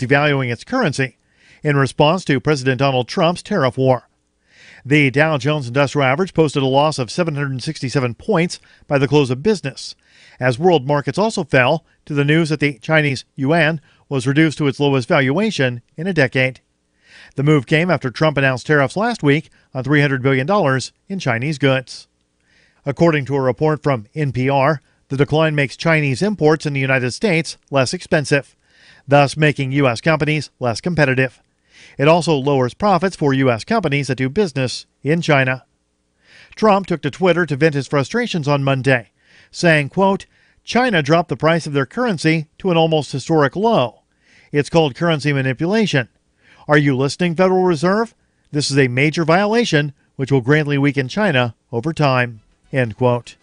devaluing its currency in response to President Donald Trump's tariff war. The Dow Jones Industrial Average posted a loss of 767 points by the close of business, as world markets also fell to the news that the Chinese yuan was reduced to its lowest valuation in a decade. The move came after Trump announced tariffs last week on $300 billion in Chinese goods. According to a report from NPR, the decline makes Chinese imports in the United States less expensive, thus making U.S. companies less competitive. It also lowers profits for U.S. companies that do business in China. Trump took to Twitter to vent his frustrations on Monday, saying, quote, "China dropped the price of their currency to an almost historic low. It's called currency manipulation. Are you listening, Federal Reserve? This is a major violation which will greatly weaken China over time." End quote.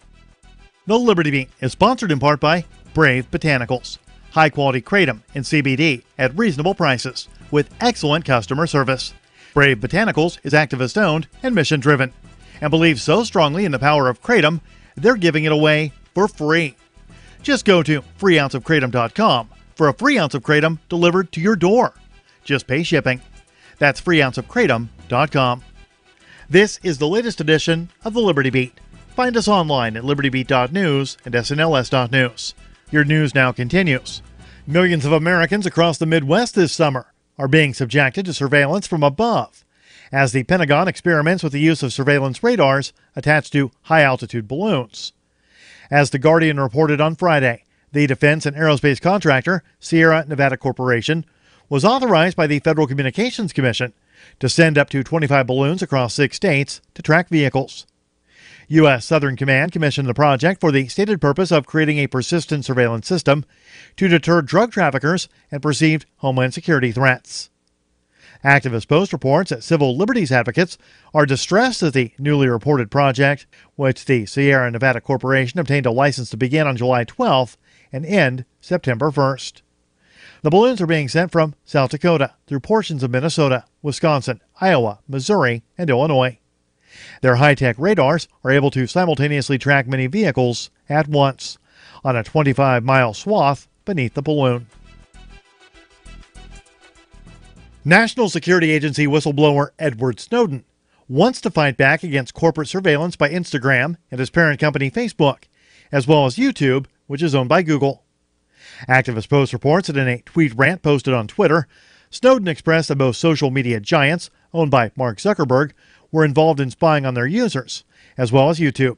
The Liberty Beat is sponsored in part by Brave Botanicals. High-quality kratom and CBD at reasonable prices with excellent customer service. Brave Botanicals is activist-owned and mission-driven and believes so strongly in the power of kratom, they're giving it away for free. Just go to freeounceofkratom.com for a free ounce of kratom delivered to your door. Just pay shipping. That's freeounceofkratom.com. This is the latest edition of the Liberty Beat. Find us online at libertybeat.news and snls.news. Your news now continues. Millions of Americans across the Midwest this summer are being subjected to surveillance from above, as the Pentagon experiments with the use of surveillance radars attached to high-altitude balloons. As The Guardian reported on Friday, the defense and aerospace contractor Sierra Nevada Corporation was authorized by the Federal Communications Commission to send up to 25 balloons across 6 states to track vehicles. U.S. Southern Command commissioned the project for the stated purpose of creating a persistent surveillance system to deter drug traffickers and perceived homeland security threats. Activist Post reports that civil liberties advocates are distressed at the newly reported project, which the Sierra Nevada Corporation obtained a license to begin on July 12th and end September 1st. The balloons are being sent from South Dakota through portions of Minnesota, Wisconsin, Iowa, Missouri, and Illinois. Their high-tech radars are able to simultaneously track many vehicles at once on a 25-mile swath beneath the balloon. National Security Agency whistleblower Edward Snowden wants to fight back against corporate surveillance by Instagram and his parent company Facebook, as well as YouTube, which is owned by Google. Activist Post reports that in a tweet rant posted on Twitter, Snowden expressed that both social media giants, owned by Mark Zuckerberg, were involved in spying on their users, as well as YouTube.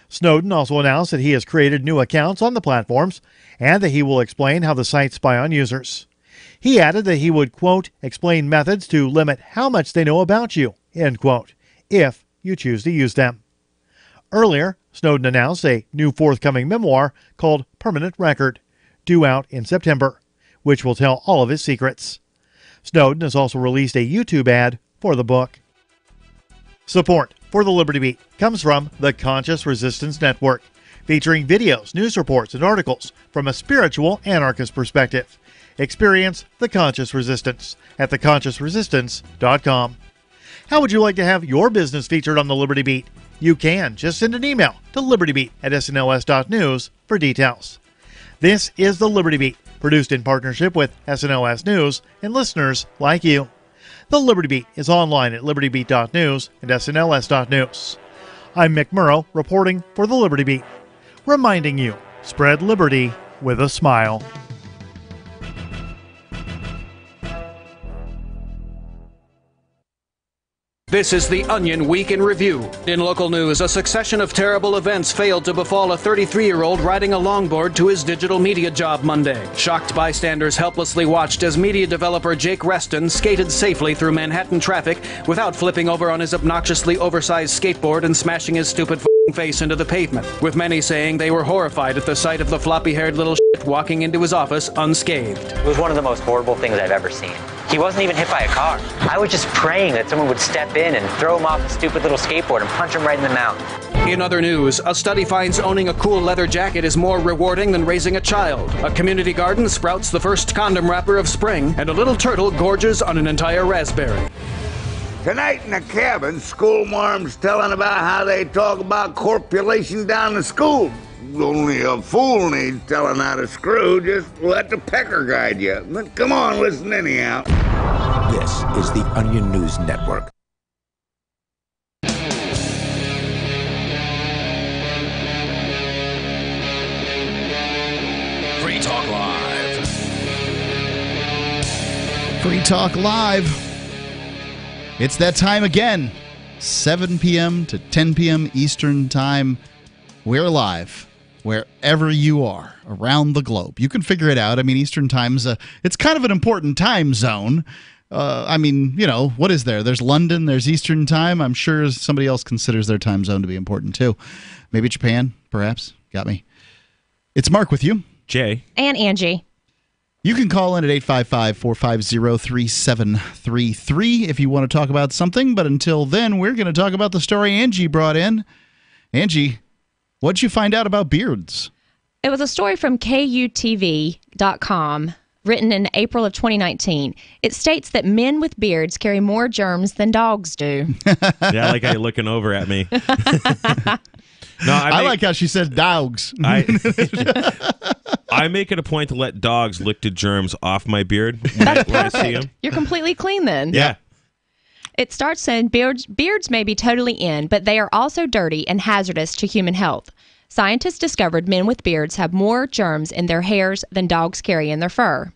Snowden also announced that he has created new accounts on the platforms and that he will explain how the sites spy on users. He added that he would, quote, explain methods to limit how much they know about you, end quote, if you choose to use them. Earlier, Snowden announced a new forthcoming memoir called Permanent Record, due out in September, which will tell all of his secrets. Snowden has also released a YouTube ad for the book. Support for the Liberty Beat comes from the Conscious Resistance Network, featuring videos, news reports, and articles from a spiritual anarchist perspective. Experience the Conscious Resistance at theconsciousresistance.com. How would you like to have your business featured on the Liberty Beat? You can. Just send an email to libertybeat@snls.news for details. This is the Liberty Beat, produced in partnership with SNLS News and listeners like you. The Liberty Beat is online at libertybeat.news and snls.news. I'm Mick Murrow, reporting for the Liberty Beat, reminding you, spread liberty with a smile. This is the Onion Week in Review. In local news, a succession of terrible events failed to befall a 33-year-old riding a longboard to his digital media job Monday. Shocked bystanders helplessly watched as media developer Jake Reston skated safely through Manhattan traffic without flipping over on his obnoxiously oversized skateboard and smashing his stupid face into the pavement, with many saying they were horrified at the sight of the floppy-haired little shit walking into his office unscathed. It was one of the most horrible things I've ever seen. He wasn't even hit by a car. I was just praying that someone would step in and throw him off the stupid little skateboard and punch him right in the mouth. In other news, a study finds owning a cool leather jacket is more rewarding than raising a child. A community garden sprouts the first condom wrapper of spring, and a little turtle gorges on an entire raspberry. Tonight in the cabin, schoolmarms telling about how they talk about corpulation down the school. only a fool needs telling how to screw. Just let the pecker guide you. But come on, listen anyhow. This is the Onion News Network. Free Talk Live. Free Talk Live. It's that time again. 7 p.m. to 10 p.m. Eastern Time. We're live wherever you are around the globe. You can figure it out. I mean, Eastern Time's it's kind of an important time zone. I mean, you know, what is there? There's London, there's Eastern Time. I'm sure somebody else considers their time zone to be important too. Maybe Japan, perhaps. Got me. It's Mark with you. Jay. And Angie. You can call in at 855-450-3733 if you want to talk about something. But until then, we're going to talk about the story Angie brought in. Angie, what'd you find out about beards? It was a story from KUTV.com, written in April of 2019. It states that men with beards carry more germs than dogs do. Yeah, I like how you're looking over at me. No, I like how she said dogs. I make it a point to let dogs lick the germs off my beard when I see them. You're completely clean then. Yeah. It starts saying beards may be totally in, but they are also dirty and hazardous to human health. Scientists discovered men with beards have more germs in their hairs than dogs carry in their fur.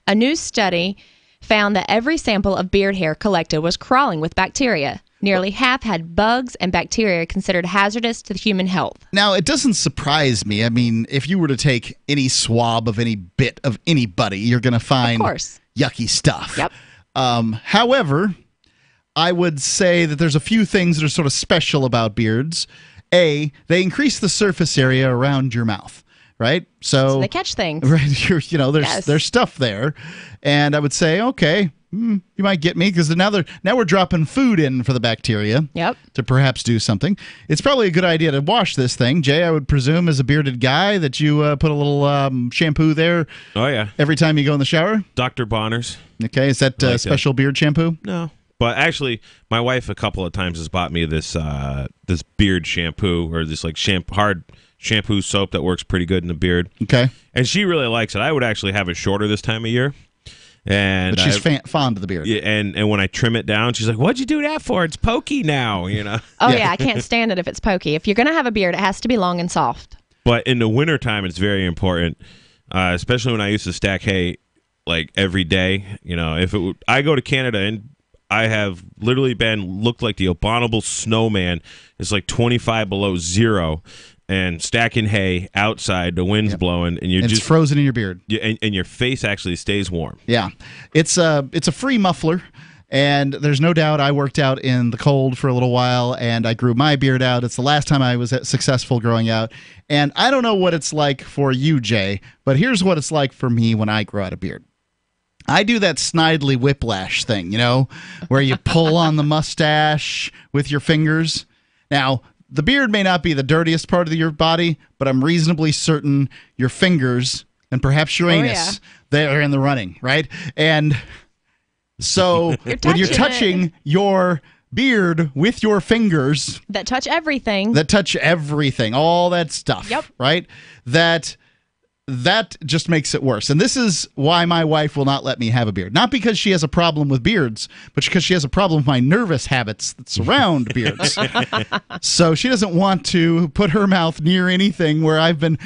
A new study found that every sample of beard hair collected was crawling with bacteria. Nearly half had bugs and bacteria considered hazardous to human health. Now, it doesn't surprise me. I mean, if you were to take any swab of any bit of anybody, you're going to find yucky stuff. Yep. However, I would say that there's a few things that are sort of special about beards. A, they increase the surface area around your mouth, right? So they catch things. Right, there's stuff there. And I would say, okay, you might get me because now we're dropping food in for the bacteria. Yep. To perhaps do something. It's probably a good idea to wash this thing. Jay, I would presume, as a bearded guy, that you put a little shampoo there. Oh, yeah. Every time you go in the shower? Dr. Bonner's. Okay, is that special beard shampoo? No. But actually, my wife a couple of times has bought me this this beard shampoo or this like hard shampoo soap that works pretty good in the beard. Okay. And she really likes it. I would actually have it shorter this time of year. And but she's fond of the beard. Yeah, and when I trim it down, she's like, "What'd you do that for? It's pokey now," you know. Oh yeah, I can't stand it if it's pokey. If you're gonna have a beard, it has to be long and soft. But in the wintertime, it's very important, especially when I used to stack hay like every day. You know, I go to Canada and I have literally looked like the abominable snowman. It's like 25 below zero. And stacking hay outside, the wind's blowing, and it's frozen in your beard. And your face actually stays warm. Yeah, it's a free muffler, and there's no doubt I worked out in the cold for a little while, and I grew my beard out. It's the last time I was successful growing out, and I don't know what it's like for you, Jay, but here's what it's like for me when I grow out a beard. I do that snidely whiplash thing, you know, where you pull on the mustache with your fingers. Now, the beard may not be the dirtiest part of your body, but I'm reasonably certain your fingers and perhaps your anus, they are in the running, right? And so when you're touching your beard with your fingers. That touch everything. All that stuff, right? That just makes it worse. And this is why my wife will not let me have a beard. Not because she has a problem with beards, but because she has a problem with my nervous habits that surround beards. So she doesn't want to put her mouth near anything where I've been,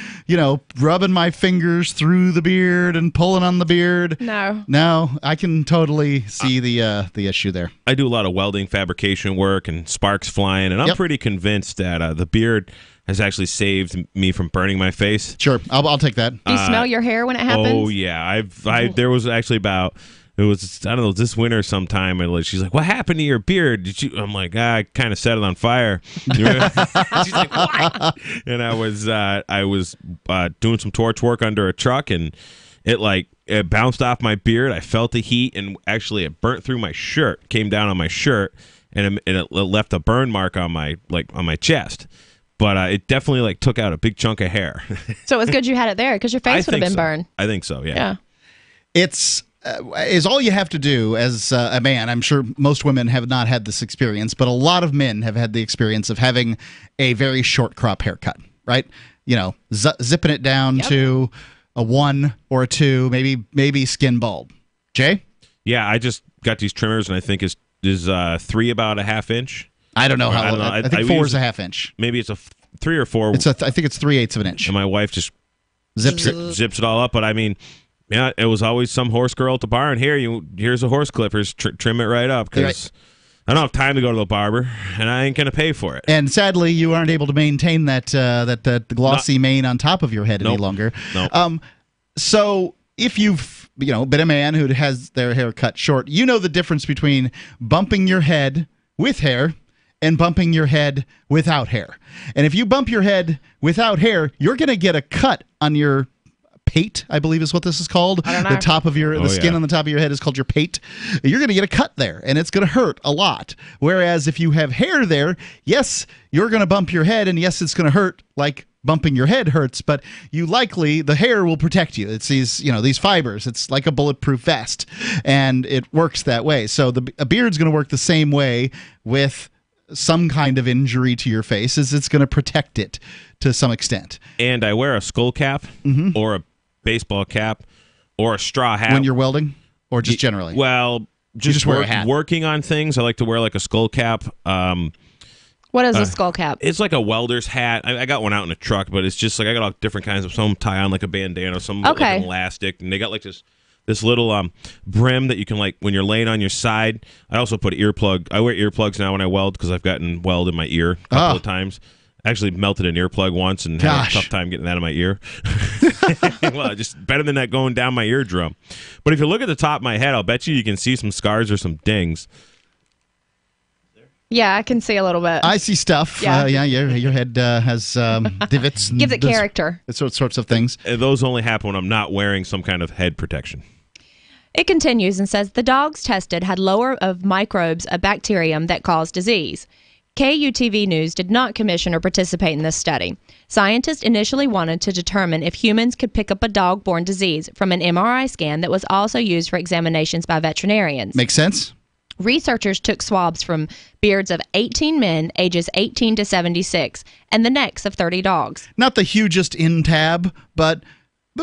rubbing my fingers through the beard and pulling on the beard. No, I can totally see the issue there. I do a lot of welding fabrication work and sparks flying, and I'm pretty convinced that the beard has actually saved me from burning my face. Sure, I'll take that. Do you smell your hair when it happens? Oh yeah, there was actually this winter sometime, and she's like, "What happened to your beard? Did you?" I'm like, I kind of set it on fire. She's like, "What?" And I was doing some torch work under a truck, and it bounced off my beard. I felt the heat, and actually it burnt through my shirt, came down on my shirt, and it left a burn mark on my chest. But it definitely took out a big chunk of hair. So it was good you had it there because your face would have been burned. I think so, yeah. It's all you have to do as a man. I'm sure most women have not had this experience, but a lot of men have had the experience of having a very short crop haircut. right? Zipping it down to a 1 or a 2, maybe skin bald. Jay? Yeah, I just got these trimmers, and I think is 3 about a half inch. I don't know how. I think 4 is a half inch. Maybe it's a 3 or 4. I think it's 3/8 of an inch. And my wife just zips it all up. But I mean, yeah, it was always some horse girl at the bar, and here's a horse clippers, trim it right up because I don't have time to go to the barber, and I ain't gonna pay for it. And sadly, you aren't able to maintain that glossy mane on top of your head any longer. Nope. So if you've been a man who has their hair cut short, you know the difference between bumping your head with hair and bumping your head without hair. And if you bump your head without hair, you're going to get a cut on your pate, I believe is what this is called. The top of the skin on the top of your head is called your pate. You're going to get a cut there, and it's going to hurt a lot. Whereas if you have hair there, yes, you're going to bump your head, and yes, it's going to hurt like bumping your head hurts, but the hair will protect you. It's these fibers. It's like a bulletproof vest, and it works that way. So a beard's going to work the same way with some kind of injury to your face, is it's going to protect it to some extent. And I wear a skull cap or a baseball cap or a straw hat. When you're welding? Or just generally? Well, just wear a hat. Working on things, I like to wear like a skull cap. What is a skull cap? It's like a welder's hat. I got one out in the truck, but it's just like I got all different kinds of some tie on like a bandana, some like an elastic, and they got like this little brim that you can, like, when you're laying on your side. I also put an earplug. I wear earplugs now when I weld because I've gotten weld in my ear a couple of times. I actually melted an earplug once and had a tough time getting that out of my ear. Well, just better than that going down my eardrum. But if you look at the top of my head, I'll bet you can see some scars or some dings. Yeah, I can see a little bit. I see stuff. Yeah, your head has divots. Gives it character. Sorts of things. And those only happen when I'm not wearing some kind of head protection. It continues and says the dogs tested had lower of microbes of bacterium that cause disease. KUTV News did not commission or participate in this study. Scientists initially wanted to determine if humans could pick up a dog-borne disease from an MRI scan that was also used for examinations by veterinarians. Makes sense. Researchers took swabs from beards of 18 men ages 18 to 76 and the necks of 30 dogs. Not the hugest in tab, but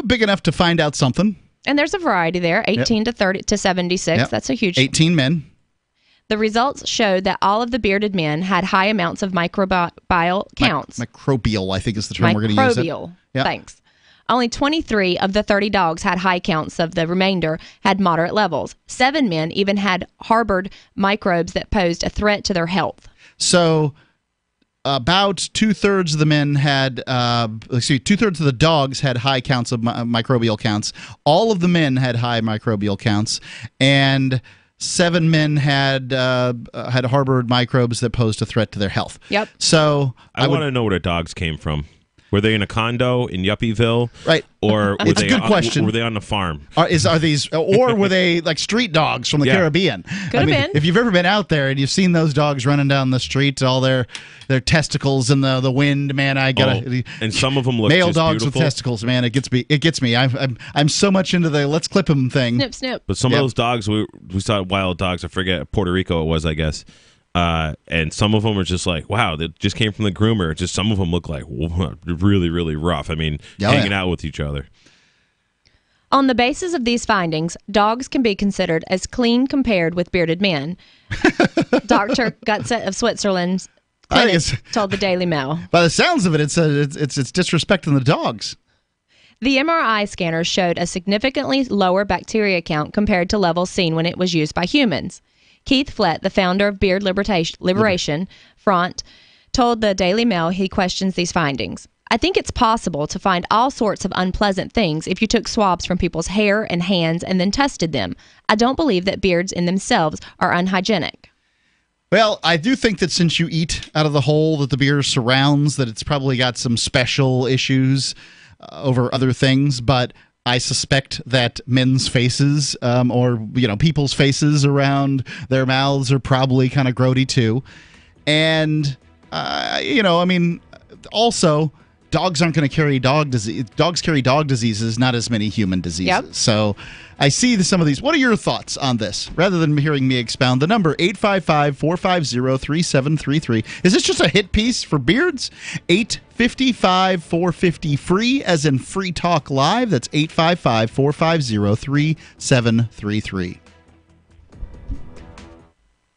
big enough to find out something. And there's a variety there, 18 to 30 to 76. Yep. That's a huge 18 men. The results showed that all of the bearded men had high amounts of microbial counts. Microbial, I think is the term we're going to use. Microbial. Yep. Thanks. Only 23 of the 30 dogs had high counts. Of the remainder had moderate levels. 7 men even had harbored microbes that posed a threat to their health. So about 2/3 of the men had, 2/3 of the dogs had high counts of microbial counts. All of the men had high microbial counts, and 7 men had harbored microbes that posed a threat to their health. Yep. So I want to know where the dogs came from. Were they in a condo in Yuppieville? Right. Or were it's a good question. Were they on the farm? Are these, or were they like street dogs from the Caribbean? Could have been. If you've ever been out there and you've seen those dogs running down the street, all their testicles in the wind, man, I gotta. And some of them look male just dogs beautiful. with testicles, man. It gets me. I'm so much into the let's clip them thing. Snip, snip. But some of those dogs, we saw wild dogs. I forget, Puerto Rico it was, I guess. And some of them are just like, wow, they just came from the groomer. Just some of them look like really, really rough. I mean, hanging out with each other. On the basis of these findings, dogs can be considered as clean compared with bearded men. Dr. Gutset of Switzerland's clinic told the Daily Mail. By the sounds of it, it's disrespecting the dogs. The MRI scanners showed a significantly lower bacteria count compared to levels seen when it was used by humans. Keith Flett, the founder of Beard Liberation Front, told the Daily Mail he questions these findings. I think it's possible to find all sorts of unpleasant things if you took swabs from people's hair and hands and then tested them. I don't believe that beards in themselves are unhygienic. Well, I do think that since you eat out of the hole that the beard surrounds, that it's probably got some special issues over other things, but I suspect that men's faces or people's faces around their mouths are probably kind of grody too. And, also, dogs aren't going to carry dog disease. Dogs carry dog diseases, not as many human diseases. Yep. So I see some of these. What are your thoughts on this? Rather than hearing me expound, the number 855-450-3733. Is this just a hit piece for beards? 855-450-FREE, as in Free Talk Live. That's 855-450-3733.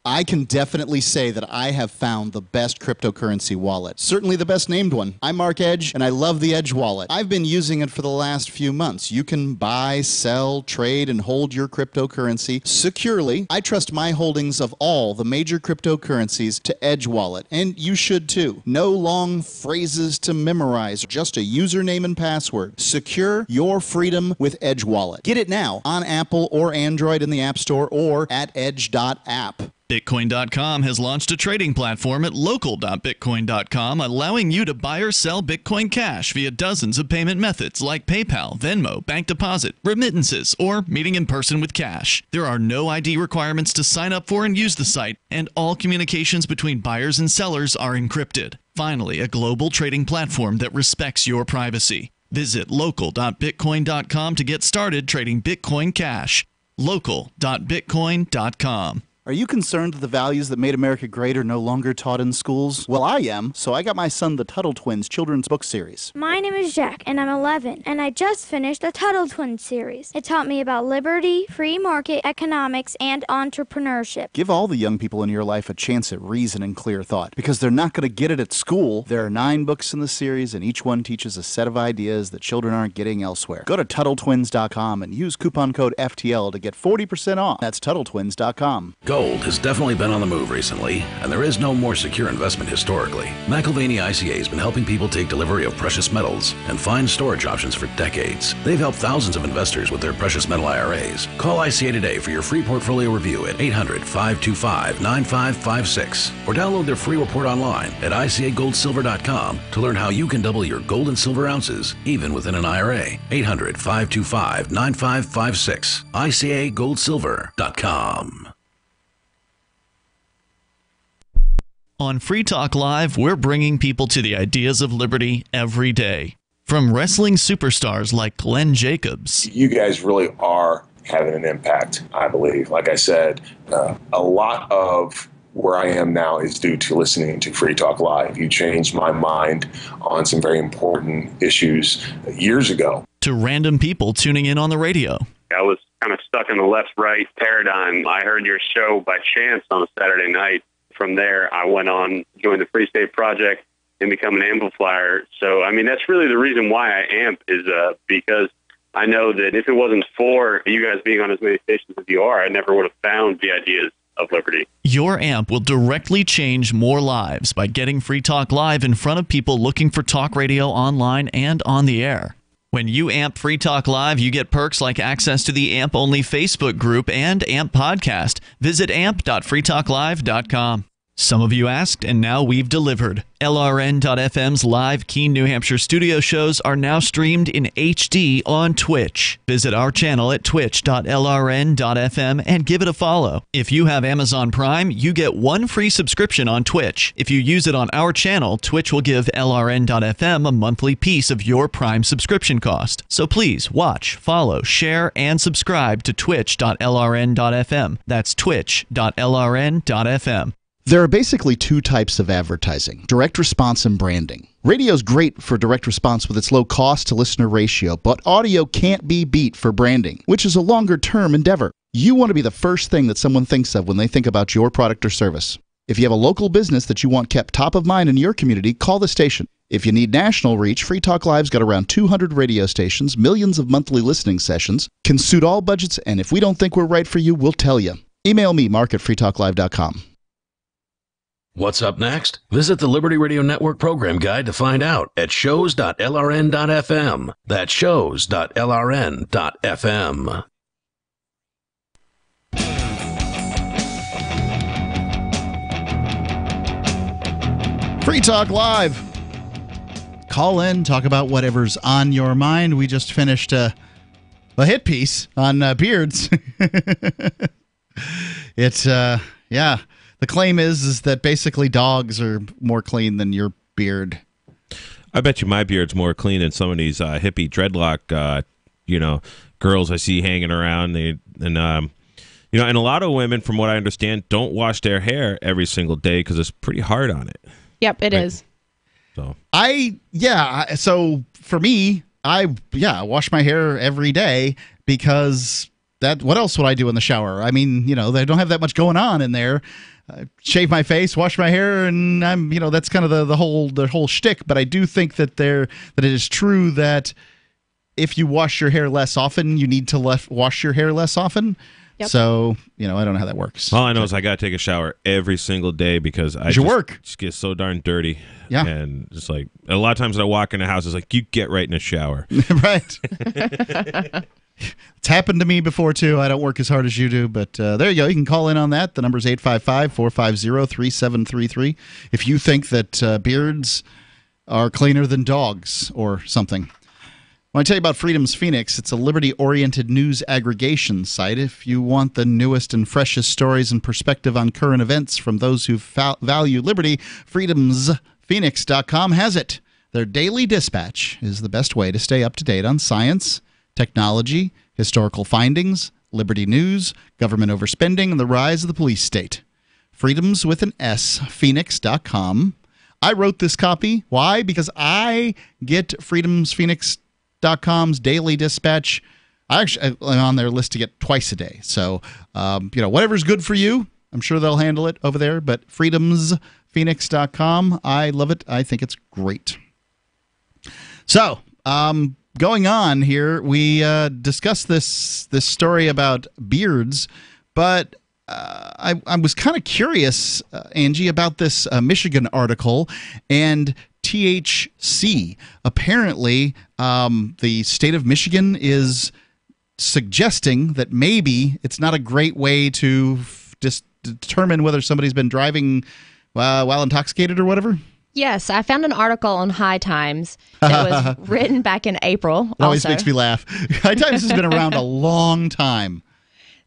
I can definitely say that I have found the best cryptocurrency wallet. Certainly the best named one. I'm Mark Edge, and I love the Edge wallet. I've been using it for the last few months. You can buy, sell, trade, and hold your cryptocurrency securely. I trust my holdings of all the major cryptocurrencies to Edge wallet, and you should too. No long phrases to memorize, just a username and password. Secure your freedom with Edge wallet. Get it now on Apple or Android in the App Store or at edge.app. Bitcoin.com has launched a trading platform at local.bitcoin.com, allowing you to buy or sell Bitcoin Cash via dozens of payment methods like PayPal, Venmo, bank deposit, remittances, or meeting in person with cash. There are no ID requirements to sign up for and use the site, and all communications between buyers and sellers are encrypted. Finally, a global trading platform that respects your privacy. Visit local.bitcoin.com to get started trading Bitcoin Cash. local.bitcoin.com. Are you concerned that the values that made America great are no longer taught in schools? Well, I am, so I got my son the Tuttle Twins children's book series. My name is Jack, and I'm 11, and I just finished the Tuttle Twins series. It taught me about liberty, free market economics, and entrepreneurship. Give all the young people in your life a chance at reason and clear thought, because they're not going to get it at school. There are 9 books in the series, and each one teaches a set of ideas that children aren't getting elsewhere. Go to TuttleTwins.com and use coupon code FTL to get 40% off. That's TuttleTwins.com. Gold has definitely been on the move recently, and there is no more secure investment historically. McIlvaney ICA has been helping people take delivery of precious metals and find storage options for decades. They've helped thousands of investors with their precious metal IRAs. Call ICA today for your free portfolio review at 800-525-9556 or download their free report online at ICAGoldSilver.com to learn how you can double your gold and silver ounces even within an IRA. 800-525-9556. ICAGoldSilver.com. On Free Talk Live, we're bringing people to the ideas of liberty every day. From wrestling superstars like Glenn Jacobs. You guys really are having an impact, I believe. Like I said, a lot of where I am now is due to listening to Free Talk Live. You changed my mind on some very important issues years ago. To random people tuning in on the radio. I was kind of stuck in the left-right paradigm. I heard your show by chance on a Saturday night. From there, I went on, joined the Free State Project, and become an amplifier. So, I mean, that's really the reason why I amp is because I know that if it wasn't for you guys being on as many stations as you are, I never would have found the ideas of liberty. Your amp will directly change more lives by getting Free Talk Live in front of people looking for talk radio online and on the air. When you amp Free Talk Live, you get perks like access to the AMP-only Facebook group and AMP podcast. Visit amp.freetalklive.com. Some of you asked, and now we've delivered. LRN.FM's live Keene, New Hampshire studio shows are now streamed in HD on Twitch. Visit our channel at twitch.lrn.fm and give it a follow. If you have Amazon Prime, you get 1 free subscription on Twitch. If you use it on our channel, Twitch will give LRN.FM a monthly piece of your Prime subscription cost. So please watch, follow, share, and subscribe to twitch.lrn.fm. That's twitch.lrn.fm. There are basically 2 types of advertising, direct response and branding. Radio's great for direct response with its low cost to listener ratio, but audio can't be beat for branding, which is a longer-term endeavor. You want to be the first thing that someone thinks of when they think about your product or service. If you have a local business that you want kept top of mind in your community, call the station. If you need national reach, Free Talk Live's got around 200 radio stations, millions of monthly listening sessions, can suit all budgets, and if we don't think we're right for you, we'll tell you. Email me, mark@freetalklive.com. What's up next? Visit the Liberty Radio Network program guide to find out at shows.lrn.fm. That's shows.lrn.fm. Free Talk Live. Call in, talk about whatever's on your mind. We just finished a hit piece on beards. It's, yeah. The claim is that basically dogs are more clean than your beard. I bet you my beard's more clean than some of these hippie dreadlock, girls I see hanging around. And a lot of women, from what I understand, don't wash their hair every single day because it's pretty hard on it. Yep, it is. So So for me, I wash my hair every day because what else would I do in the shower? I mean, they don't have that much going on in there. Shave my face, wash my hair, and I'm, that's kind of the whole shtick. But I do think that it is true that if you wash your hair less often, you need to wash your hair less often. Yep. So, I don't know how that works. All I know is I got to take a shower every single day because I just get so darn dirty. Yeah. And just like a lot of times when I walk in the house, it's like, you get right in the shower. Right. It's happened to me before, too. I don't work as hard as you do, but there you go. You can call in on that. The number's 855-450-3733 if you think that beards are cleaner than dogs or something. I want to tell you about Freedom's Phoenix. It's a liberty-oriented news aggregation site. If you want the newest and freshest stories and perspective on current events from those who value liberty, freedomsphoenix.com has it. Their daily dispatch is the best way to stay up to date on science, technology, historical findings, liberty news, government overspending, and the rise of the police state. Freedoms with an S, Phoenix.com. I wrote this copy. Why? Because I get freedomsphoenix.com's daily dispatch. I'm on their list to get twice a day. So, whatever's good for you, I'm sure they'll handle it over there. But freedomsphoenix.com, I love it. I think it's great. So, going on here, we discussed this story about beards, but I was kind of curious, Angie, about this Michigan article and THC. Apparently, the state of Michigan is suggesting that maybe it's not a great way to just determine whether somebody's been driving while intoxicated or whatever. Yes, I found an article on High Times that was written back in April. It always makes me laugh. High Times has been around a long time.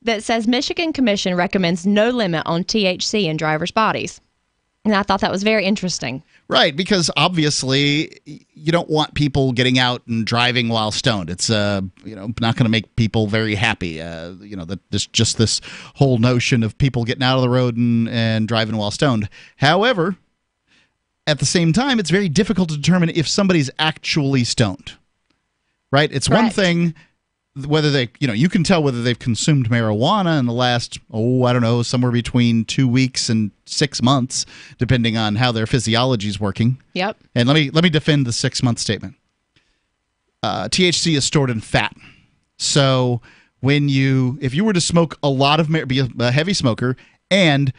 That says Michigan Commission recommends no limit on THC in drivers' bodies. And I thought that was very interesting. Right, because obviously you don't want people getting out and driving while stoned. It's not going to make people very happy. This whole notion of people getting out of the road and driving while stoned. However, at the same time, it's very difficult to determine if somebody's actually stoned. Right? It's one thing whether they, you can tell whether they've consumed marijuana in the last, somewhere between 2 weeks and 6 months, depending on how their physiology is working. Yep. And let me defend the 6-month statement. THC is stored in fat. So if you were to smoke a lot of, be a heavy smoker and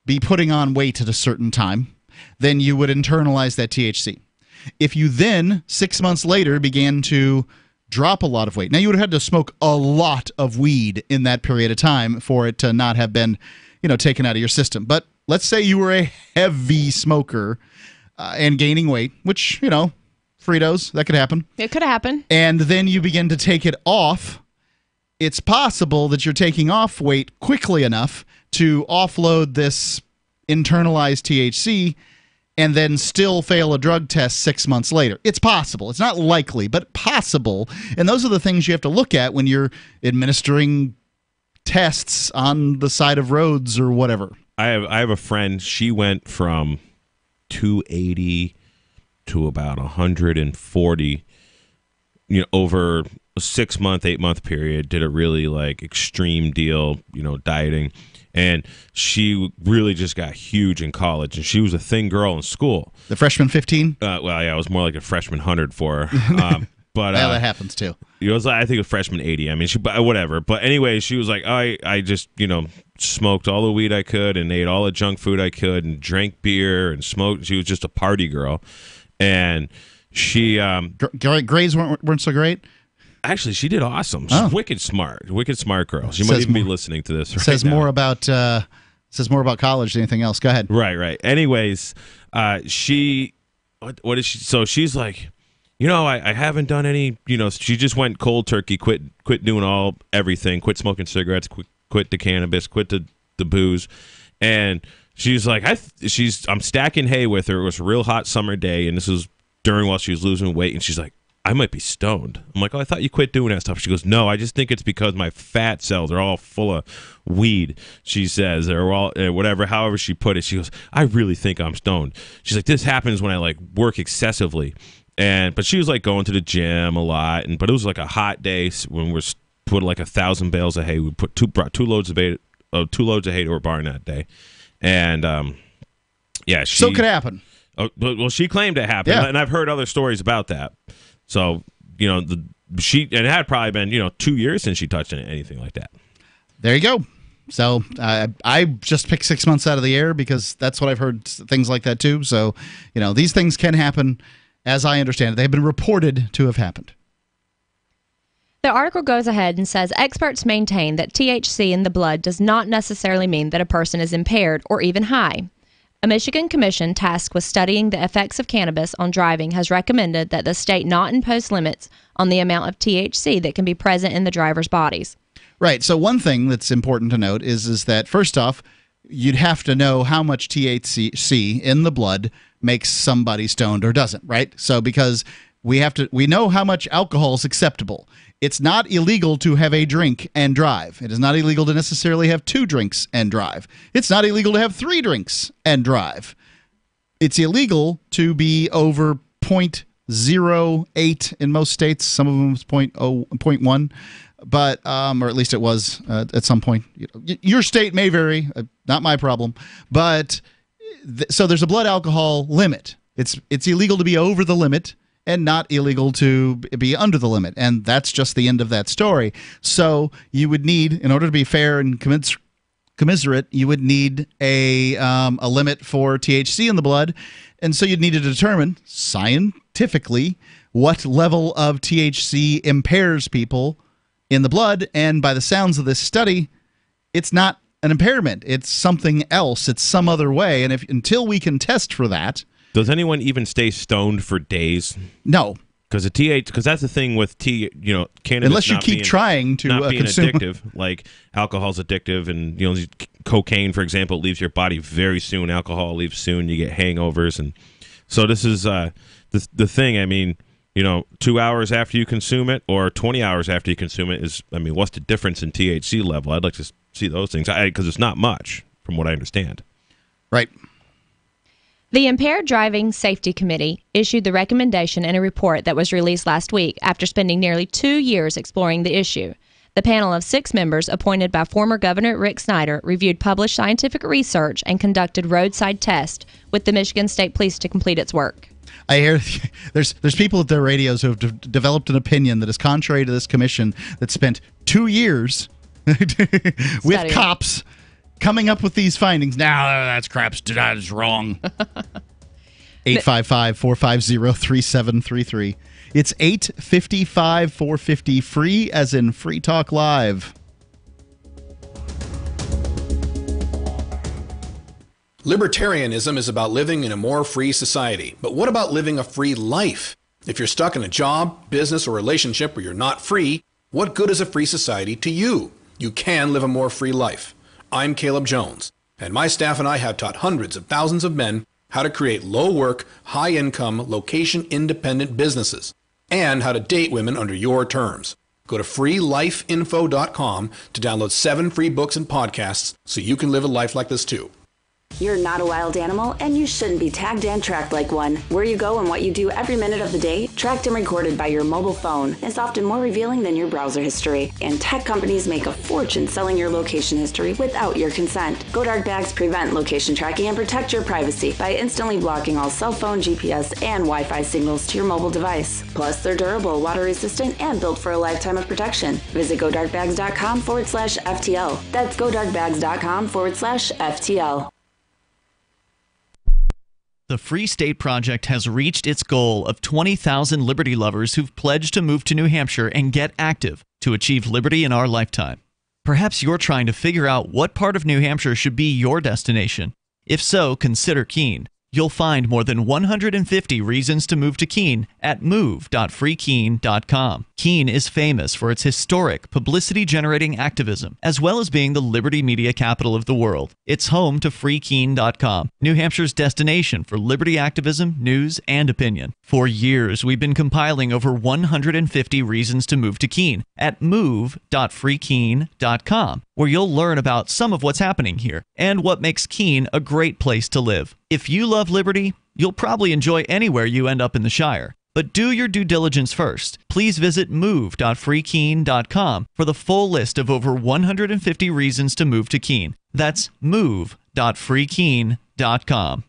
be putting on weight at a certain time, then you would internalize that THC. If you then, 6 months later, began to drop a lot of weight. Now, you would have had to smoke a lot of weed in that period of time for it to not have been, taken out of your system. But let's say you were a heavy smoker and gaining weight, which, Fritos, that could happen. It could happen. And then you begin to take it off. It's possible that you're taking off weight quickly enough to offload this internalized THC and then still fail a drug test 6 months later. It's possible. It's not likely, but possible. And those are the things you have to look at when you're administering tests on the side of roads or whatever. I have a friend. She went from 280 to about 140, over a 6 month, 8 month period. Did a really extreme deal, dieting. And she really just got huge in college. And she was a thin girl in school. The freshman 15? It was more like a freshman 100 for her. But that happens too. It was, I think it was freshman 80. I mean, whatever. But anyway, she was like, I just, smoked all the weed I could and ate all the junk food I could and drank beer and smoked. She was just a party girl. And she... grades weren't so great? Actually, she did awesome. She's wicked smart girl. She might even be listening to this right says now. More about college than anything else. Go ahead. Right. Anyways, what is she? So she's like, I haven't done any. She just went cold turkey. Quit doing everything. Quit smoking cigarettes. Quit the cannabis. Quit the booze. And she's like, I'm stacking hay with her. It was a real hot summer day, and this was during while she was losing weight, and she's like, I might be stoned. I'm like, oh, I thought you quit doing that stuff. She goes, no, I just think it's because my fat cells are all full of weed, she says, or all whatever, however she put it. She goes, I really think I'm stoned. She's like, this happens when I like work excessively. But she was like going to the gym a lot, but it was like a hot day when we're put like 1,000 bales of hay. We brought two loads of hay to her barn that day, and so it could happen. Well, she claimed it happened, and I've heard other stories about that. So, it had probably been, 2 years since she touched anything like that. There you go. So I just picked 6 months out of the air because that's what I've heard, things like that too. So, these things can happen, as I understand it. They've been reported to have happened. The article goes ahead and says experts maintain that THC in the blood does not necessarily mean that a person is impaired or even high. A Michigan commission tasked with studying the effects of cannabis on driving has recommended that the state not impose limits on the amount of THC that can be present in the driver's bodies. Right. So one thing that's important to note is that, first off, you'd have to know how much THC in the blood makes somebody stoned or doesn't, right? So because we know how much alcohol is acceptable. It's not illegal to have a drink and drive. It is not illegal to necessarily have 2 drinks and drive. It's not illegal to have 3 drinks and drive. It's illegal to be over 0.08 in most states. Some of them is 0.1, but or at least it was at some point. Your state may vary, not my problem. But so there's a blood alcohol limit. It's illegal to be over the limit, and not illegal to be under the limit. And that's just the end of that story. So you would need, in order to be fair and commiserate, you would need a limit for THC in the blood. And so you'd need to determine scientifically what level of THC impairs people in the blood. And by the sounds of this study, it's not an impairment. It's something else. It's some other way. And until we can test for that... Does anyone even stay stoned for days? No, because that's the thing with cannabis. Unless you keep trying to not being consume. Addictive, like alcohol's addictive, and cocaine, for example, leaves your body very soon. Alcohol leaves soon. You get hangovers, and so this is the thing. I mean, 2 hours after you consume it, or 20 hours after you consume it is. I mean, what's the difference in THC level? I'd like to see those things because it's not much, from what I understand. Right. The Impaired Driving Safety Committee issued the recommendation in a report that was released last week after spending nearly 2 years exploring the issue. The panel of 6 members appointed by former Governor Rick Snyder reviewed published scientific research and conducted roadside tests with the Michigan State Police to complete its work. I hear there's people at their radios who have developed an opinion that is contrary to this commission that spent 2 years with cops coming up with these findings. Now that's crap. That is wrong. 855-450-3733. It's 855-450 free, as in Free Talk Live. Libertarianism is about living in a more free society. But what about living a free life? If you're stuck in a job, business, or relationship where you're not free, what good is a free society to you? You can live a more free life. I'm Caleb Jones, and my staff and I have taught hundreds of thousands of men how to create low-work, high-income, location-independent businesses, and how to date women under your terms. Go to freelifeinfo.com to download 7 free books and podcasts so you can live a life like this too. You're not a wild animal, and you shouldn't be tagged and tracked like one. Where you go and what you do every minute of the day, tracked and recorded by your mobile phone, is often more revealing than your browser history. And tech companies make a fortune selling your location history without your consent. GoDark bags prevent location tracking and protect your privacy by instantly blocking all cell phone, GPS, and Wi-Fi signals to your mobile device. Plus, they're durable, water-resistant, and built for a lifetime of protection. Visit GoDarkbags.com/FTL. That's GoDarkbags.com/FTL. The Free State Project has reached its goal of 20,000 liberty lovers who've pledged to move to New Hampshire and get active to achieve liberty in our lifetime. Perhaps you're trying to figure out what part of New Hampshire should be your destination. If so, consider Keene. You'll find more than 150 reasons to move to Keene at move.freekeene.com. Keene is famous for its historic, publicity-generating activism, as well as being the liberty media capital of the world. It's home to freekeene.com, New Hampshire's destination for liberty activism, news, and opinion. For years, we've been compiling over 150 reasons to move to Keene at move.freekeene.com, where you'll learn about some of what's happening here and what makes Keene a great place to live. If you love liberty, you'll probably enjoy anywhere you end up in the Shire. But do your due diligence first. Please visit move.freekeene.com for the full list of over 150 reasons to move to Keene. That's move.freekeene.com.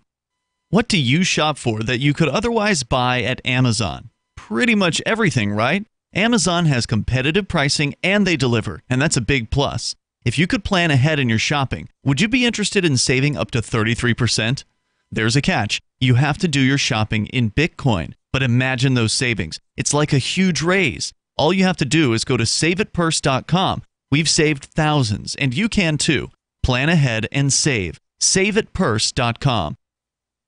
What do you shop for that you could otherwise buy at Amazon? Pretty much everything, right? Amazon has competitive pricing and they deliver, and that's a big plus. If you could plan ahead in your shopping, would you be interested in saving up to 33%? There's a catch. You have to do your shopping in Bitcoin. But imagine those savings. It's like a huge raise. All you have to do is go to saveatpurse.com. We've saved thousands, and you can too. Plan ahead and save. Saveatpurse.com.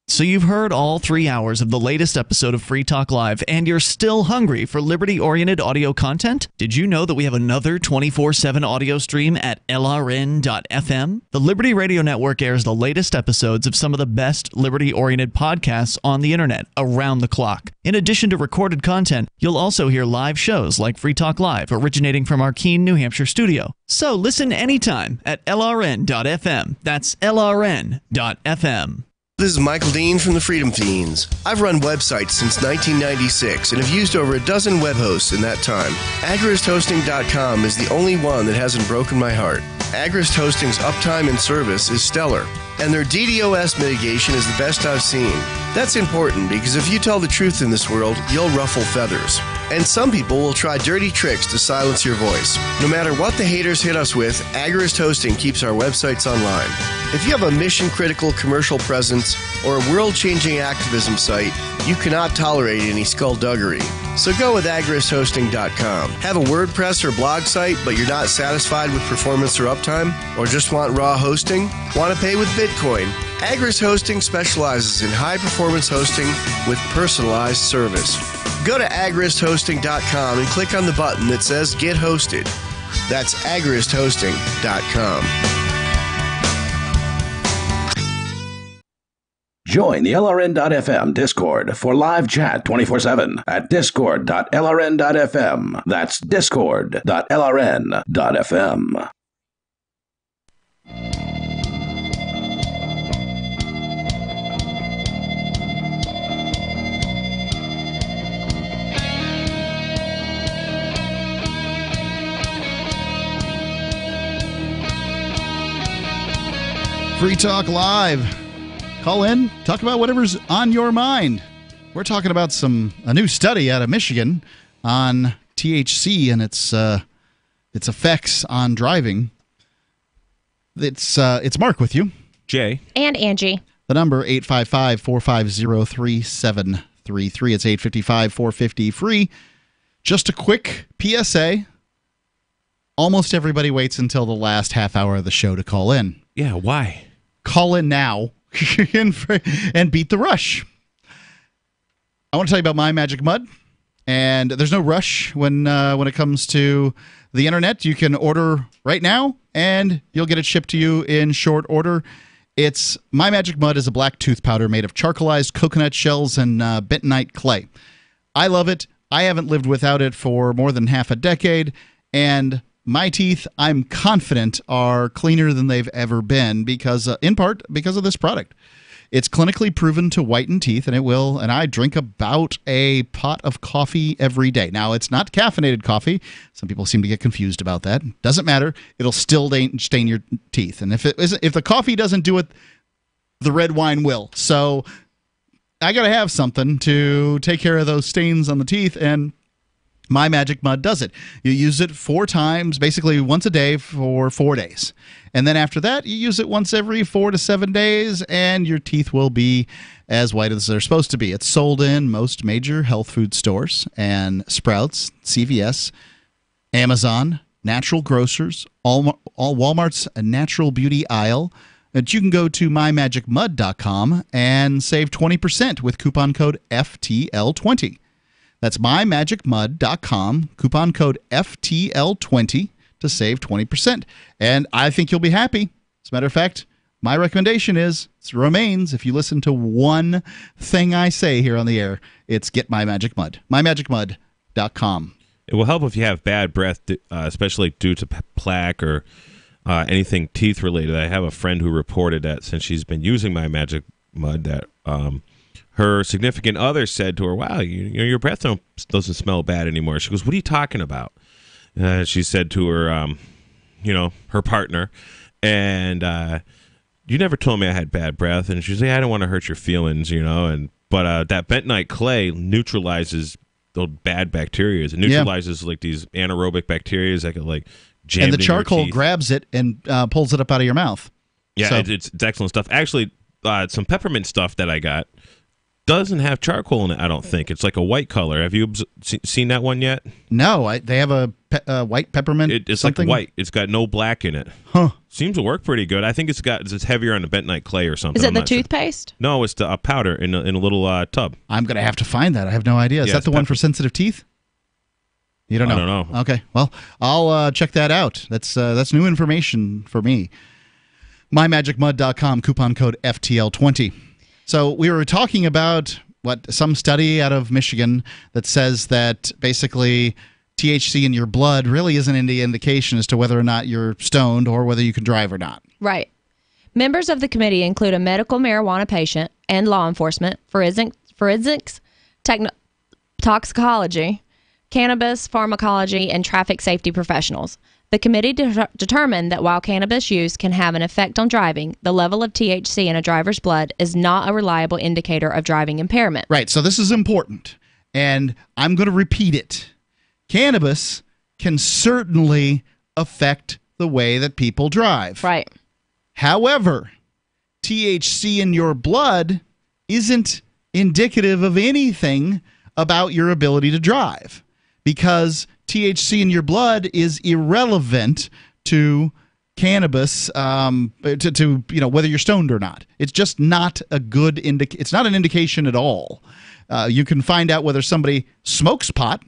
So you've heard all 3 hours of the latest episode of Free Talk Live, and you're still hungry for liberty-oriented audio content? Did you know that we have another 24/7 audio stream at LRN.FM? The Liberty Radio Network airs the latest episodes of some of the best liberty-oriented podcasts on the internet around the clock. In addition to recorded content, you'll also hear live shows like Free Talk Live, originating from our Keene, New Hampshire studio. So listen anytime at LRN.FM. That's LRN.FM. This is Michael Dean from the Freedom Fiends. I've run websites since 1996 and have used over a dozen web hosts in that time. AgristHosting.com is the only one that hasn't broken my heart. Agrist Hosting's uptime and service is stellar, and their DDoS mitigation is the best I've seen. That's important because if you tell the truth in this world, you'll ruffle feathers. And some people will try dirty tricks to silence your voice. No matter what the haters hit us with, Agrist Hosting keeps our websites online. If you have a mission-critical commercial presence or a world-changing activism site, you cannot tolerate any skullduggery. So go with agristhosting.com. Have a WordPress or blog site, but you're not satisfied with performance or uptime? Or just want raw hosting? Want to pay with Bitcoin? Agrist Hosting specializes in high-performance hosting with personalized service. Go to agristhosting.com and click on the button that says Get Hosted. That's agristhosting.com. Join the LRN.FM Discord for live chat 24/7 at discord.lrn.fm. That's discord.lrn.fm. Free Talk Live. Call in, talk about whatever's on your mind. We're talking about a new study out of Michigan on THC and its effects on driving. It's Mark with you. Jay. And Angie. The number 855-450-3733. It's 855-450-FREE. Just a quick PSA. Almost everybody waits until the last half hour of the show to call in. Yeah, why? Call in now. and beat the rush. I want to tell you about My Magic Mud, and there's no rush when it comes to the internet. You can order right now, and you'll get it shipped to you in short order. It's My Magic Mud is a black tooth powder made of charcoalized coconut shells and bentonite clay. I love it. I haven't lived without it for more than half a decade, and my teeth, I'm confident, are cleaner than they've ever been in part because of this product. It's clinically proven to whiten teeth, and it will. And I drink about a pot of coffee every day. Now, it's not caffeinated coffee. Some people seem to get confused about that. Doesn't matter. It'll still stain your teeth. And if the coffee doesn't do it, the red wine will. So I got to have something to take care of those stains on the teeth, and My Magic Mud does it. You use it 4 times, basically once a day for 4 days. And then after that, you use it once every 4 to 7 days, and your teeth will be as white as they're supposed to be. It's sold in most major health food stores and Sprouts, CVS, Amazon, natural grocers, all Walmart's natural beauty aisle, that you can go to mymagicmud.com and save 20% with coupon code FTL20. That's mymagicmud.com, coupon code FTL20 to save 20%. And I think you'll be happy. As a matter of fact, my recommendation remains, if you listen to one thing I say here on the air, it's get My Magic Mud. mymagicmud.com. It will help if you have bad breath, especially due to plaque or anything teeth related. I have a friend who reported that since she's been using My Magic Mud, that her significant other said to her, "Wow, your breath doesn't smell bad anymore." She goes, "What are you talking about?" She said to her, her partner, and you never told me I had bad breath. And she's like, I don't want to hurt your feelings, but that bentonite clay neutralizes those bad bacteria. It neutralizes like these anaerobic bacteria that get like jammed and the in your charcoal teeth. grabs it and pulls it up out of your mouth. Yeah, So- it's excellent stuff. Actually, some peppermint stuff that I got doesn't have charcoal in it, I don't think. It's like a white color. Have you seen that one yet? No, they have a white peppermint. It's something? like white. It's got no black in it. Huh. Seems to work pretty good. I think it's heavier on the bentonite clay or something. Is it I'm the not sure. toothpaste? No, it's the powder in a little tub. I'm going to have to find that. I have no idea. Is Yeah, that it's the one for sensitive teeth? You don't know? I don't know. Okay. Well, I'll check that out. That's new information for me. mymagicmud.com, coupon code FTL20. So we were talking about some study out of Michigan that says that basically THC in your blood really isn't any indication as to whether or not you're stoned or whether you can drive or not. Right. Members of the committee include a medical marijuana patient and law enforcement, forensics, toxicology, cannabis, pharmacology, and traffic safety professionals. The committee determined that while cannabis use can have an effect on driving, the level of THC in a driver's blood is not a reliable indicator of driving impairment. Right. So this is important, and I'm going to repeat it. Cannabis can certainly affect the way that people drive. Right. However, THC in your blood isn't indicative of anything about your ability to drive, because THC in your blood is irrelevant to cannabis, to whether you're stoned or not. It's just not a good it's not an indication at all. You can find out whether somebody smokes pot,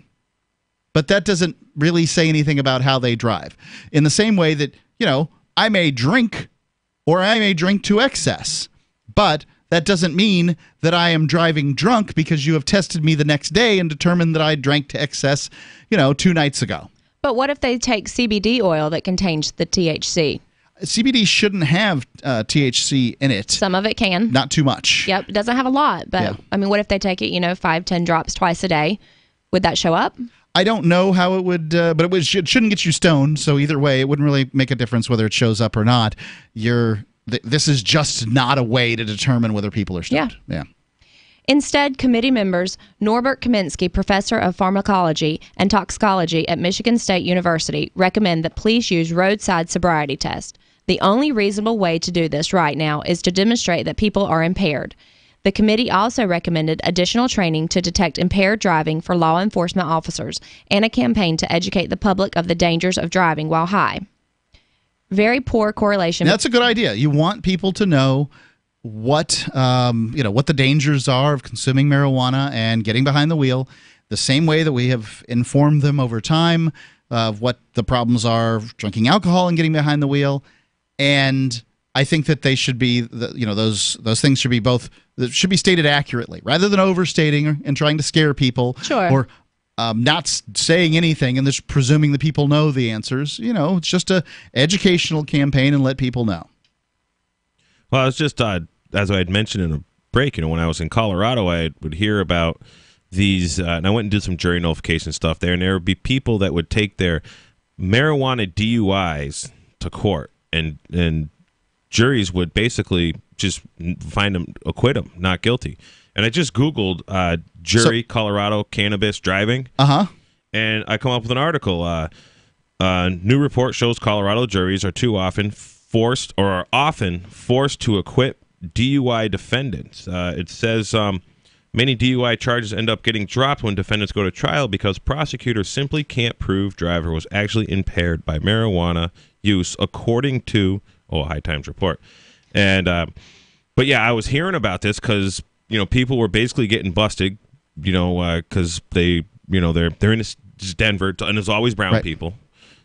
but that doesn't really say anything about how they drive. In the same way that, I may drink or I may drink to excess, but that doesn't mean that I am driving drunk because you have tested me the next day and determined that I drank to excess, 2 nights ago. But what if they take CBD oil that contains the THC? CBD shouldn't have THC in it. Some of it can. Not too much. Yep, it doesn't have a lot. But, Yeah. I mean, what if they take it, 5-10 drops twice a day? Would that show up? I don't know how it would, but it shouldn't get you stoned. So either way, it wouldn't really make a difference whether it shows up or not. This is just not a way to determine whether people are stoned. Yeah. Instead, committee members Norbert Kaminsky, professor of pharmacology and toxicology at Michigan State University, recommend that police use roadside sobriety tests. The only reasonable way to do this right now is to demonstrate that people are impaired. The committee also recommended additional training to detect impaired driving for law enforcement officers and a campaign to educate the public of the dangers of driving while high. Very poor correlation. That's a good idea. You want people to know what the dangers are of consuming marijuana and getting behind the wheel, the same way that we have informed them over time of what the problems are of drinking alcohol and getting behind the wheel. And I think that they should be, those things should be stated accurately rather than overstating and trying to scare people. Sure. Or not saying anything and just presuming that people know the answers. It's just a educational campaign and let people know. Well, it's just, as I had mentioned in a break, when I was in Colorado, I would hear about these, and I went and did some jury nullification stuff there, and there would be people that would take their marijuana DUIs to court, and juries would basically just acquit them, not guilty. And I just Googled Colorado cannabis driving. Uh-huh. And I come up with an article. New report shows Colorado juries are often forced to acquit DUI defendants. It says many DUI charges end up getting dropped when defendants go to trial because prosecutors simply can't prove driver was actually impaired by marijuana use, according to High Times report. And but yeah, I was hearing about this because people were basically getting busted, because they're in Denver, and it's always brown people.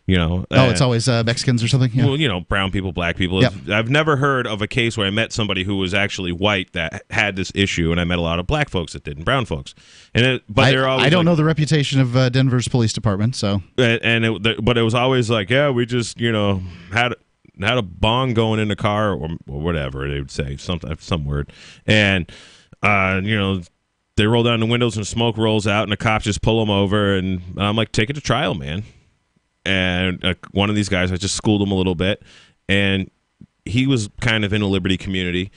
It's always Mexicans or something. Yeah. Well, brown people, black people. Yep. I've never heard of a case where I met somebody who was actually white that had this issue, and I met a lot of black folks that didn't, brown folks. But they're always. I don't know the reputation of Denver's police department, so. But it was always like, yeah, we just had a bong going in the car or whatever they would say, some word, and they roll down the windows and smoke rolls out, and the cops just pull them over, and I'm like, take it to trial, man. And one of these guys, I just schooled him a little bit, and he was kind of in a liberty community,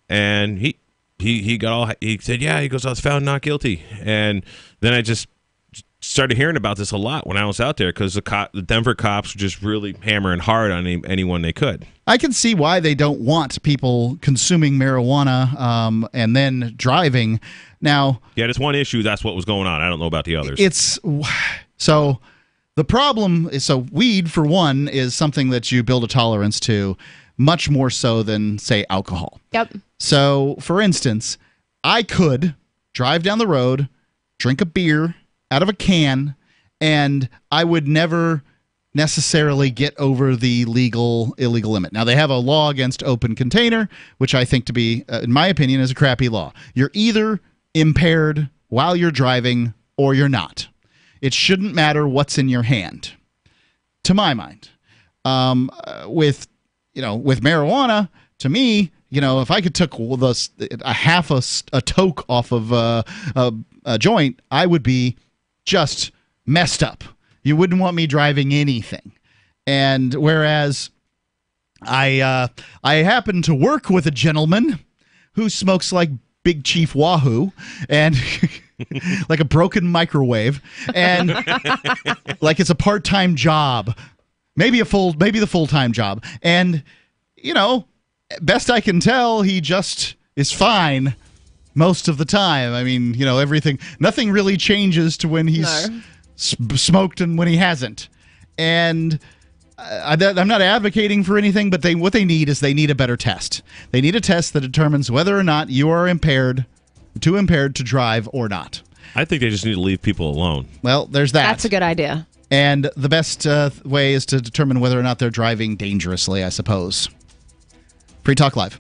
and he said, yeah, he goes, I was found not guilty. And then I just started hearing about this a lot when I was out there, because the Denver cops were just really hammering hard on anyone they could. I can see why they don't want people consuming marijuana and then driving. Now, yeah, that's one issue. That's what was going on. I don't know about the others. So the problem is, weed, for one, is something that you build a tolerance to much more so than, say, alcohol. Yep. So, for instance, I could drive down the road, drink a beer out of a can, and I would never necessarily get over the illegal limit. Now, they have a law against open container, which I think to be, in my opinion, is a crappy law. You're either impaired while you're driving or you're not. It shouldn't matter what's in your hand, to my mind. With marijuana, to me, if I could took a half a toke off of a joint, I would be just messed up. You wouldn't want me driving anything. And whereas I happen to work with a gentleman who smokes like Big Chief Wahoo and like a broken microwave, and like it's a part-time job, maybe the full-time job, and best I can tell, he just is fine most of the time. I mean, nothing really changes to when he's smoked and when he hasn't. And I'm not advocating for anything, but what they need a better test. They need a test that determines whether or not you are too impaired to drive or not. I think they just need to leave people alone. Well, there's that. That's a good idea. And the best way is to determine whether or not they're driving dangerously, I suppose. Free Talk Live.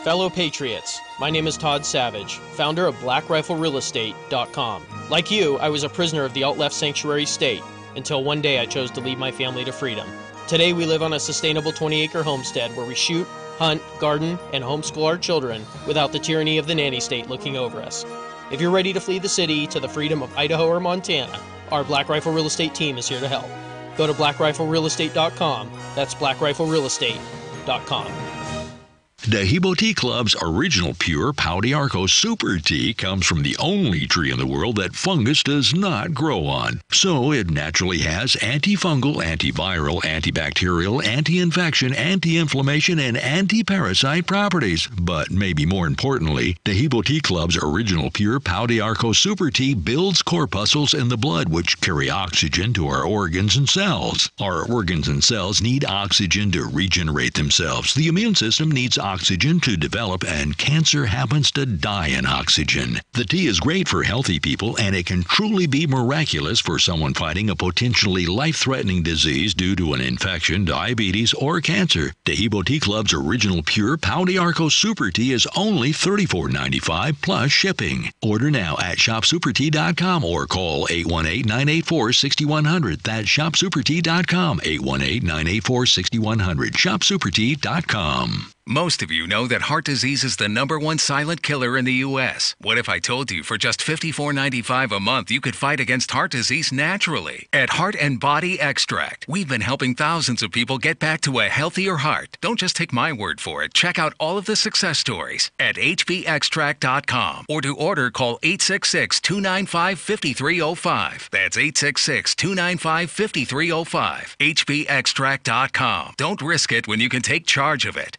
Fellow Patriots, my name is Todd Savage, founder of BlackRifleRealEstate.com. Like you, I was a prisoner of the alt-left sanctuary state until one day I chose to lead my family to freedom. Today we live on a sustainable 20-acre homestead where we shoot, hunt, garden, and homeschool our children without the tyranny of the nanny state looking over us. If you're ready to flee the city to the freedom of Idaho or Montana, our Black Rifle Real Estate team is here to help. Go to BlackRifleRealEstate.com. That's BlackRifleRealEstate.com. Dahibo Tea Club's original pure Pau d'Arco Super Tea comes from the only tree in the world that fungus does not grow on. So it naturally has antifungal, antiviral, antibacterial, anti-infection, anti-inflammation, and anti-parasite properties. But maybe more importantly, Dahibo Tea Club's original pure Pau d'Arco Super Tea builds corpuscles in the blood which carry oxygen to our organs and cells. Our organs and cells need oxygen to regenerate themselves. The immune system needs oxygen to develop, and cancer happens to die in oxygen. The tea is great for healthy people, and it can truly be miraculous for someone fighting a potentially life-threatening disease due to an infection, diabetes, or cancer. Dahibo Tea Club's original pure Pau d'Arco Super Tea is only $34.95 plus shipping. Order now at shopsupertea.com or call 818-984-6100. That's shopsupertea.com, 818-984-6100, shopsupertea.com. Most of you know that heart disease is the #1 silent killer in the U.S. What if I told you for just $54.95 a month you could fight against heart disease naturally? At Heart and Body Extract, we've been helping thousands of people get back to a healthier heart. Don't just take my word for it. Check out all of the success stories at hbextract.com, or to order, call 866-295-5305. That's 866-295-5305. hbextract.com. Don't risk it when you can take charge of it.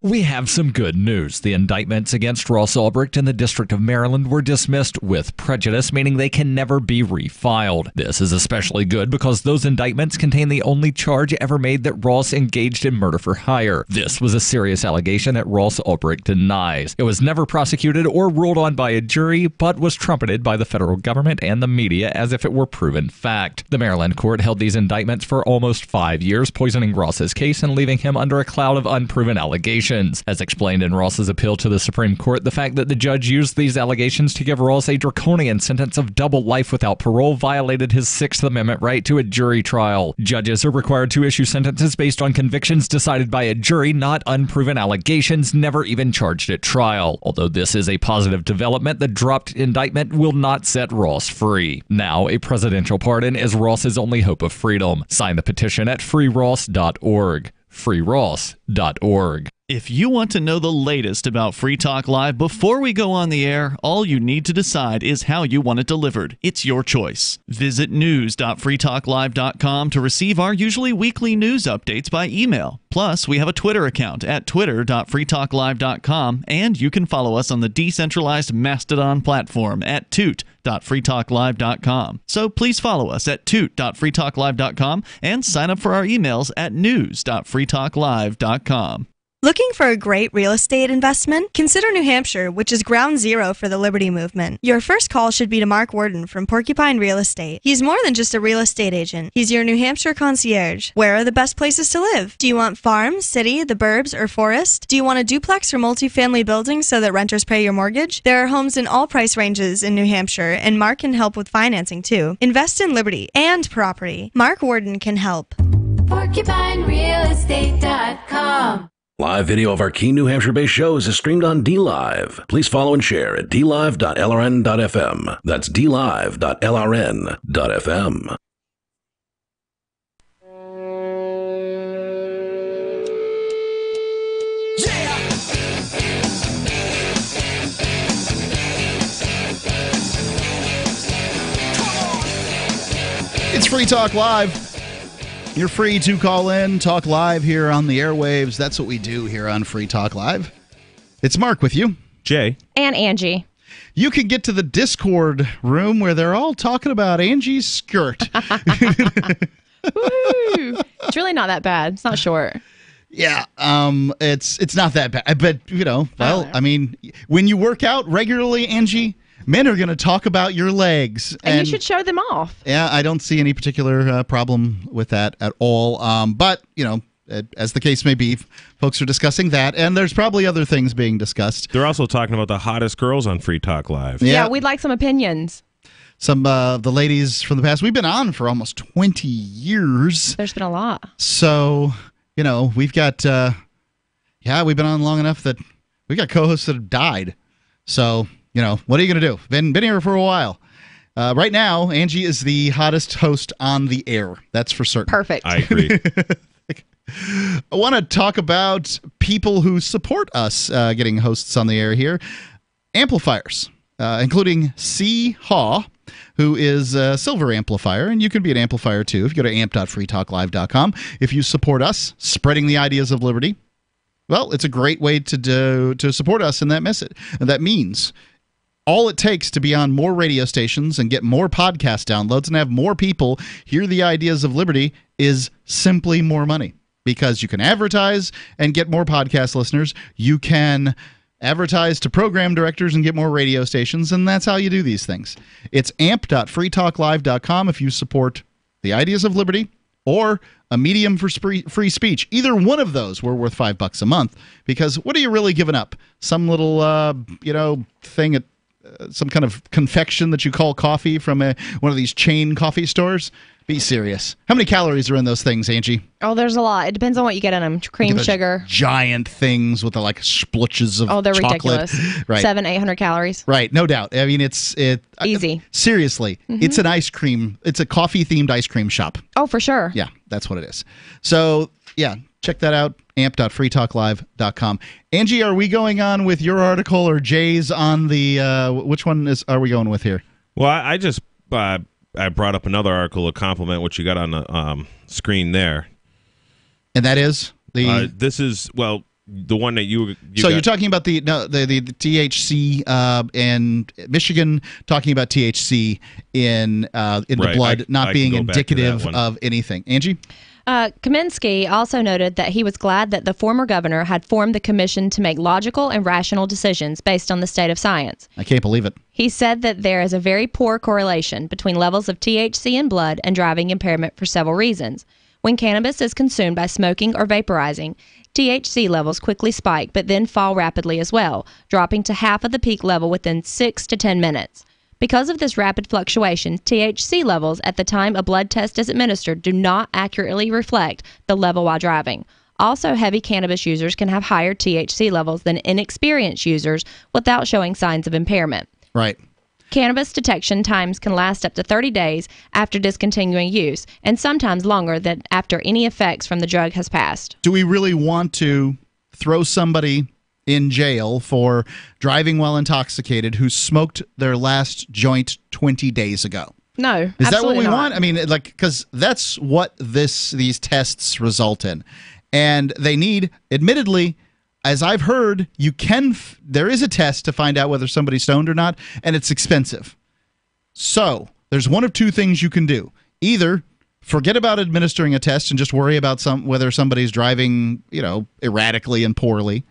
We have some good news. The indictments against Ross Ulbricht in the District of Maryland were dismissed with prejudice, meaning they can never be refiled. This is especially good because those indictments contain the only charge ever made that Ross engaged in murder for hire. This was a serious allegation that Ross Ulbricht denies. It was never prosecuted or ruled on by a jury, but was trumpeted by the federal government and the media as if it were proven fact. The Maryland court held these indictments for almost 5 years, poisoning Ross's case and leaving him under a cloud of unproven allegations. As explained in Ross's appeal to the Supreme Court, the fact that the judge used these allegations to give Ross a draconian sentence of double life without parole violated his Sixth Amendment right to a jury trial. Judges are required to issue sentences based on convictions decided by a jury, not unproven allegations never even charged at trial. Although this is a positive development, the dropped indictment will not set Ross free. Now, a presidential pardon is Ross's only hope of freedom. Sign the petition at freeross.org. freeross.org. If you want to know the latest about Free Talk Live before we go on the air, all you need to decide is how you want it delivered. It's your choice. Visit news.freetalklive.com to receive our usually weekly news updates by email. Plus, we have a Twitter account at twitter.freetalklive.com, and you can follow us on the decentralized Mastodon platform at toot.freetalklive.com. So please follow us at toot.freetalklive.com and sign up for our emails at news.freetalklive.com. Looking for a great real estate investment? Consider New Hampshire, which is ground zero for the Liberty Movement. Your first call should be to Mark Worden from Porcupine Real Estate. He's more than just a real estate agent. He's your New Hampshire concierge. Where are the best places to live? Do you want farm, city, the burbs, or forest? Do you want a duplex or multifamily building so that renters pay your mortgage? There are homes in all price ranges in New Hampshire, and Mark can help with financing too. Invest in liberty and property. Mark Worden can help. PorcupineRealEstate.com. Live video of our key New Hampshire-based shows is streamed on DLive. Please follow and share at dlive.lrn.fm. That's dlive.lrn.fm. It's Free Talk Live. You're free to call in, talk live here on the airwaves. That's what we do here on Free Talk Live. It's Mark with you. Jay. And Angie. You can get to the Discord room where they're all talking about Angie's skirt. Woo! It's really not that bad. It's not short. Yeah, it's not that bad. But, I mean, when you work out regularly, Angie, men are going to talk about your legs. And you should show them off. Yeah, I don't see any particular problem with that at all. But, as the case may be, folks are discussing that. And there's probably other things being discussed. They're also talking about the hottest girls on Free Talk Live. Yeah, we'd like some opinions. Some of the ladies from the past. We've been on for almost 20 years. There's been a lot. So, we've got, we've been on long enough that we got co-hosts that have died. So... what are you going to do? Been here for a while. Right now, Angie is the hottest host on the air. That's for certain. Perfect. I agree. I want to talk about people who support us getting hosts on the air here. Amplifiers, including C. Haw, who is a silver amplifier, and you can be an amplifier too if you go to amp.freetalklive.com. If you support us, spreading the ideas of liberty, well, it's a great way to support us in that message. And that means all it takes to be on more radio stations and get more podcast downloads and have more people hear the ideas of liberty is simply more money. Because you can advertise and get more podcast listeners. You can advertise to program directors and get more radio stations, and that's how you do these things. It's amp.freetalklive.com if you support the ideas of liberty or a medium for free speech. Either one of those, we're worth $5 a month, because what are you really giving up? Some little, thing at some kind of confection that you call coffee from one of these chain coffee stores? Be serious. How many calories are in those things, Angie? Oh, there's a lot. It depends on what you get in them. Cream, sugar. Giant things with the splotches of chocolate. Oh, they're ridiculous. Right. 700-800 calories. Right, no doubt. I mean, it's easy. Seriously, it's an ice cream. It's a coffee-themed ice cream shop. Oh, for sure. Yeah, that's what it is. So, yeah, check that out. amp.freetalklive.com. Angie, are we going on with your article or Jay's on the which one are we going with here? Well, I just I brought up another article to compliment what you got on the screen there. And that is? This is, the one that you so you're talking about the THC in Michigan, talking about THC in the blood not being indicative of anything. Angie? Kaminsky also noted that he was glad that the former governor had formed the commission to make logical and rational decisions based on the state of science. I can't believe it. He said that there is a very poor correlation between levels of THC in blood and driving impairment for several reasons. When cannabis is consumed by smoking or vaporizing, THC levels quickly spike but then fall rapidly as well, dropping to half of the peak level within 6 to 10 minutes. Because of this rapid fluctuation, THC levels at the time a blood test is administered do not accurately reflect the level while driving. Also, heavy cannabis users can have higher THC levels than inexperienced users without showing signs of impairment. Right. Cannabis detection times can last up to 30 days after discontinuing use, and sometimes longer than after any effects from the drug has passed. Do we really want to throw somebody in jail for driving while intoxicated who smoked their last joint 20 days ago? No. Is that what we not. want? I mean, like, because that's what these tests result in. And they need, admittedly, as I've heard, there is a test to find out whether somebody's stoned or not, and it's expensive. So there's one of two things you can do. Either forget about administering a test and just worry about whether somebody's driving, erratically and poorly.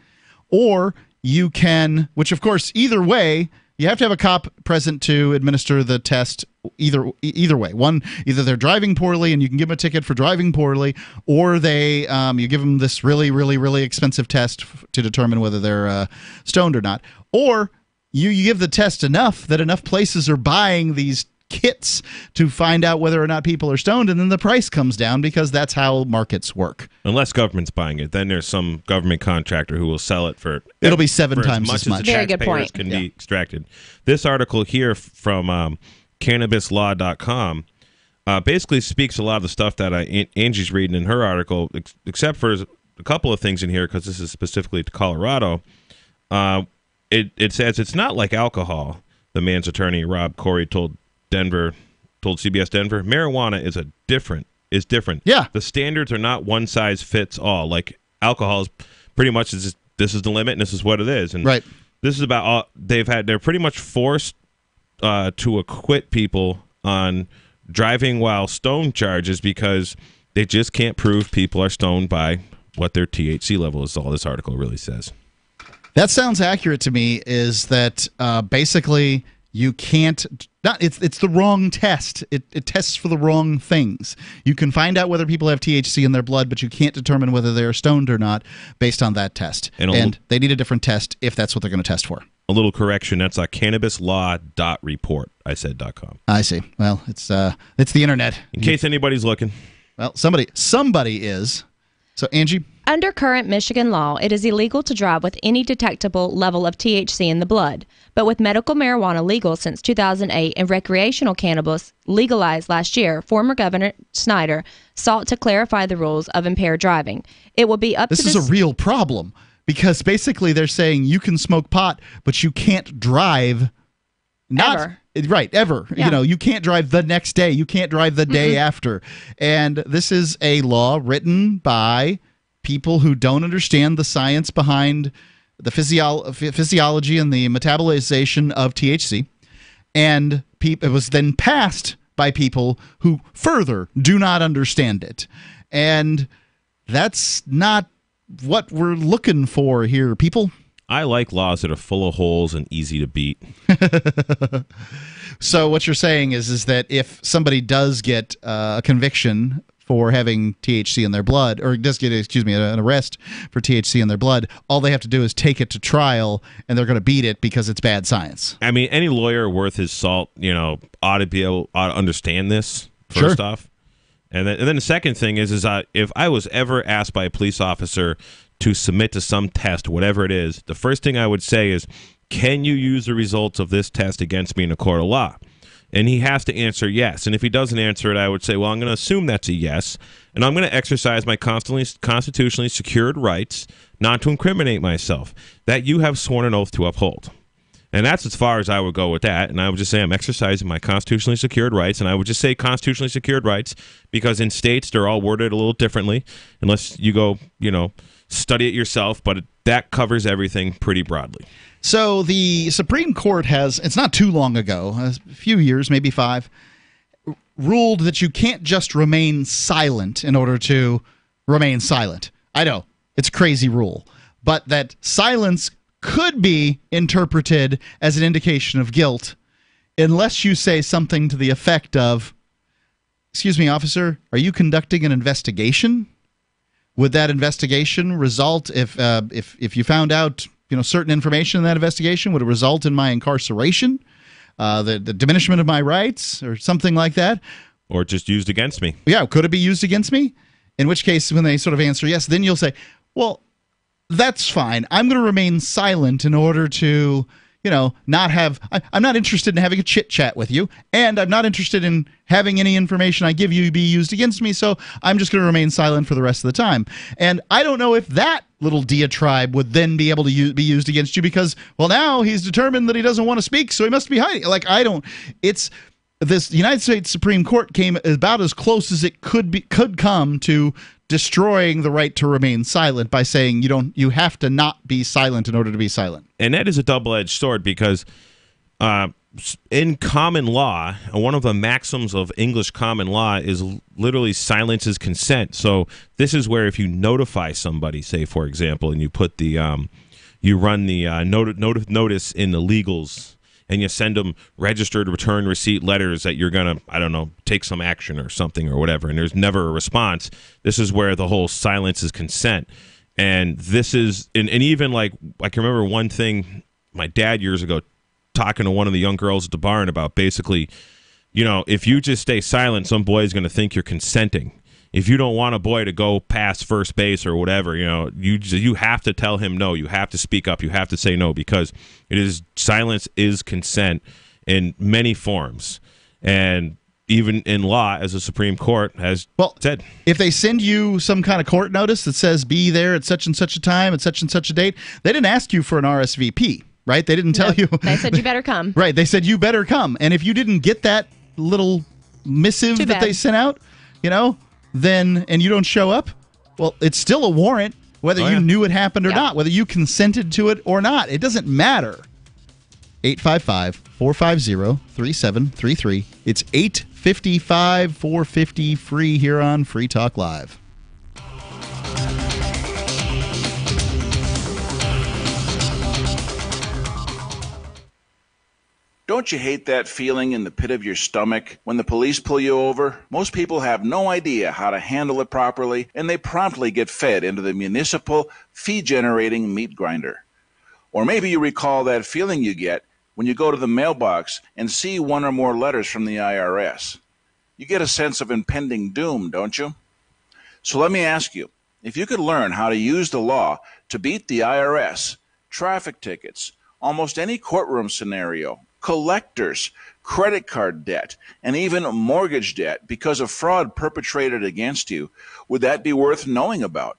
Or you can, which of course, either way, you have to have a cop present to administer the test either way. One, either they're driving poorly and you can give them a ticket for driving poorly, or you give them this really, really, really expensive test to determine whether they're stoned or not. Or you give the test enough that enough places are buying these kits to find out whether or not people are stoned, and then the price comes down because that's how markets work. Unless government's buying it, then there's some government contractor who will sell it for it'll be 7 times as much as much. the Very good point. Can be extracted. This article here from cannabislaw.com basically speaks a lot of the stuff that Angie's reading in her article, except for a couple of things in here, because this is specifically to Colorado. It says it's not like alcohol. The man's attorney Rob Corey told CBS Denver, marijuana is different. Yeah. The standards are not one size fits all. Like alcohol is pretty much this is the limit and this is what it is. And right. This is about they're pretty much forced to acquit people on driving while stoned charges because they just can't prove people are stoned by what their THC level is. All this article really says. That sounds accurate to me. Is that basically you can't? It's the wrong test. It tests for the wrong things. You can find out whether people have THC in their blood, but you can't determine whether they're stoned or not based on that test. And they need a different test if that's what they're going to test for. A little correction. That's cannabislaw.report. I said .com. I see. Well, it's the internet. In case anybody's looking. Well, somebody is. So, Angie? Under current Michigan law, it is illegal to drive with any detectable level of THC in the blood. But with medical marijuana legal since 2008 and recreational cannabis legalized last year, former Governor Snyder sought to clarify the rules of impaired driving. It will be up to This is a real problem because basically they're saying you can smoke pot, but you can't drive. Ever. Right, ever. Yeah. You can't drive the next day. You can't drive the day after. And this is a law written by people who don't understand the science behind the physiology and the metabolization of THC. And it was then passed by people who further do not understand it. And that's not what we're looking for here, people. I like laws that are full of holes and easy to beat. So what you're saying is that if somebody does get a conviction for having THC in their blood, or does get, an arrest for THC in their blood, all they have to do is take it to trial, and they're going to beat it because it's bad science. I mean, any lawyer worth his salt, ought to understand this first off. And then the second thing is if I was ever asked by a police officer to submit to some test, whatever it is, the first thing I would say is, can you use the results of this test against me in a court of law? And he has to answer yes. And if he doesn't answer it, I would say, well, I'm going to assume that's a yes, and I'm going to exercise my constitutionally secured rights not to incriminate myself, that you have sworn an oath to uphold. And that's as far as I would go with that. And I would just say I'm exercising my constitutionally secured rights. And I would just say constitutionally secured rights because in states they're all worded a little differently. Unless you go, study it yourself, but that covers everything pretty broadly. So the Supreme Court has, it's not too long ago, a few years, maybe 5, ruled that you can't just remain silent in order to remain silent. I know, it's a crazy rule, but that silence could be interpreted as an indication of guilt unless you say something to the effect of, "Excuse me, officer, are you conducting an investigation? Would that investigation result, if you found out certain information in that investigation, would it result in my incarceration, the diminishment of my rights, or something like that?" Or just used against me. Yeah, could it be used against me? In which case, when they sort of answer yes, then you'll say, well, that's fine. I'm going to remain silent in order to, not have, I'm not interested in having a chit chat with you, and I'm not interested in having any information I give you be used against me, so I'm just going to remain silent for the rest of the time. And I don't know if that little diatribe would then be able to be used against you because, well, now he's determined that he doesn't want to speak, so he must be hiding. This United States Supreme Court came about as close as it could come to destroying the right to remain silent by saying you have to not be silent in order to be silent. And that is a double-edged sword because in common law, one of the maxims of English common law is literally silence is consent. So this is where if you notify somebody, say for example, and you put the you run the notice in the legals, and you send them registered return receipt letters that you're going to, I don't know, take some action or something or whatever, and there's never a response, this is where the whole silence is consent. And this is, and even like, I can remember one thing my dad years ago talking to one of the young girls at the barn about basically, if you just stay silent, some boy is going to think you're consenting. If you don't want a boy to go past first base or whatever, you have to tell him no. You have to speak up. You have to say no because silence is consent in many forms, and even in law, as the Supreme Court has said. If they send you some kind of court notice that says be there at such and such a time at such and such a date, they didn't ask you for an RSVP, right? They didn't tell you. They said you better come. Right. They said you better come, and if you didn't get that little missive that they sent out, then and you don't show up, well, it's still a warrant, whether you knew it happened or not, whether you consented to it or not. It doesn't matter. 855-450-3733. It's 855-450-FREE here on Free Talk Live. Don't you hate that feeling in the pit of your stomach when the police pull you over? Most people have no idea how to handle it properly, and they promptly get fed into the municipal fee-generating meat grinder. Or maybe you recall that feeling you get when you go to the mailbox and see one or more letters from the IRS. You get a sense of impending doom, don't you? So let me ask you, if you could learn how to use the law to beat the IRS, traffic tickets, almost any courtroom scenario, collectors, credit card debt, and even mortgage debt because of fraud perpetrated against you, would that be worth knowing about?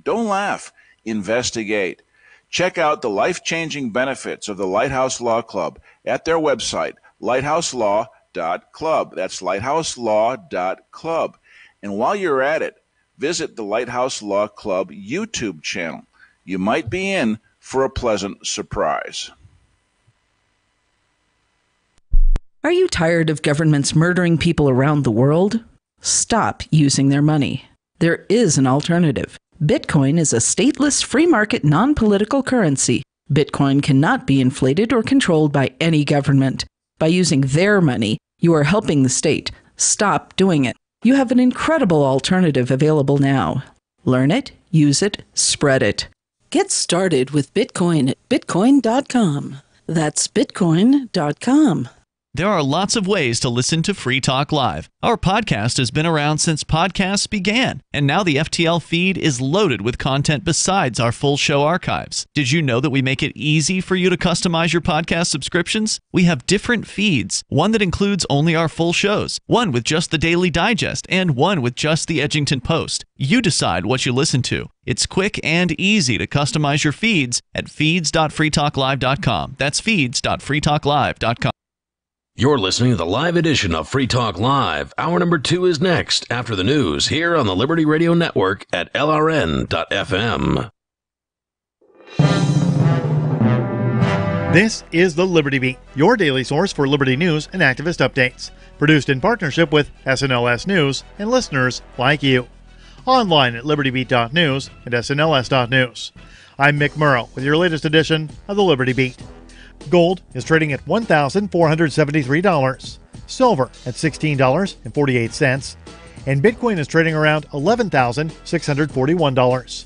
Don't laugh. Investigate. Check out the life-changing benefits of the Lighthouse Law Club at their website, lighthouselaw.club. That's lighthouselaw.club. And while you're at it, visit the Lighthouse Law Club YouTube channel. You might be in for a pleasant surprise. Are you tired of governments murdering people around the world? Stop using their money. There is an alternative. Bitcoin is a stateless, free market, non-political currency. Bitcoin cannot be inflated or controlled by any government. By using their money, you are helping the state. Stop doing it. You have an incredible alternative available now. Learn it, use it, spread it. Get started with Bitcoin at bitcoin.com. That's bitcoin.com. There are lots of ways to listen to Free Talk Live. Our podcast has been around since podcasts began, and now the FTL feed is loaded with content besides our full show archives. Did you know that we make it easy for you to customize your podcast subscriptions? We have different feeds, one that includes only our full shows, one with just the Daily Digest, and one with just the Edgington Post. You decide what you listen to. It's quick and easy to customize your feeds at feeds.freetalklive.com. That's feeds.freetalklive.com. You're listening to the live edition of Free Talk Live. Hour number 2 is next after the news here on the Liberty Radio Network at LRN.FM. This is the Liberty Beat, your daily source for Liberty news and activist updates. Produced in partnership with SNLS News and listeners like you. Online at libertybeat.news and snls.news. I'm Mick Murrow with your latest edition of the Liberty Beat. Gold is trading at $1,473. Silver at $16.48. And Bitcoin is trading around $11,641.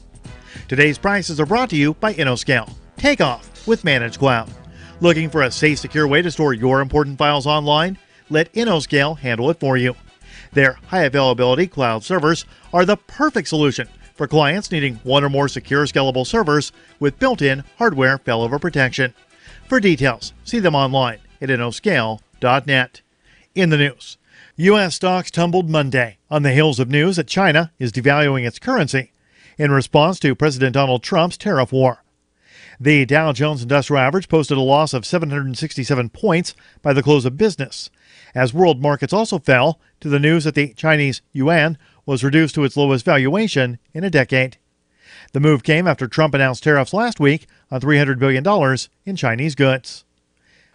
Today's prices are brought to you by InnoScale. Take off with Managed Cloud. Looking for a safe, secure way to store your important files online? Let InnoScale handle it for you. Their high-availability cloud servers are the perfect solution for clients needing one or more secure, scalable servers with built-in hardware failover protection. For details, see them online at innoscale.net. In the news, U.S. stocks tumbled Monday on the heels of news that China is devaluing its currency in response to President Donald Trump's tariff war. The Dow Jones Industrial Average posted a loss of 767 points by the close of business, as world markets also fell to the news that the Chinese yuan was reduced to its lowest valuation in a decade. The move came after Trump announced tariffs last week on $300 billion in Chinese goods.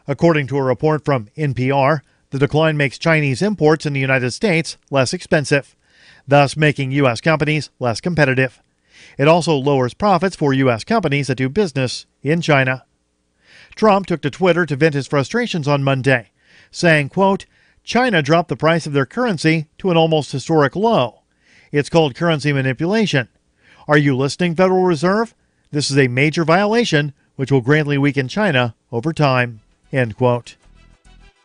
According to a report from NPR, the decline makes Chinese imports in the United States less expensive, thus making U.S. companies less competitive. It also lowers profits for U.S. companies that do business in China. Trump took to Twitter to vent his frustrations on Monday, saying, quote, China dropped the price of their currency to an almost historic low. It's called currency manipulation. Are you listening, Federal Reserve? This is a major violation which will greatly weaken China over time. End quote.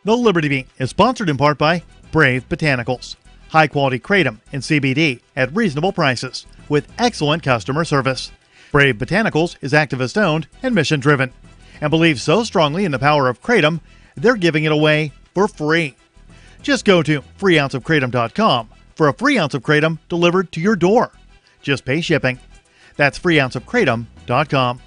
The Liberty Beat is sponsored in part by Brave Botanicals. High-quality kratom and CBD at reasonable prices with excellent customer service. Brave Botanicals is activist-owned and mission-driven and believes so strongly in the power of kratom, they're giving it away for free. Just go to freeounceofkratom.com for a free ounce of kratom delivered to your door. Just pay shipping. That's freeounceofkratom.com.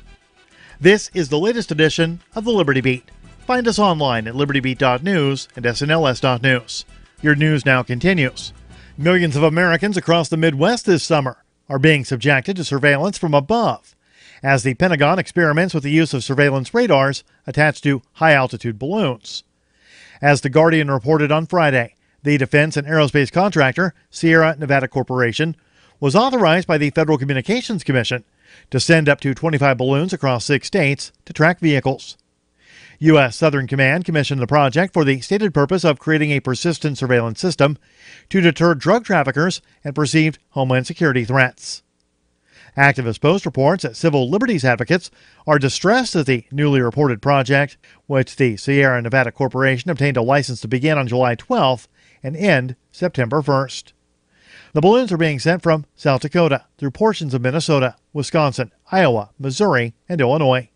This is the latest edition of the Liberty Beat. Find us online at libertybeat.news and snls.news. Your news now continues. Millions of Americans across the Midwest this summer are being subjected to surveillance from above as the Pentagon experiments with the use of surveillance radars attached to high-altitude balloons. As The Guardian reported on Friday, the defense and aerospace contractor Sierra Nevada Corporation was authorized by the Federal Communications Commission to send up to 25 balloons across 6 states to track vehicles. U.S. Southern Command commissioned the project for the stated purpose of creating a persistent surveillance system to deter drug traffickers and perceived homeland security threats. Activist Post reports that civil liberties advocates are distressed at the newly reported project, which the Sierra Nevada Corporation obtained a license to begin on July 12th and end September 1st. The balloons are being sent from South Dakota through portions of Minnesota, Wisconsin, Iowa, Missouri, and Illinois.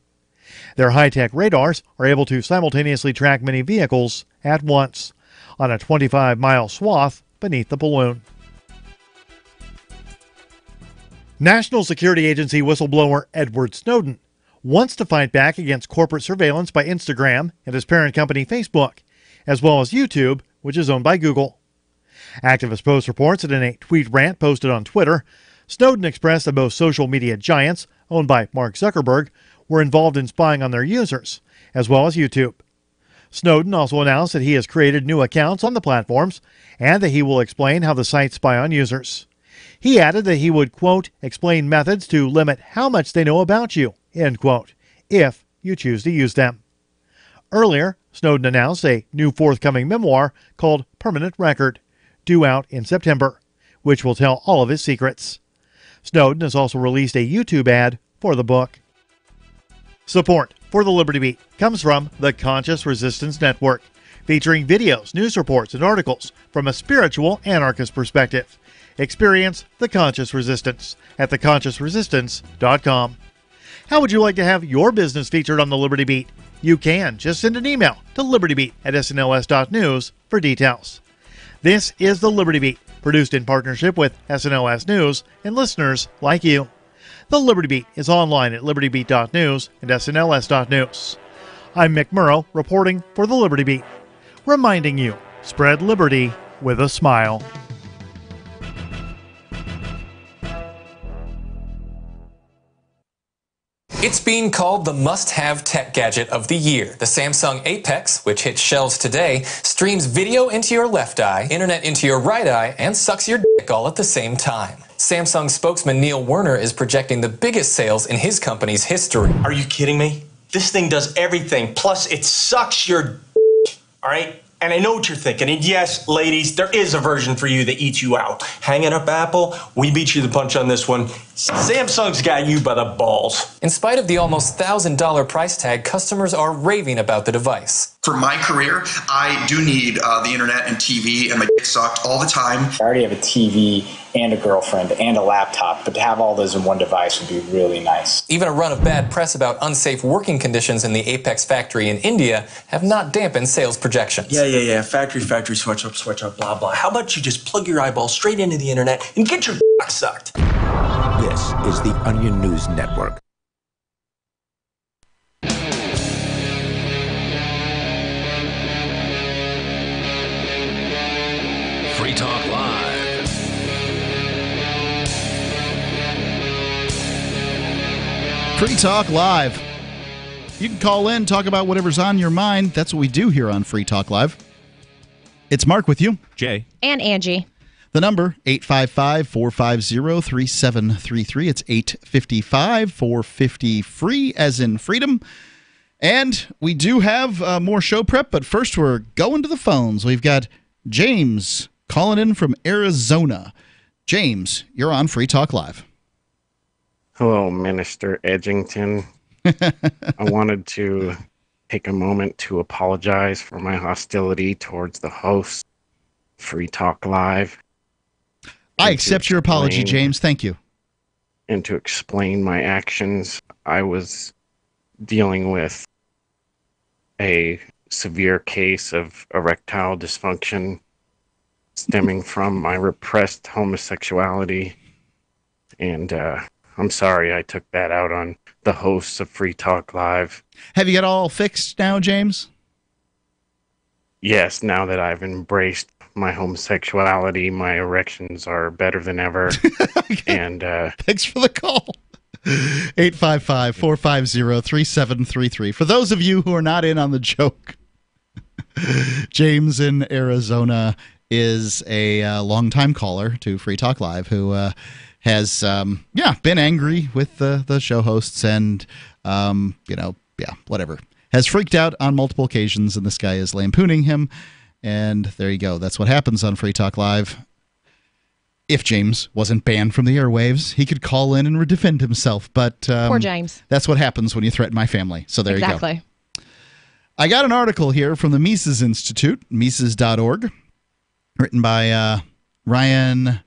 Their high-tech radars are able to simultaneously track many vehicles at once on a 25-mile swath beneath the balloon. National Security Agency whistleblower Edward Snowden wants to fight back against corporate surveillance by Instagram and his parent company Facebook, as well as YouTube, which is owned by Google. Activist Post reports that in a tweet rant posted on Twitter, Snowden expressed that both social media giants, owned by Mark Zuckerberg, were involved in spying on their users, as well as YouTube. Snowden also announced that he has created new accounts on the platforms and that he will explain how the sites spy on users. He added that he would, quote, explain methods to limit how much they know about you, end quote, if you choose to use them. Earlier, Snowden announced a new forthcoming memoir called Permanent Record, due out in September, which will tell all of his secrets. Snowden has also released a YouTube ad for the book. Support for the Liberty Beat comes from the Conscious Resistance Network, featuring videos, news reports, and articles from a spiritual anarchist perspective. Experience the Conscious Resistance at theconsciousresistance.com. How would you like to have your business featured on the Liberty Beat? You can. Just send an email to libertybeat@snls.news for details. This is the Liberty Beat, produced in partnership with SNLS News and listeners like you. The Liberty Beat is online at libertybeat.news and snls.news. I'm Mick Murrow, reporting for the Liberty Beat. reminding you, spread liberty with a smile. It's being called the must-have tech gadget of the year. The Samsung Apex, which hits shelves today, streams video into your left eye, internet into your right eye, and sucks your dick all at the same time. Samsung spokesman Neil Werner is projecting the biggest sales in his company's history. Are you kidding me? This thing does everything, plus it sucks your dick, all right? And I know what you're thinking. And yes, ladies, there is a version for you that eats you out. Hanging up Apple, we beat you the punch on this one. Samsung's got you by the balls. In spite of the almost $1,000 price tag, customers are raving about the device. For my career, I do need the internet and TV, and my dick sucked all the time. I already have a TV and a girlfriend and a laptop, but to have all those in one device would be really nice. Even a run of bad press about unsafe working conditions in the Apex factory in India have not dampened sales projections. Yeah. Factory, switch up, blah, blah. How about you just plug your eyeball straight into the internet and get your dick sucked? This is the Onion News Network. Free Talk Live. Free Talk Live. You can call in, talk about whatever's on your mind. That's what we do here on Free Talk Live. It's Mark with you. Jay. And Angie. The number, 855-450-3733. It's 855-450-FREE, as in freedom. And we do have more show prep, but first we're going to the phones. We've got James calling in from Arizona. James, you're on Free Talk Live. Hello, Minister Edgington. I wanted to take a moment to apologize for my hostility towards the host, Free Talk Live. I accept your apology, James. Thank you. And to explain my actions, I was dealing with a severe case of erectile dysfunction stemming from my repressed homosexuality. And I'm sorry I took that out on the hosts of Free Talk Live. Have you got all fixed now, James? Yes, now that I've embraced my homosexuality, my erections are better than ever. And thanks for the call. 855-450-3733. For those of you who are not in on the joke, James in Arizona is a longtime caller to Free Talk Live who has been angry with the show hosts and whatever. Has freaked out on multiple occasions, and this guy is lampooning him. And there you go. That's what happens on Free Talk Live. If James wasn't banned from the airwaves, he could call in and defend himself. But poor James. That's what happens when you threaten my family. So there you go. Exactly. I got an article here from the Mises Institute, Mises.org, written by Ryan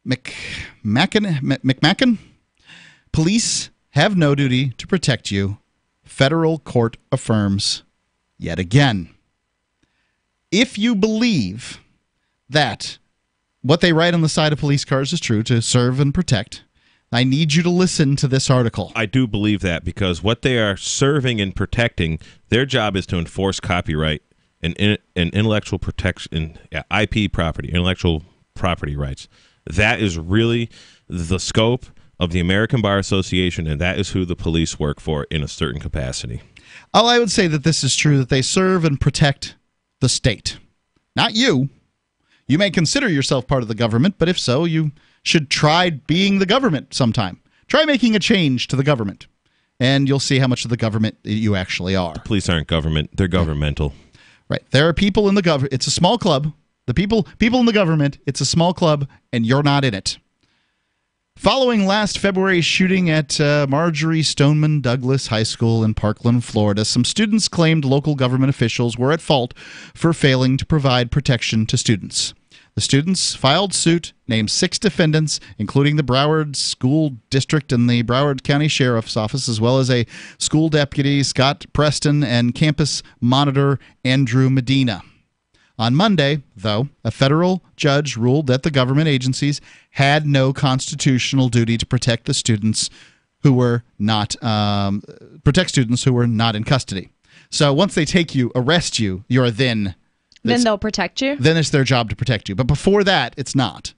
McMacken. Police have no duty to protect you. Federal court affirms yet again. If you believe that what they write on the side of police cars is true, to serve and protect, I need you to listen to this article. I do believe that, because what they are serving and protecting, their job is to enforce copyright and intellectual protection, IP property, intellectual property rights. That is really the scope of the American Bar Association, and that is who the police work for in a certain capacity. Oh, I would say that this is true, that they serve and protect the state. Not you. You may consider yourself part of the government, but if so, you should try being the government sometime. Try making a change to the government, and you'll see how much of the government you actually are. The police aren't government. They're governmental. Right. There are people in the government. It's a small club. The people in the government, it's a small club, and you're not in it. Following last February's shooting at Marjorie Stoneman Douglas High School in Parkland, Florida, some students claimed local government officials were at fault for failing to provide protection to students. The students filed suit, named 6 defendants, including the Broward School District and the Broward County Sheriff's Office, as well as a school deputy, Scott Preston, and campus monitor, Andrew Medina. On Monday, though, a federal judge ruled that the government agencies had no constitutional duty to protect the students who were not in custody. So once they take you, arrest you, you're then they'll protect you? Then it's their job to protect you. But before that, it's not.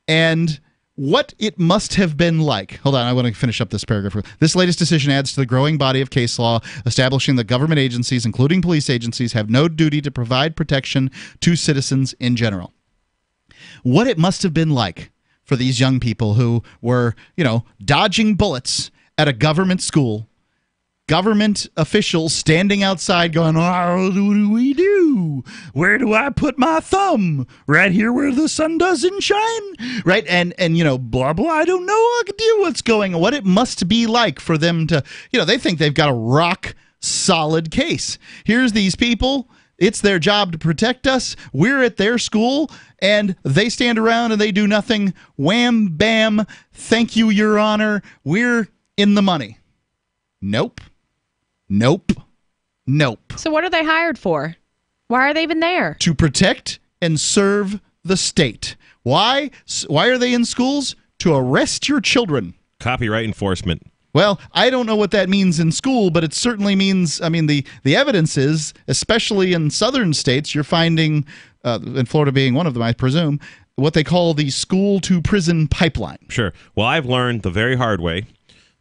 And what it must have been like. Hold on, I want to finish up this paragraph. This latest decision adds to the growing body of case law establishing that government agencies, including police agencies, have no duty to provide protection to citizens in general. What it must have been like for these young people who were, dodging bullets at a government school, government officials standing outside going, what do we do? Where do I put my thumb? Right here where the sun doesn't shine? Right? And blah, blah, I don't know what's going on. What it must be like for them to, they think they've got a rock solid case. Here's these people. It's their job to protect us. We're at their school, and they stand around and they do nothing. Wham, bam, thank you, Your Honor. We're in the money. Nope. So what are they hired for? Why are they even there? To protect and serve the state. Why are they in schools? To arrest your children. Copyright enforcement. Well, I don't know what that means in school, but it certainly means, the evidence is, especially in southern states, you're finding, in Florida being one of them, I presume, what they call the school-to-prison pipeline. Sure. Well, I've learned the very hard way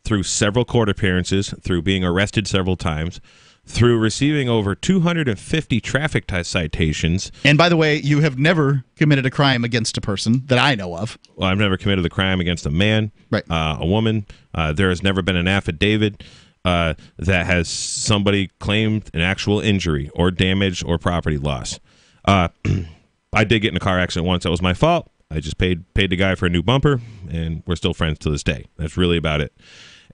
through several court appearances, through being arrested several times, through receiving over 250 traffic citations. And by the way, you have never committed a crime against a person that I know of. Well, I've never committed a crime against a man, a woman. There has never been an affidavit that has somebody claimed an actual injury or damage or property loss. I did get in a car accident once. That was my fault. I just paid the guy for a new bumper, and we're still friends to this day. That's really about it.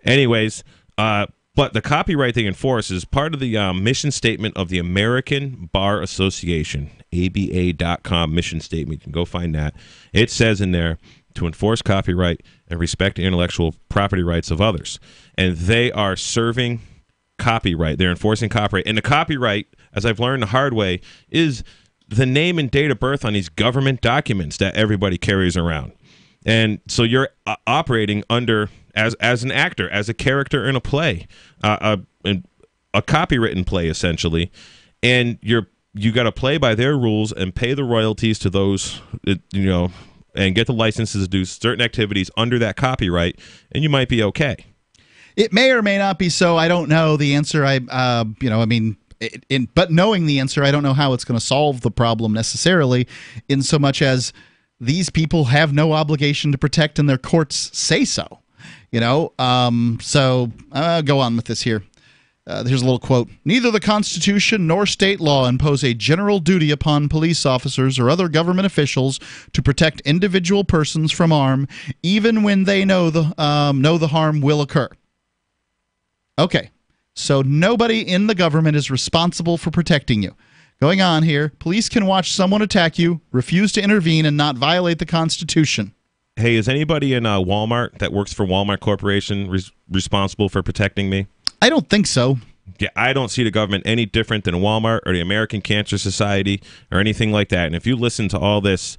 Anyways, but the copyright thing enforced is part of the mission statement of the American Bar Association, ABA.com mission statement. You can go find that. It says in there to enforce copyright and respect the intellectual property rights of others. And they are serving copyright. They're enforcing copyright. And the copyright, as I've learned the hard way, is the name and date of birth on these government documents that everybody carries around. And so you're operating under, as an actor, as a character in a play, a copywritten play, essentially. And you got to play by their rules and pay the royalties to those, and get the licenses to do certain activities under that copyright, and you might be okay. It may or may not be so. I don't know the answer. But knowing the answer, I don't know how it's going to solve the problem necessarily, in so much as these people have no obligation to protect, and their courts say so. Go on with this here. Here's a little quote. Neither the Constitution nor state law impose a general duty upon police officers or other government officials to protect individual persons from harm, even when they know the harm will occur. Okay. So nobody in the government is responsible for protecting you. Going on here, police can watch someone attack you, refuse to intervene, and not violate the Constitution. Hey, is anybody in Walmart that works for Walmart Corporation responsible for protecting me? I don't think so. Yeah, I don't see the government any different than Walmart or the American Cancer Society or anything like that. And if you listen to all this,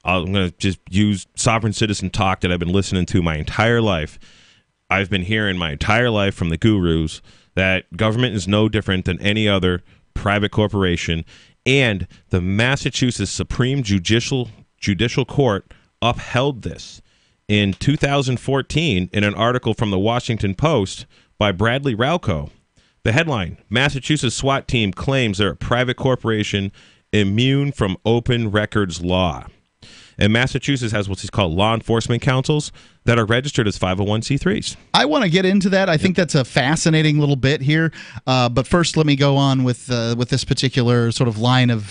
I'm going to just use sovereign citizen talk that I've been listening to my entire life. I've been hearing my entire life from the gurus that government is no different than any other private corporation, and the Massachusetts Supreme Judicial Court upheld this in 2014 in an article from the Washington Post by Bradley Ralco. The headline, Massachusetts SWAT team claims they're a private corporation immune from open records law. And Massachusetts has what's called law enforcement councils that are registered as 501c3s. I want to get into that. I think that's a fascinating little bit here. But first, let me go on with this particular sort of line of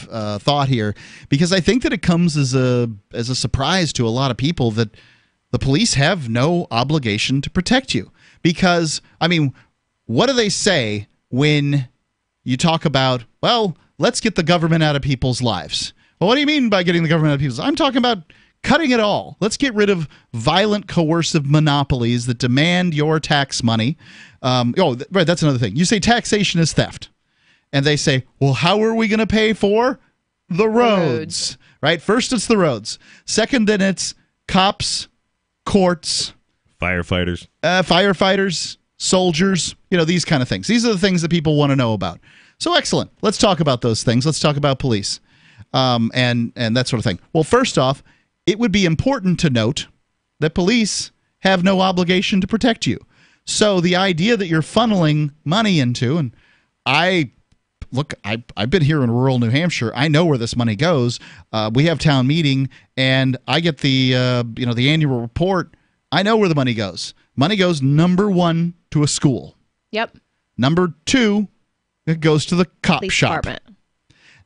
thought here, because I think that it comes as a surprise to a lot of people that the police have no obligation to protect you. Because, what do they say when you talk about, well, let's get the government out of people's lives? Well, what do you mean by getting the government out of people's lives? I'm talking about cutting it all. Let's get rid of violent, coercive monopolies that demand your tax money. Right, that's another thing. You say taxation is theft. And they say, well, how are we going to pay for the roads? Right? First, it's the roads. Second, then it's cops, courts. Firefighters. soldiers, these kind of things. These are the things that people want to know about. So excellent. Let's talk about those things. Let's talk about police and that sort of thing. Well, first off, it would be important to note that police have no obligation to protect you. So the idea that you're funneling money into, and I've been here in rural New Hampshire. I know where this money goes. We have town meeting, and I get the the annual report. I know where the money goes. Money goes, number one, to a school. Yep. Number two, it goes to the cop Police shop. department.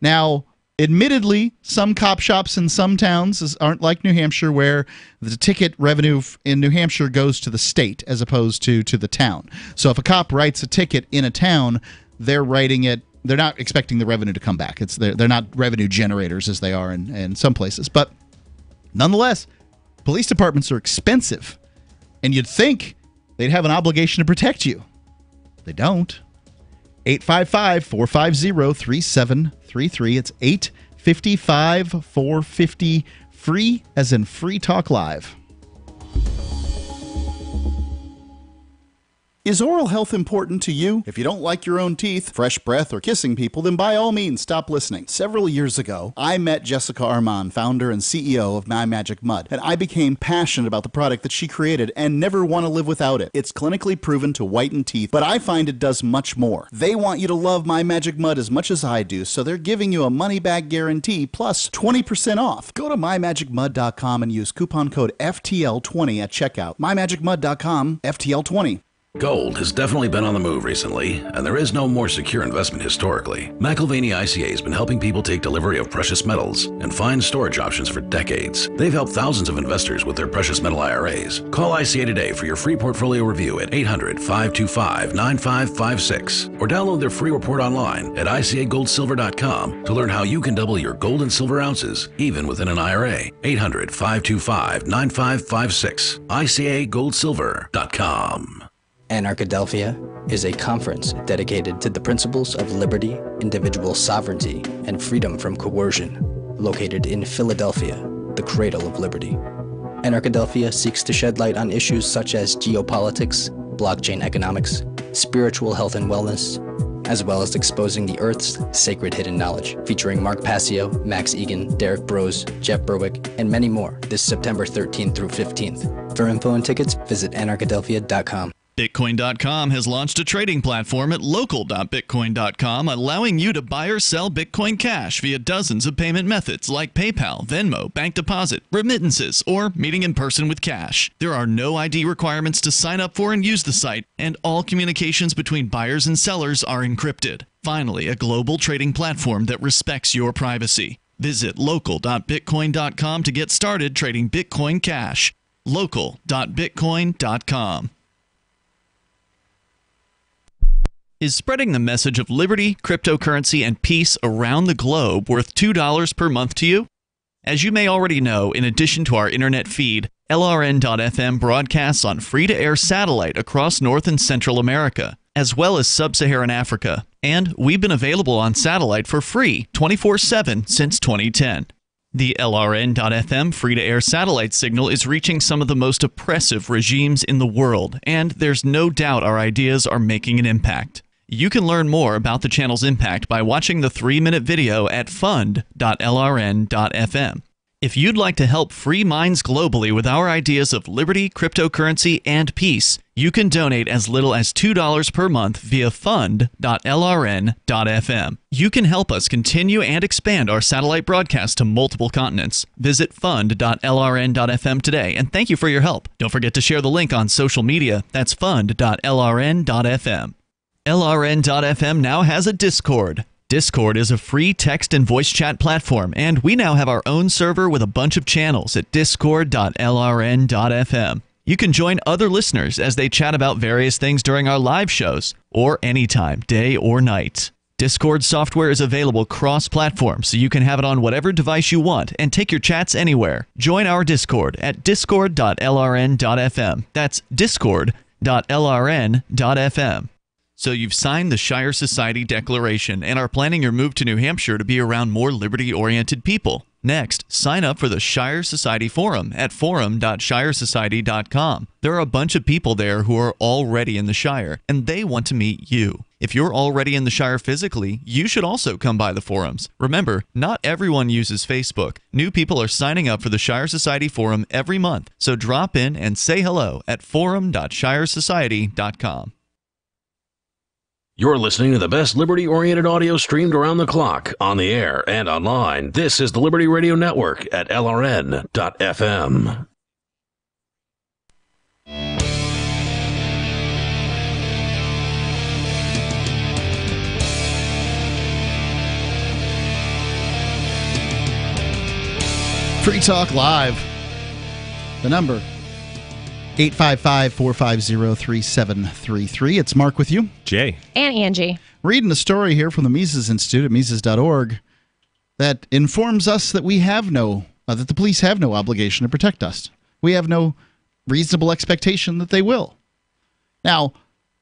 Now, admittedly, some cop shops in some towns aren't like New Hampshire, where the ticket revenue in New Hampshire goes to the state as opposed to the town. So if a cop writes a ticket in a town, they're writing it. They're not expecting the revenue to come back. They're not revenue generators as they are in some places. But nonetheless, police departments are expensive, and you'd think they'd have an obligation to protect you. They don't. 855-450-3733. It's 855-450-FREE, as in Free Talk Live. Is oral health important to you? If you don't like your own teeth, fresh breath, or kissing people, then by all means, stop listening. Several years ago, I met Jessica Armand, founder and CEO of My Magic Mud, and I became passionate about the product that she created and never want to live without it. It's clinically proven to whiten teeth, but I find it does much more. They want you to love My Magic Mud as much as I do, so they're giving you a money-back guarantee plus 20% off. Go to mymagicmud.com and use coupon code FTL20 at checkout. mymagicmud.com, FTL20. Gold has definitely been on the move recently, and there is no more secure investment historically. McIlvaney ICA has been helping people take delivery of precious metals and find storage options for decades. They've helped thousands of investors with their precious metal IRAs. Call ICA today for your free portfolio review at 800-525-9556 or download their free report online at ICAGoldSilver.com to learn how you can double your gold and silver ounces even within an IRA. 800-525-9556. ICAGoldSilver.com. Anarchadelphia is a conference dedicated to the principles of liberty, individual sovereignty, and freedom from coercion, located in Philadelphia, the cradle of liberty. Anarchadelphia seeks to shed light on issues such as geopolitics, blockchain economics, spiritual health and wellness, as well as exposing the Earth's sacred hidden knowledge, featuring Mark Passio, Max Egan, Derek Brose, Jeff Berwick, and many more this September 13th through 15th. For info and tickets, visit anarchadelphia.com. Bitcoin.com has launched a trading platform at local.bitcoin.com, allowing you to buy or sell Bitcoin Cash via dozens of payment methods like PayPal, Venmo, bank deposit, remittances, or meeting in person with cash. There are no ID requirements to sign up for and use the site, and all communications between buyers and sellers are encrypted. Finally, a global trading platform that respects your privacy. Visit local.bitcoin.com to get started trading Bitcoin Cash. local.bitcoin.com. Is spreading the message of liberty, cryptocurrency, and peace around the globe worth $2 per month to you? As you may already know, in addition to our internet feed, LRN.FM broadcasts on free-to-air satellite across North and Central America, as well as Sub-Saharan Africa. And we've been available on satellite for free 24/7 since 2010. The LRN.FM free-to-air satellite signal is reaching some of the most oppressive regimes in the world, and there's no doubt our ideas are making an impact. You can learn more about the channel's impact by watching the 3-minute video at fund.lrn.fm. If you'd like to help free minds globally with our ideas of liberty, cryptocurrency, and peace, you can donate as little as $2 per month via fund.lrn.fm. You can help us continue and expand our satellite broadcast to multiple continents. Visit fund.lrn.fm today, and thank you for your help. Don't forget to share the link on social media. That's fund.lrn.fm. LRN.FM now has a Discord. Discord is a free text and voice chat platform, and we now have our own server with a bunch of channels at discord.lrn.fm. You can join other listeners as they chat about various things during our live shows, or anytime, day or night. Discord software is available cross-platform, so you can have it on whatever device you want and take your chats anywhere. Join our Discord at discord.lrn.fm. That's discord.lrn.fm. So you've signed the Shire Society Declaration and are planning your move to New Hampshire to be around more liberty-oriented people. Next, sign up for the Shire Society Forum at forum.shiresociety.com. There are a bunch of people there who are already in the Shire, and they want to meet you. If you're already in the Shire physically, you should also come by the forums. Remember, not everyone uses Facebook. New people are signing up for the Shire Society Forum every month, so drop in and say hello at forum.shiresociety.com. You're listening to the best liberty-oriented audio streamed around the clock, on the air, and online. This is the Liberty Radio Network at LRN.FM. Free Talk Live. The number 855-450-3733. It's Mark with you. Jay. And Angie. Reading a story here from the Mises Institute at Mises.org that informs us that we have that the police have no obligation to protect us. We have no reasonable expectation that they will. Now,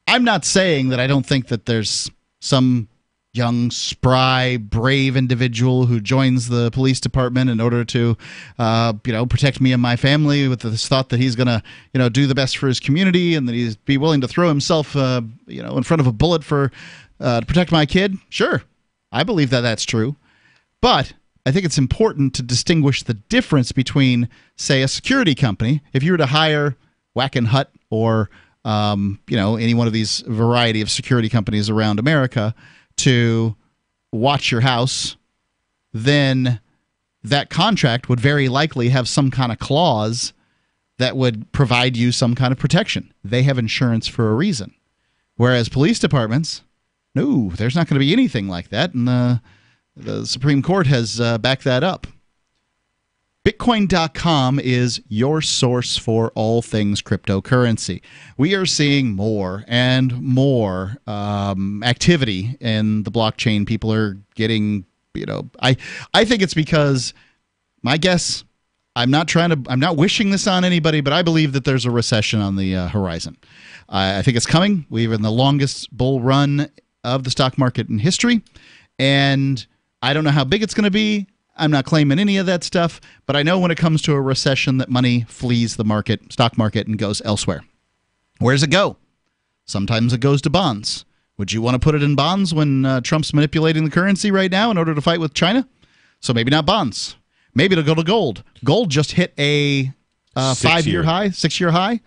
I'm not saying that I don't think that there's some young, spry, brave individual who joins the police department in order to, protect me and my family with this thought that he's going to, do the best for his community and that he's be willing to throw himself, in front of a bullet to protect my kid. Sure, I believe that that's true. But I think it's important to distinguish the difference between, say, a security company. If you were to hire Whack-and Hut or, any one of these variety of security companies around America to watch your house, then that contract would very likely have some kind of clause that would provide you some kind of protection. They have insurance for a reason. Whereas police departments, no, there's not going to be anything like that, and the Supreme Court has backed that up. Bitcoin.com is your source for all things cryptocurrency. We are seeing more and more activity in the blockchain. People are getting, I think it's because, my guess, I'm not wishing this on anybody, but I believe that there's a recession on the horizon. I think it's coming. We're in the longest bull run of the stock market in history, and I don't know how big it's going to be. I'm not claiming any of that stuff, but I know when it comes to a recession that money flees the stock market, and goes elsewhere. Where does it go? Sometimes it goes to bonds. Would you want to put it in bonds when Trump's manipulating the currency right now in order to fight with China? So maybe not bonds. Maybe it'll go to gold. Gold just hit a 6-year high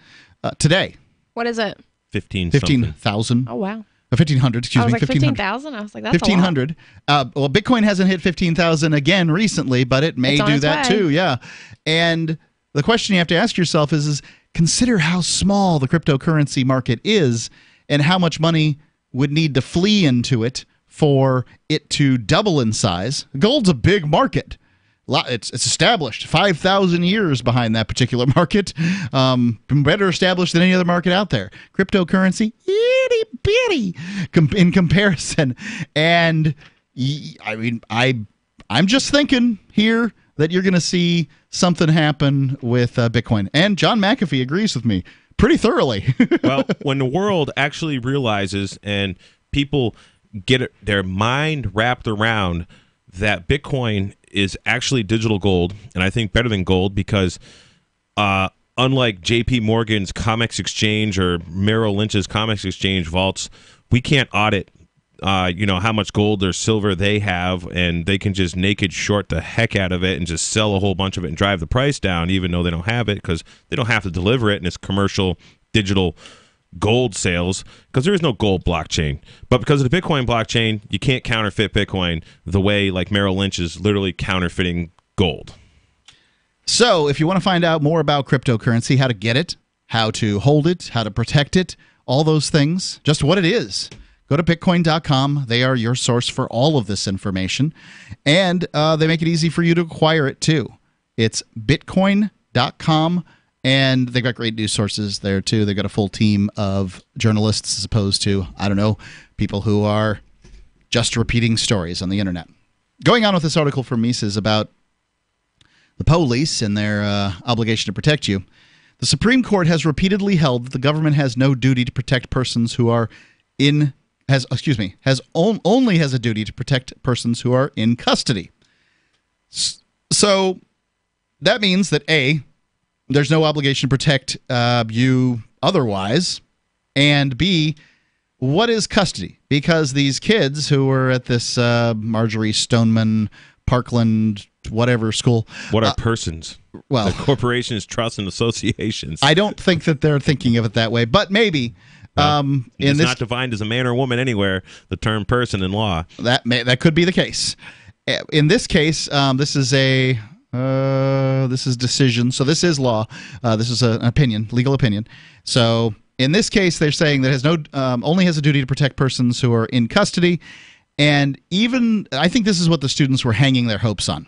today. What is it? 15,000. Oh, wow. 1,500, excuse me. I was like 15,000? I was like, that's 1,500. Well, Bitcoin hasn't hit 15,000 again recently, but it may do that too, yeah. And the question you have to ask yourself is consider how small the cryptocurrency market is and how much money would need to flee into it for it to double in size. Gold's a big market. It's established 5,000 years behind that particular market. Better established than any other market out there. Cryptocurrency, itty bitty in comparison. And I mean, I'm just thinking here that you're going to see something happen with Bitcoin. And John McAfee agrees with me pretty thoroughly. Well, when the world actually realizes and people get their mind wrapped around that Bitcoin is actually digital gold, and I think better than gold because unlike JP Morgan's Comex Exchange or Merrill Lynch's Comex Exchange vaults, we can't audit how much gold or silver they have, and they can just naked short the heck out of it and just sell a whole bunch of it and drive the price down even though they don't have it because they don't have to deliver it, and it's commercial digital gold sales because there is no gold blockchain. But because of the Bitcoin blockchain, you can't counterfeit Bitcoin the way like Merrill Lynch is literally counterfeiting gold. So if you want to find out more about cryptocurrency, how to get it, how to hold it, how to protect it, all those things, just what it is, go to Bitcoin.com. They are your source for all of this information. And they make it easy for you to acquire it too. It's Bitcoin.com. And they've got great news sources there, too. They've got a full team of journalists as opposed to, people who are just repeating stories on the internet. Going on with this article from Mises about the police and their obligation to protect you, the Supreme Court has repeatedly held that the government has no duty to protect persons who are only has a duty to protect persons who are in custody. So that means that A, there's no obligation to protect you otherwise, and B, what is custody? Because these kids who were at this Marjorie Stoneman Parkland whatever school. What are persons? Well, the corporations, trusts, and associations. I don't think that they're thinking of it that way, but maybe. It's not defined as a man or woman anywhere, the term person in law. That could be the case. In this case, this is decision. So this is law. This is an opinion, legal opinion. So in this case, they're saying that only has a duty to protect persons who are in custody. And even, I think this is what the students were hanging their hopes on.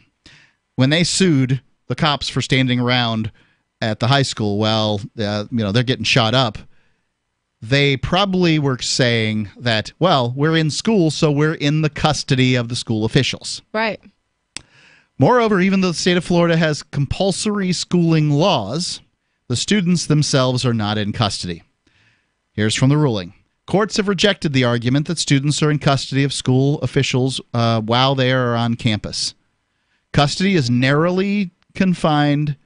When they sued the cops for standing around at the high school while they're getting shot up, they probably were saying that, well, we're in school, so we're in the custody of the school officials. Right. Moreover, even though the state of Florida has compulsory schooling laws, the students themselves are not in custody. Here's from the ruling. Courts have rejected the argument that students are in custody of school officials while they are on campus. Custody is narrowly confined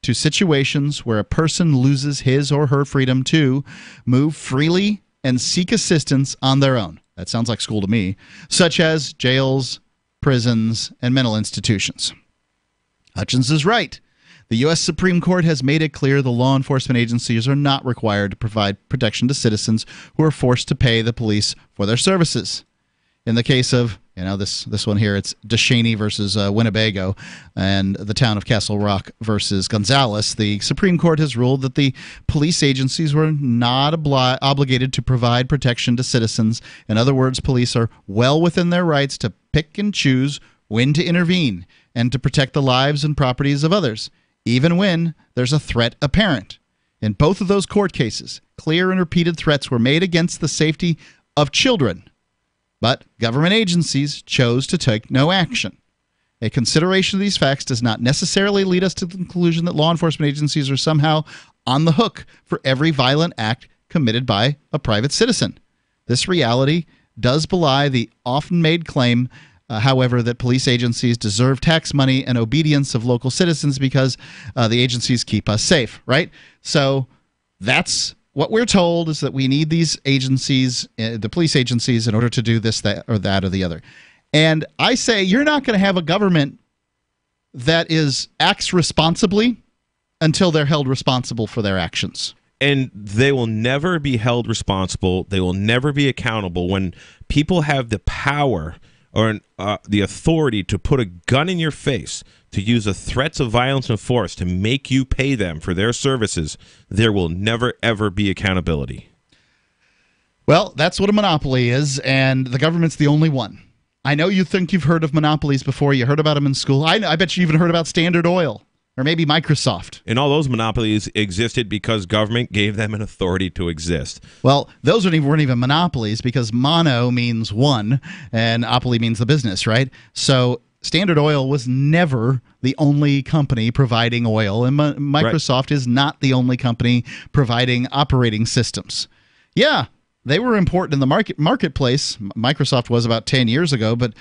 to situations where a person loses his or her freedom to move freely and seek assistance on their own. That sounds like school to me, such as jails, prisons, and mental institutions. Hutchins is right. The U.S. Supreme Court has made it clear the law enforcement agencies are not required to provide protection to citizens who are forced to pay the police for their services. In the case of, this one here, it's DeShaney versus Winnebago and the town of Castle Rock versus Gonzales, the Supreme Court has ruled that the police agencies were not obligated to provide protection to citizens. In other words, police are well within their rights to pick and choose when to intervene and to protect the lives and properties of others, even when there's a threat apparent. In both of those court cases, clear and repeated threats were made against the safety of children, but government agencies chose to take no action. A consideration of these facts does not necessarily lead us to the conclusion that law enforcement agencies are somehow on the hook for every violent act committed by a private citizen. This reality does belie the often made claim, however, that police agencies deserve tax money and obedience of local citizens because the agencies keep us safe, right? So that's what we're told, is that we need these agencies, the police agencies, in order to do this, that, or the other. And I say you're not going to have a government that acts responsibly until they're held responsible for their actions. And they will never be held responsible. They will never be accountable when people have the power or the authority to put a gun in your face, to use the threats of violence and force to make you pay them for their services. There will never, ever be accountability. Well, that's what a monopoly is, and the government's the only one. I know you think you've heard of monopolies before. You heard about them in school. I bet you even heard about Standard Oil. Or maybe Microsoft. And all those monopolies existed because government gave them an authority to exist. Well, those weren't even monopolies, because mono means one and opoly means the business, right? So Standard Oil was never the only company providing oil, and Microsoft is not the only company providing operating systems. Yeah, they were important in the marketplace. Microsoft was about 10 years ago, but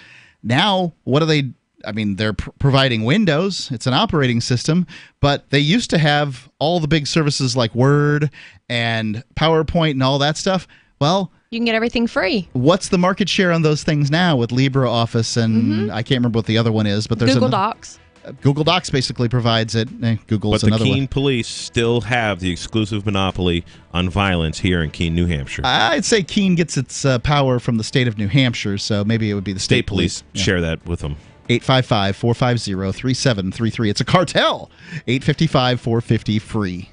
now what do they? I mean, they're providing Windows. It's an operating system, but they used to have all the big services like Word and PowerPoint and all that stuff. Well, you can get everything free. What's the market share on those things now with LibreOffice and I can't remember what the other one is, but there's Google Docs. Google Docs basically provides it. Google's another one. But the Keene police still have the exclusive monopoly on violence here in Keene, New Hampshire. I'd say Keene gets its power from the state of New Hampshire, so maybe it would be the state police. Share that with them. 855-450-3733. It's a cartel. 855-450-FREE.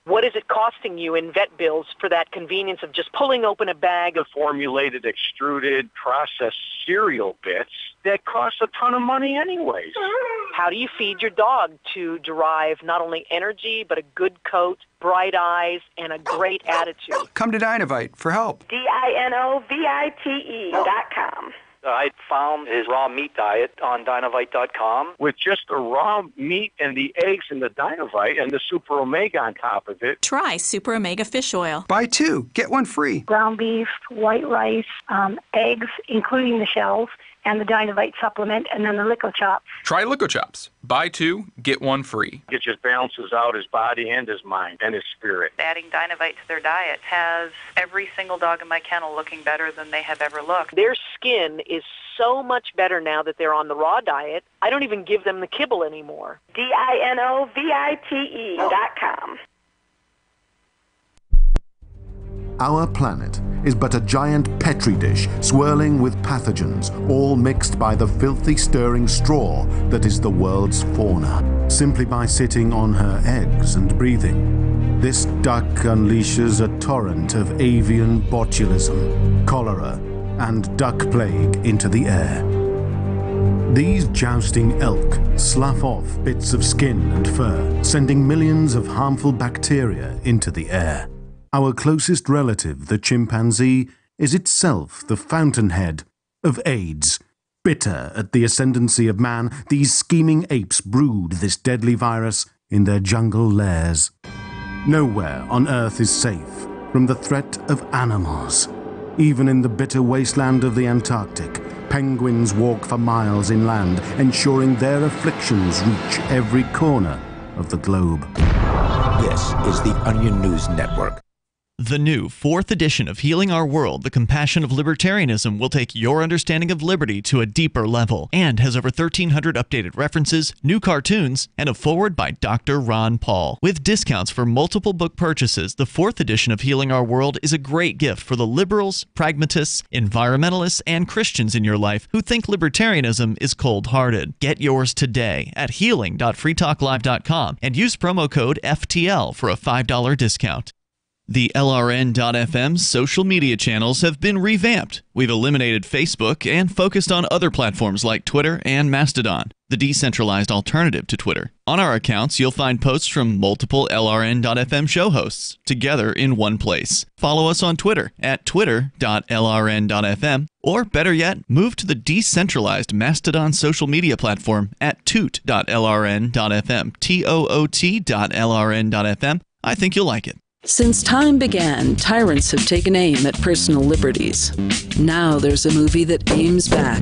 What is it costing you in vet bills for that convenience of just pulling open a bag of formulated, extruded, processed cereal bits that cost a ton of money anyways? How do you feed your dog to derive not only energy, but a good coat, bright eyes, and a great attitude? Come to Dinovite for help. DINOVITE.com. I found his raw meat diet on Dinovite.com. With just the raw meat and the eggs and the Dinovite and the Super Omega on top of it. Try Super Omega Fish Oil. Buy 2, get 1 free. Ground beef, white rice, eggs, including the shells, and the Dinovite supplement, and then the Lico Chops. Try Lico Chops. Buy 2, get 1 free. It just balances out his body and his mind and his spirit. Adding Dinovite to their diet has every single dog in my kennel looking better than they have ever looked. Their skin is so much better now that they're on the raw diet. I don't even give them the kibble anymore. DINOVITE.com. Our planet is but a giant petri dish swirling with pathogens, all mixed by the filthy stirring straw that is the world's fauna. Simply by sitting on her eggs and breathing, this duck unleashes a torrent of avian botulism, cholera, and duck plague into the air. These jousting elk slough off bits of skin and fur, sending millions of harmful bacteria into the air. Our closest relative, the chimpanzee, is itself the fountainhead of AIDS. Bitter at the ascendancy of man, these scheming apes brood this deadly virus in their jungle lairs. Nowhere on Earth is safe from the threat of animals. Even in the bitter wasteland of the Antarctic, penguins walk for miles inland, ensuring their afflictions reach every corner of the globe. This is the Onion News Network. The new 4th edition of Healing Our World, The Compassion of Libertarianism will take your understanding of liberty to a deeper level and has over 1,300 updated references, new cartoons, and a foreword by Dr. Ron Paul. With discounts for multiple book purchases, the 4th edition of Healing Our World is a great gift for the liberals, pragmatists, environmentalists, and Christians in your life who think libertarianism is cold-hearted. Get yours today at healing.freetalklive.com and use promo code FTL for a $5 discount. The LRN.FM social media channels have been revamped. We've eliminated Facebook and focused on other platforms like Twitter and Mastodon, the decentralized alternative to Twitter. On our accounts, you'll find posts from multiple LRN.FM show hosts together in one place. Follow us on Twitter at twitter.lrn.fm, or better yet, move to the decentralized Mastodon social media platform at toot.lrn.fm, toot.lrn.fm. I think you'll like it. Since time began, tyrants have taken aim at personal liberties. Now there's a movie that aims back.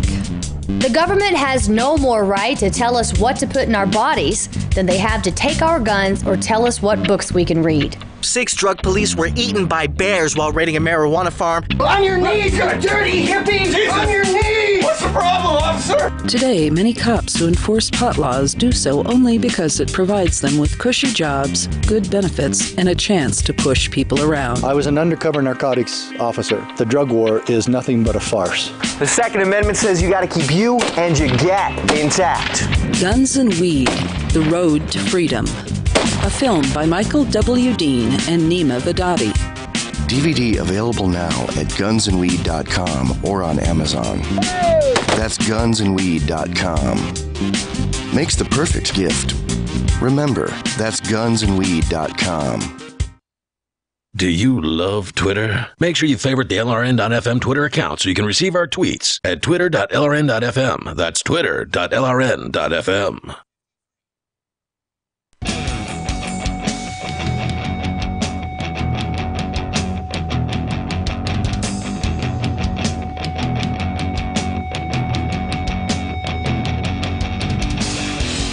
The government has no more right to tell us what to put in our bodies than they have to take our guns or tell us what books we can read. 6 drug police were eaten by bears while raiding a marijuana farm. On your knees, you dirty hippie! Jesus. On your knees! What's the problem, officer? Today, many cops who enforce pot laws do so only because it provides them with cushy jobs, good benefits, and a chance to push people around. I was an undercover narcotics officer. The drug war is nothing but a farce. The Second Amendment says you gotta keep you and your gat intact. Guns and Weed, The Road to Freedom. A film by Michael W. Dean and Nima Vadadi. DVD available now at gunsandweed.com or on Amazon. That's gunsandweed.com. Makes the perfect gift. Remember, that's gunsandweed.com. Do you love Twitter? Make sure you favorite the LRN.FM Twitter account so you can receive our tweets at twitter.lrn.fm. That's twitter.lrn.fm.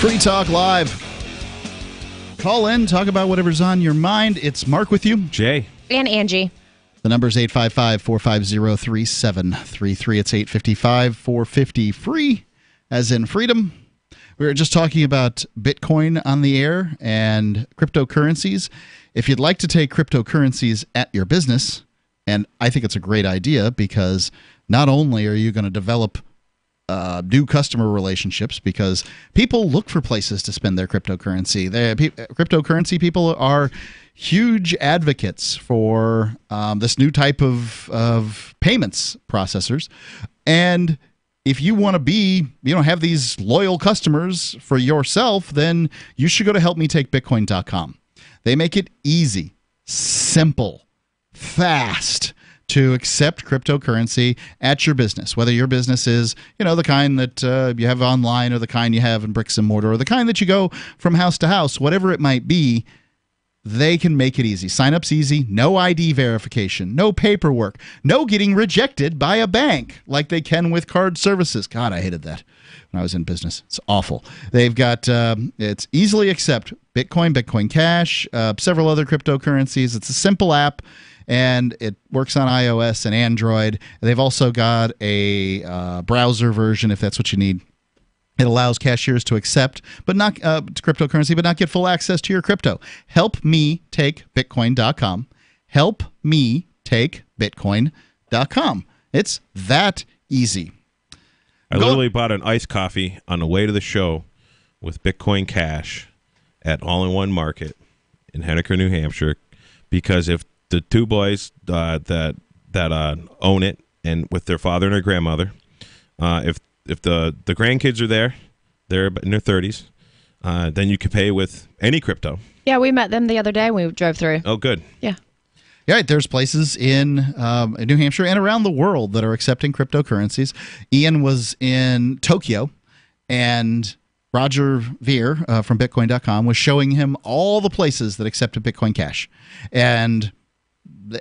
Free Talk Live. Call in, talk about whatever's on your mind. It's Mark with you. Jay. And Angie. The number's 855-450-3733. It's 855-450-FREE, as in freedom. We were just talking about Bitcoin on the air and cryptocurrencies. If you'd like to take cryptocurrencies at your business, and I think it's a great idea because not only are you going to develop new customer relationships, because people look for places to spend their cryptocurrency. Cryptocurrency people are huge advocates for this new type of payments processors. And if you want to be, have these loyal customers for yourself, then you should go to helpmetakebitcoin.com. They make it easy, simple, fast to accept cryptocurrency at your business, whether your business is, the kind that you have online or the kind you have in bricks and mortar or the kind that you go from house to house, whatever it might be. They can make it easy. Sign-up's easy. No ID verification. No paperwork. No getting rejected by a bank like they can with card services. God, I hated that when I was in business. It's awful. They've got, it's easily accept Bitcoin, Bitcoin Cash, several other cryptocurrencies. It's a simple app, and it works on iOS and Android. They've also got a browser version if that's what you need. It allows cashiers to accept but not cryptocurrency, but not get full access to your crypto. HelpMeTakeBitcoin.com. HelpMeTakeBitcoin.com. It's that easy. I literally bought an iced coffee on the way to the show with Bitcoin Cash at All-in-One Market in Henniker, New Hampshire, because if the two boys that own it and with their father and their grandmother, if the grandkids are there, they're in their 30s, then you can pay with any crypto. Yeah, we met them the other day when we drove through. Oh, good. Yeah. Yeah, there's places in New Hampshire and around the world that are accepting cryptocurrencies. Ian was in Tokyo, and Roger Veer from Bitcoin.com was showing him all the places that accepted Bitcoin Cash. And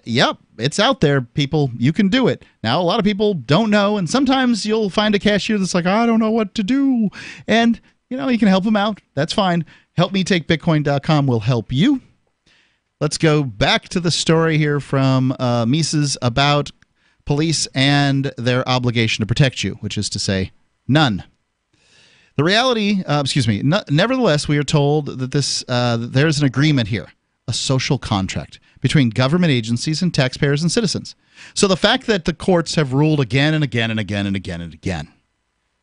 yep, it's out there, people. You can do it. Now, a lot of people don't know, and sometimes you'll find a cashier that's like, I don't know what to do. And, you can help them out. That's fine. HelpMeTakeBitcoin.com will help you. Let's go back to the story here from Mises about police and their obligation to protect you, which is to say, none. The reality, nevertheless, we are told that there's an agreement here, a social contract between government agencies and taxpayers and citizens. So the fact that the courts have ruled again and again and again and again and again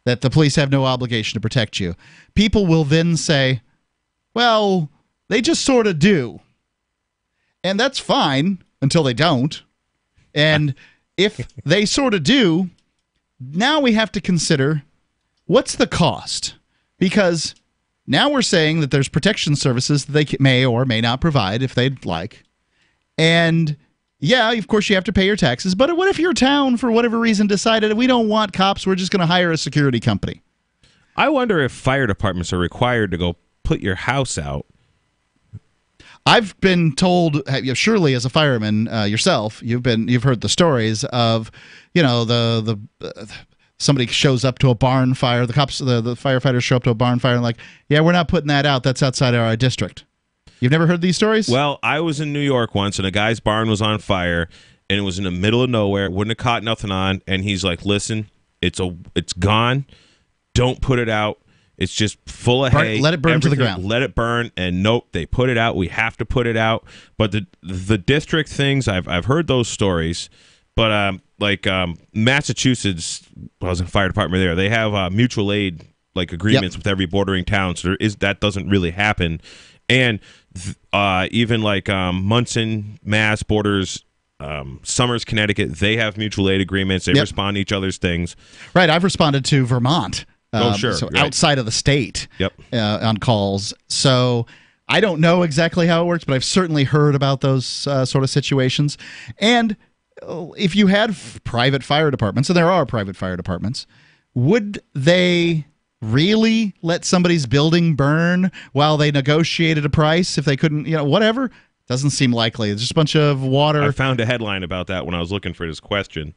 that the police have no obligation to protect you, people will then say, well, they just sort of do. And that's fine until they don't. And if they sort of do, now we have to consider what's the cost? Because now we're saying that there's protection services that they may or may not provide if they'd like. And yeah, of course you have to pay your taxes, but what if your town, for whatever reason, decided we don't want cops, we're just going to hire a security company? I wonder if fire departments are required to go put your house out. I've been told, surely as a fireman yourself, you've heard the stories of, somebody shows up to a barn fire, the firefighters show up to a barn fire and like, yeah, we're not putting that out, that's outside our district. You've never heard these stories? Well, I was in New York once, and a guy's barn was on fire, and it was in the middle of nowhere. Wouldn't have caught nothing on, and he's like, "Listen, it's gone. Don't put it out. It's just full of hay. Let it burn to the ground. Let it burn." And nope, they put it out. We have to put it out. But the district things, I've heard those stories. But Massachusetts, I was in the fire department there. They have mutual aid agreements with every bordering town, so that doesn't really happen. And even Munson, Mass, borders, Somers, Connecticut, they have mutual aid agreements. They respond to each other's things. Right. I've responded to Vermont. Sure. So right. outside of the state. Yep. On calls. So I don't know exactly how it works, but I've certainly heard about those sort of situations. And if you had private fire departments, and there are private fire departments, would they really let somebody's building burn while they negotiated a price if they couldn't, whatever? Doesn't seem likely. It's just a bunch of water. I found a headline about that when I was looking for this question,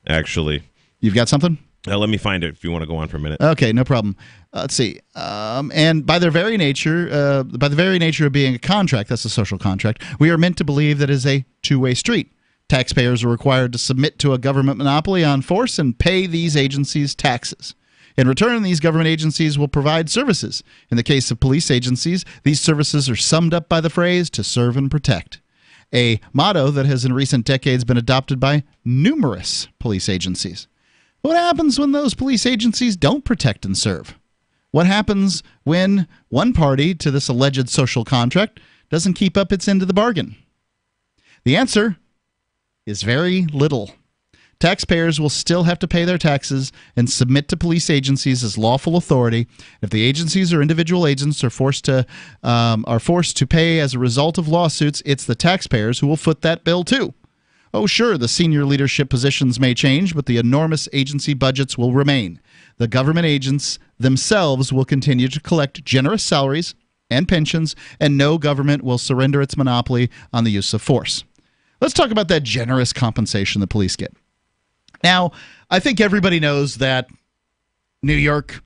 actually. You've got something? Let me find it if you want to go on for a minute. Okay, no problem. Let's see. And by their very nature, of being a contract, that's a social contract, we are meant to believe that it is a two-way street. Taxpayers are required to submit to a government monopoly on force and pay these agencies taxes. In return, these government agencies will provide services. In the case of police agencies, these services are summed up by the phrase, to serve and protect, a motto that has in recent decades been adopted by numerous police agencies. What happens when those police agencies don't protect and serve? What happens when one party to this alleged social contract doesn't keep up its end of the bargain? The answer is very little. Taxpayers will still have to pay their taxes and submit to police agencies as lawful authority. If the agencies or individual agents are forced to pay as a result of lawsuits, it's the taxpayers who will foot that bill too. Oh, sure, the senior leadership positions may change, but the enormous agency budgets will remain. The government agents themselves will continue to collect generous salaries and pensions, and no government will surrender its monopoly on the use of force. Let's talk about that generous compensation the police get. Now, I think everybody knows that New York,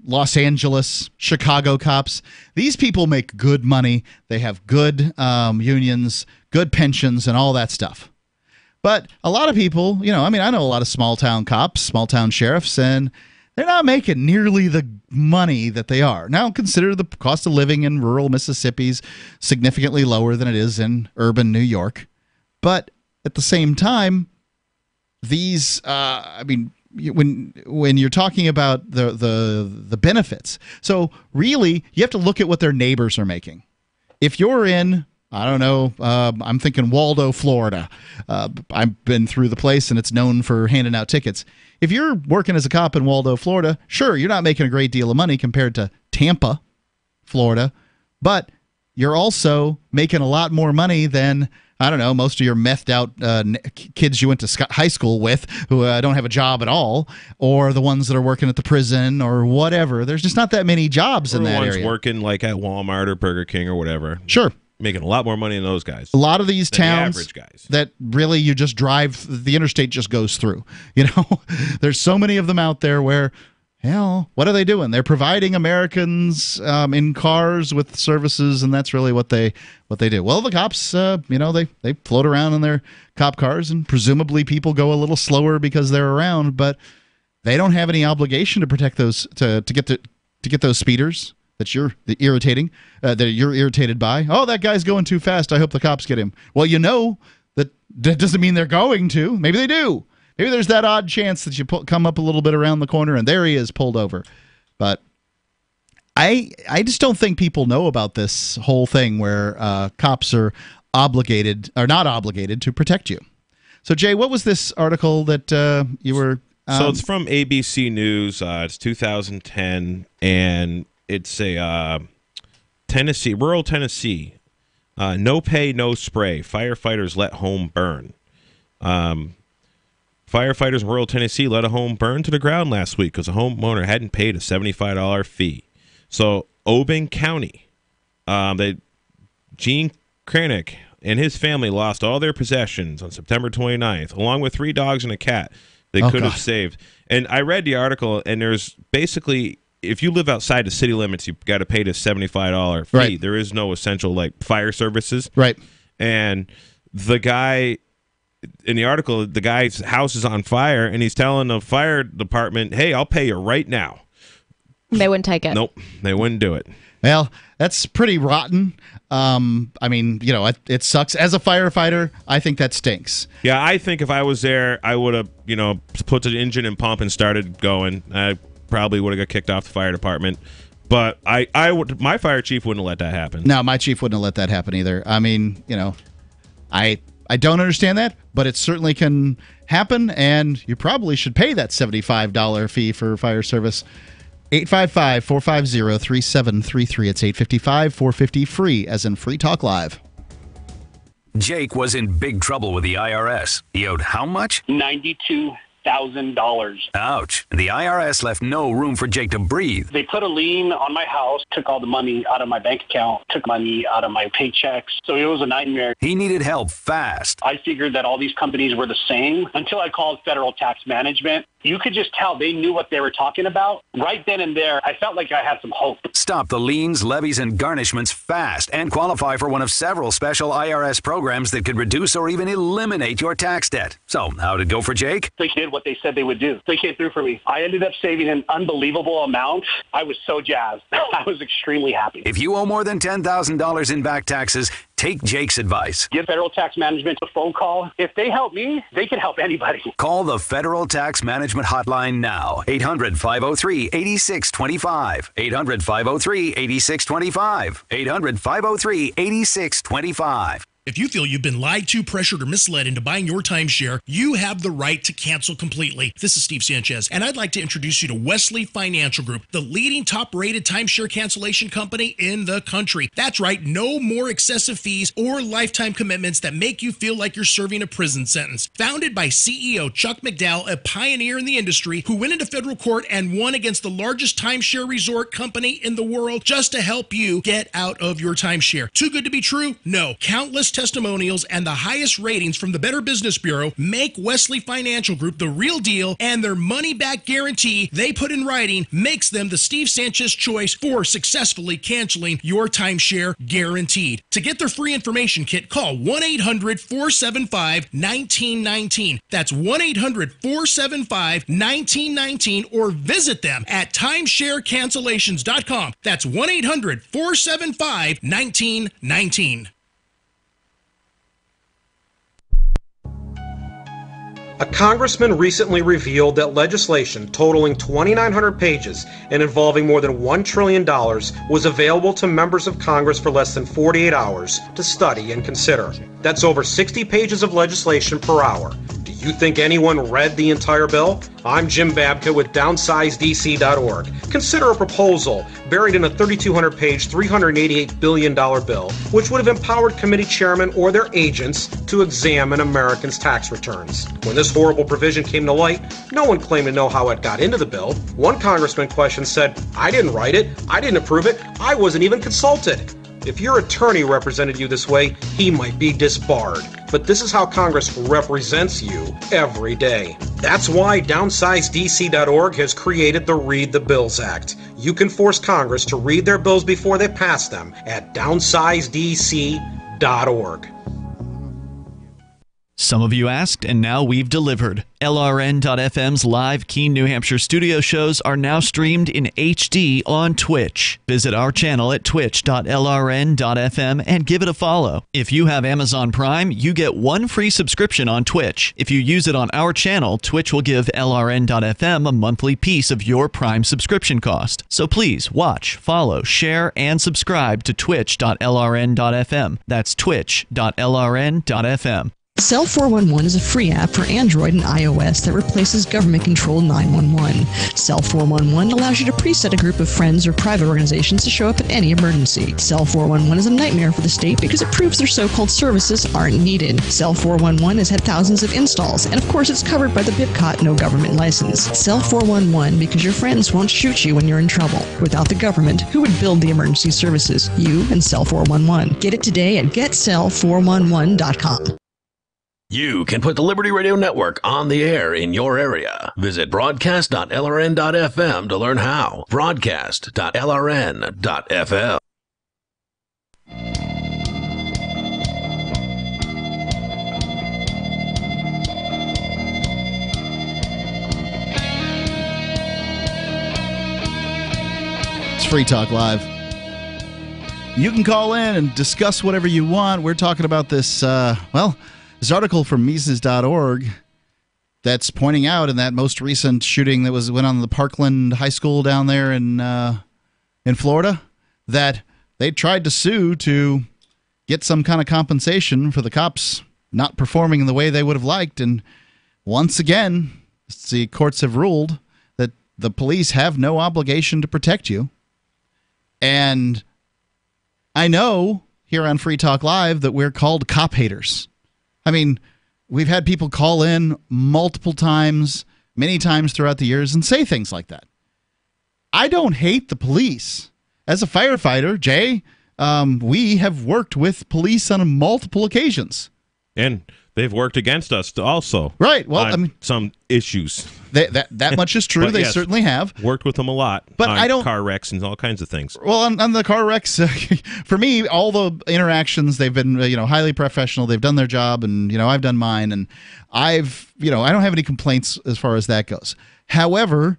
Los Angeles, Chicago cops, these people make good money. They have good unions, good pensions, and all that stuff. But a lot of people, I know a lot of small-town cops, small-town sheriffs, and they're not making nearly the money that they are. Now, consider the cost of living in rural Mississippi's significantly lower than it is in urban New York. But at the same time, these, when you're talking about the benefits, so really you have to look at what their neighbors are making. If you're in, I don't know, I'm thinking Waldo, Florida. I've been through the place and it's known for handing out tickets. If you're working as a cop in Waldo, Florida, sure, you're not making a great deal of money compared to Tampa, Florida, but you're also making a lot more money than, I don't know, most of your methed out kids you went to high school with who don't have a job at all, or the ones that are working at the prison or whatever. There's just not that many jobs in that area. Ones working like at Walmart or Burger King or whatever. Sure. Making a lot more money than those guys. A lot of these towns the average guys. That really you just drive, the interstate just goes through. There's so many of them out there where, hell, what are they doing? They're providing Americans in cars with services, and that's really what they do. Well, the cops, they float around in their cop cars, and presumably people go a little slower because they're around, but they don't have any obligation to protect those to get those speeders that you're irritated by. Oh, that guy's going too fast. I hope the cops get him. Well, that doesn't mean they're going to. Maybe they do. Maybe there's that odd chance that you come up a little bit around the corner and there he is pulled over. But I just don't think people know about this whole thing where cops are not obligated to protect you. So, Jay, what was this article that you were... So it's from ABC News. It's 2010, and it's a rural Tennessee. No pay, no spray. Firefighters let home burn. Firefighters in rural Tennessee let a home burn to the ground last week because a homeowner hadn't paid a $75 fee. So Oban County, Gene Kranick and his family lost all their possessions on September 29th, along with 3 dogs and a cat they could have saved. And I read the article, and there's basically, if you live outside the city limits, you've got to pay this $75 fee. Right. There is no essential fire services. Right. And the guy in the article, the guy's house is on fire, and he's telling the fire department, "Hey, I'll pay you right now." They wouldn't take it. Nope, they wouldn't do it. Well, that's pretty rotten. It sucks. As a firefighter, I think that stinks. Yeah, I think if I was there, I would have, put the engine and pump and started going. I probably would have got kicked off the fire department. But my fire chief wouldn't have let that happen. No, my chief wouldn't have let that happen either. I mean, I don't understand that, but it certainly can happen, and you probably should pay that $75 fee for fire service. 855-450-3733. It's 855-450-FREE, as in Free Talk Live. Jake was in big trouble with the IRS. He owed how much? $92,000. Ouch. The IRS left no room for Jake to breathe. They put a lien on my house, took all the money out of my bank account, took money out of my paychecks. So it was a nightmare. He needed help fast. I figured that all these companies were the same until I called Federal Tax Management. You could just tell they knew what they were talking about. Right then and there, I felt like I had some hope. Stop the liens, levies, and garnishments fast and qualify for one of several special IRS programs that could reduce or even eliminate your tax debt. So, how'd it go for Jake? They did what they said they would do. They came through for me. I ended up saving an unbelievable amount. I was so jazzed. I was extremely happy. If you owe more than $10,000 in back taxes, take Jake's advice. Give Federal Tax Management a phone call. If they help me, they can help anybody. Call the Federal Tax Management Hotline now. 800-503-8625. 800-503-8625. 800-503-8625. If you feel you've been lied to, pressured, or misled into buying your timeshare, you have the right to cancel completely. This is Steve Sanchez, and I'd like to introduce you to Wesley Financial Group, the leading top-rated timeshare cancellation company in the country. That's right, no more excessive fees or lifetime commitments that make you feel like you're serving a prison sentence. Founded by CEO Chuck McDowell, a pioneer in the industry who went into federal court and won against the largest timeshare resort company in the world just to help you get out of your timeshare. Too good to be true? No. Countless testimonials and the highest ratings from the Better Business Bureau make Wesley Financial Group the real deal, and their money-back guarantee they put in writing makes them the Steve Sanchez choice for successfully canceling your timeshare guaranteed. To get their free information kit, call 1-800-475-1919. That's 1-800-475-1919, or visit them at timesharecancellations.com. That's 1-800-475-1919. A congressman recently revealed that legislation totaling 2,900 pages and involving more than $1 trillion was available to members of Congress for less than 48 hours to study and consider. That's over 60 pages of legislation per hour. Do you think anyone read the entire bill? I'm Jim Babka with DownsizeDC.org. Consider a proposal buried in a 3,200-page, $388 billion bill, which would have empowered committee chairmen or their agents to examine Americans' tax returns. When this horrible provision came to light, no one claimed to know how it got into the bill. One congressman questioned said, "I didn't write it, I didn't approve it, I wasn't even consulted." If your attorney represented you this way, he might be disbarred. But this is how Congress represents you every day. That's why DownsizeDC.org has created the Read the Bills Act. You can force Congress to read their bills before they pass them at DownsizeDC.org. Some of you asked, and now we've delivered. LRN.FM's live Keene, New Hampshire studio shows are now streamed in HD on Twitch. Visit our channel at twitch.lrn.fm and give it a follow. If you have Amazon Prime, you get one free subscription on Twitch. If you use it on our channel, Twitch will give LRN.FM a monthly piece of your Prime subscription cost. So please watch, follow, share, and subscribe to twitch.lrn.fm. That's twitch.lrn.fm. Cell 411 is a free app for Android and iOS that replaces government-controlled 911. Cell 411 allows you to preset a group of friends or private organizations to show up at any emergency. Cell 411 is a nightmare for the state because it proves their so-called services aren't needed. Cell 411 has had thousands of installs, and of course it's covered by the BIPCOT no government license. Cell 411 because your friends won't shoot you when you're in trouble. Without the government, who would build the emergency services? You and Cell 411. Get it today at getcell411.com. You can put the Liberty Radio Network on the air in your area. Visit broadcast.lrn.fm to learn how. Broadcast.lrn.fm. It's Free Talk Live. You can call in and discuss whatever you want. We're talking about this, this article from Mises.org that's pointing out in that most recent shooting that went on the Parkland High School down there in Florida, that they tried to sue to get some kind of compensation for the cops not performing in the way they would have liked. And once again, the courts have ruled that the police have no obligation to protect you. And I know here on Free Talk Live that we're called cop haters. I mean, we've had people call in multiple times, many times throughout the years, and say things like that. I don't hate the police. As a firefighter, Jay, we have worked with police on multiple occasions. And they've worked against us also. Right. Well, I mean, some issues. That much is true. They yes, certainly have. Worked with them a lot. But on I don't car wrecks and all kinds of things. Well, on the car wrecks, for me, all the interactions, they've been highly professional. They've done their job, and I've done mine, and I don't have any complaints as far as that goes. However,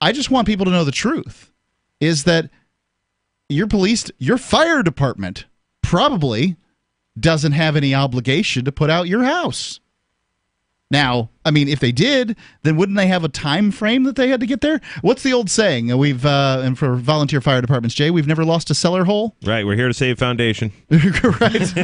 I just want people to know the truth is that your fire department probably doesn't have any obligation to put out your house. Now, I mean, if they did, then wouldn't they have a time frame that they had to get there? What's the old saying? We've and for volunteer fire departments, Jay, we've never lost a cellar hole. Right, we're here to save foundation. Right,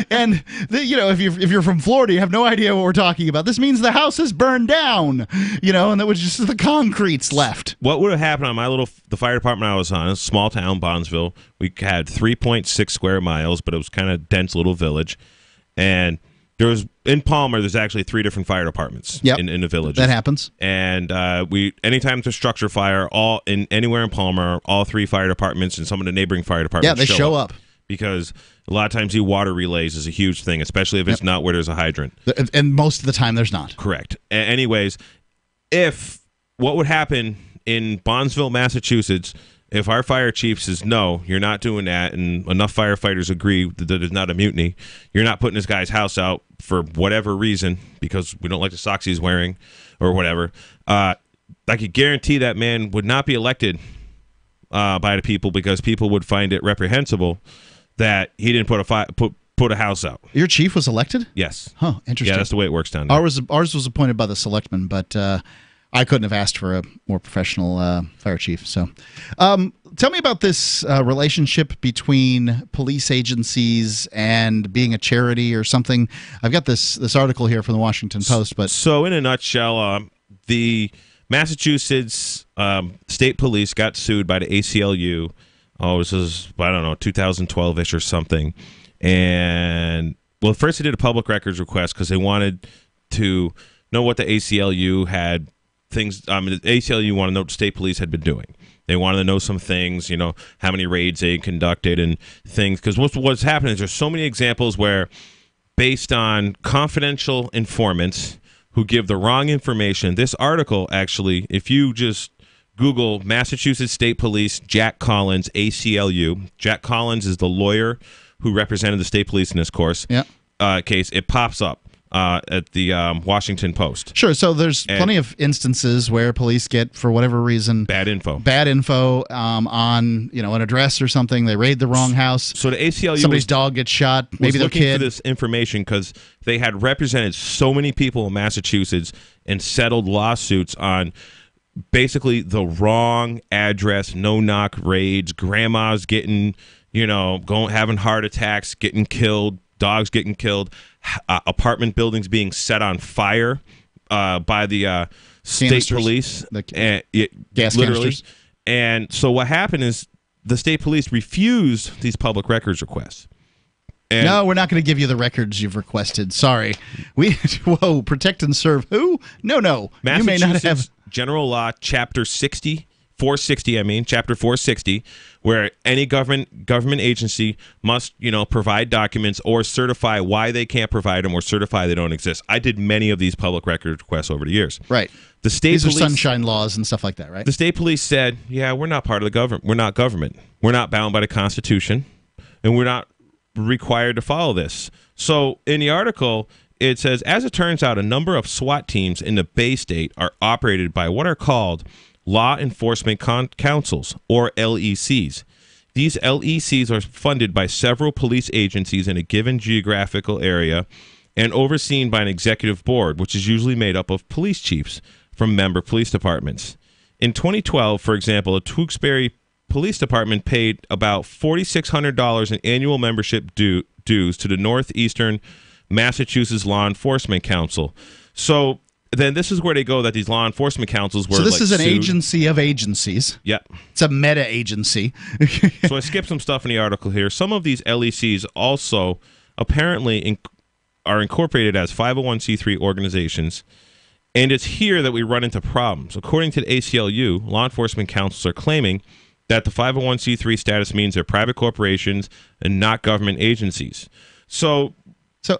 and if you're from Florida, you have no idea what we're talking about. This means the house is burned down, and that was just the concrete's left. What would have happened on the fire department I was on? It's a small town, Bondsville. We had 3.6 square miles, but it was kind of dense little village, and in Palmer, there's actually 3 different fire departments in the village. That happens. And anytime there's a structure fire, anywhere in Palmer, all 3 fire departments and some of the neighboring fire departments they show up. Because a lot of times water relays is a huge thing, especially if it's not where there's a hydrant. And most of the time there's not. Correct. Anyways, what would happen in Bondsville, Massachusetts, if our fire chief says, no, you're not doing that, and enough firefighters agree that there's not a mutiny, you're not putting this guy's house out for whatever reason, because we don't like the socks he's wearing or whatever, I could guarantee that man would not be elected by the people, because people would find it reprehensible that he didn't put a house out. Your chief was elected? Yes. Huh, interesting. Yeah, that's the way it works down there. Ours was appointed by the selectmen, but I couldn't have asked for a more professional fire chief. So tell me about this relationship between police agencies and being a charity or something. I've got this article here from the Washington Post. But so in a nutshell, the Massachusetts State Police got sued by the ACLU. This is, 2012-ish or something. And, well, first they did a public records request because they wanted to know what the ACLU had things. The ACLU wanted to know what the state police had been doing. They wanted to know some things, how many raids they conducted and things. Because what's happening is there's so many examples where, based on confidential informants who give the wrong information, this article actually, if you just Google Massachusetts State Police, Jack Collins, ACLU. Jack Collins is the lawyer who represented the state police in this case. It pops up at the Washington Post. Sure. So there's plenty of instances where police get, for whatever reason, bad info on an address or something. They raid the wrong house. So the ACLU, somebody's dog gets shot. Maybe their looking kid. For this information because they had represented so many people in Massachusetts and settled lawsuits on basically the wrong address, no-knock raids, grandmas getting, having heart attacks, getting killed, dogs getting killed, apartment buildings being set on fire by the state police, gas literally. Canisters. And so what happened is the state police refused these public records requests. And no, we're not going to give you the records you've requested. Sorry. Protect and serve who? No. You may not have General Law, Chapter 60, 460, Chapter 460, where any government agency must, provide documents or certify why they can't provide them or certify they don't exist. I did many of these public record requests over the years. Right. The state These police, are sunshine laws and stuff like that, right? The state police said, we're not part of the government. We're not government. We're not bound by the Constitution, and we're not required to follow this. So in the article, it says, as it turns out, a number of SWAT teams in the Bay State are operated by what are called Law Enforcement Councils, or LECs. These LECs are funded by several police agencies in a given geographical area and overseen by an executive board, which is usually made up of police chiefs from member police departments. In 2012, for example, a Tewksbury Police Department paid about $4,600 in annual membership dues to the Northeastern Massachusetts Law Enforcement Council. So then this is where they go that these law enforcement councils were. So this is an sued. agency of agencies. Yep. It's a meta agency. So I skipped some stuff in the article here. Some of these LECs also apparently are incorporated as 501c3 organizations. And it's here that we run into problems. According to the ACLU, law enforcement councils are claiming that the 501c3 status means they're private corporations and not government agencies. So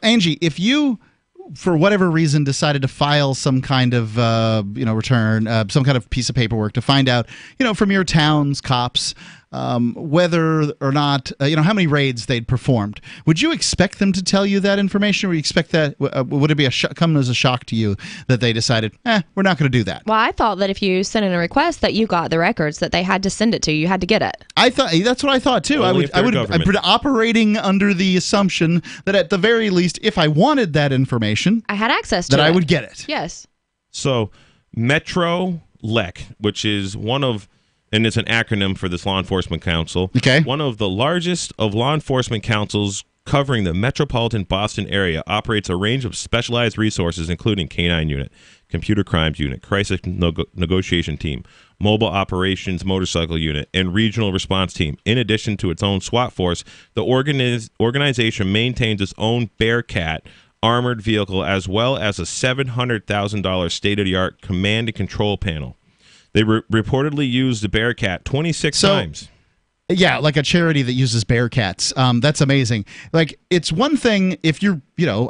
Angie, if you, for whatever reason, decided to file some kind of, return, some kind of piece of paperwork to find out, from your town's cops, whether or not, how many raids they'd performed. Would you expect them to tell you that information, or would you expect that, would it be come as a shock to you that they decided, we're not going to do that? Well, I thought that if you sent in a request that you got the records, that they had to send it to you. You had to get it. I thought that's what I thought too. Only if they're I'd be operating under the assumption that at the very least, if I wanted that information, I had access to that it. I would get it. Yes. So Metro LEC, which is and it's an acronym for this law enforcement council. Okay. One of the largest of law enforcement councils covering the metropolitan Boston area, operates a range of specialized resources, including K-9 unit, computer crimes unit, crisis negotiation team, mobile operations motorcycle unit, and regional response team. In addition to its own SWAT force, the organization maintains its own Bearcat armored vehicle, as well as a $700,000 state-of-the-art command and control panel. They reportedly used the Bearcat 26 times. Yeah, like a charity that uses Bearcats. That's amazing. Like, it's one thing if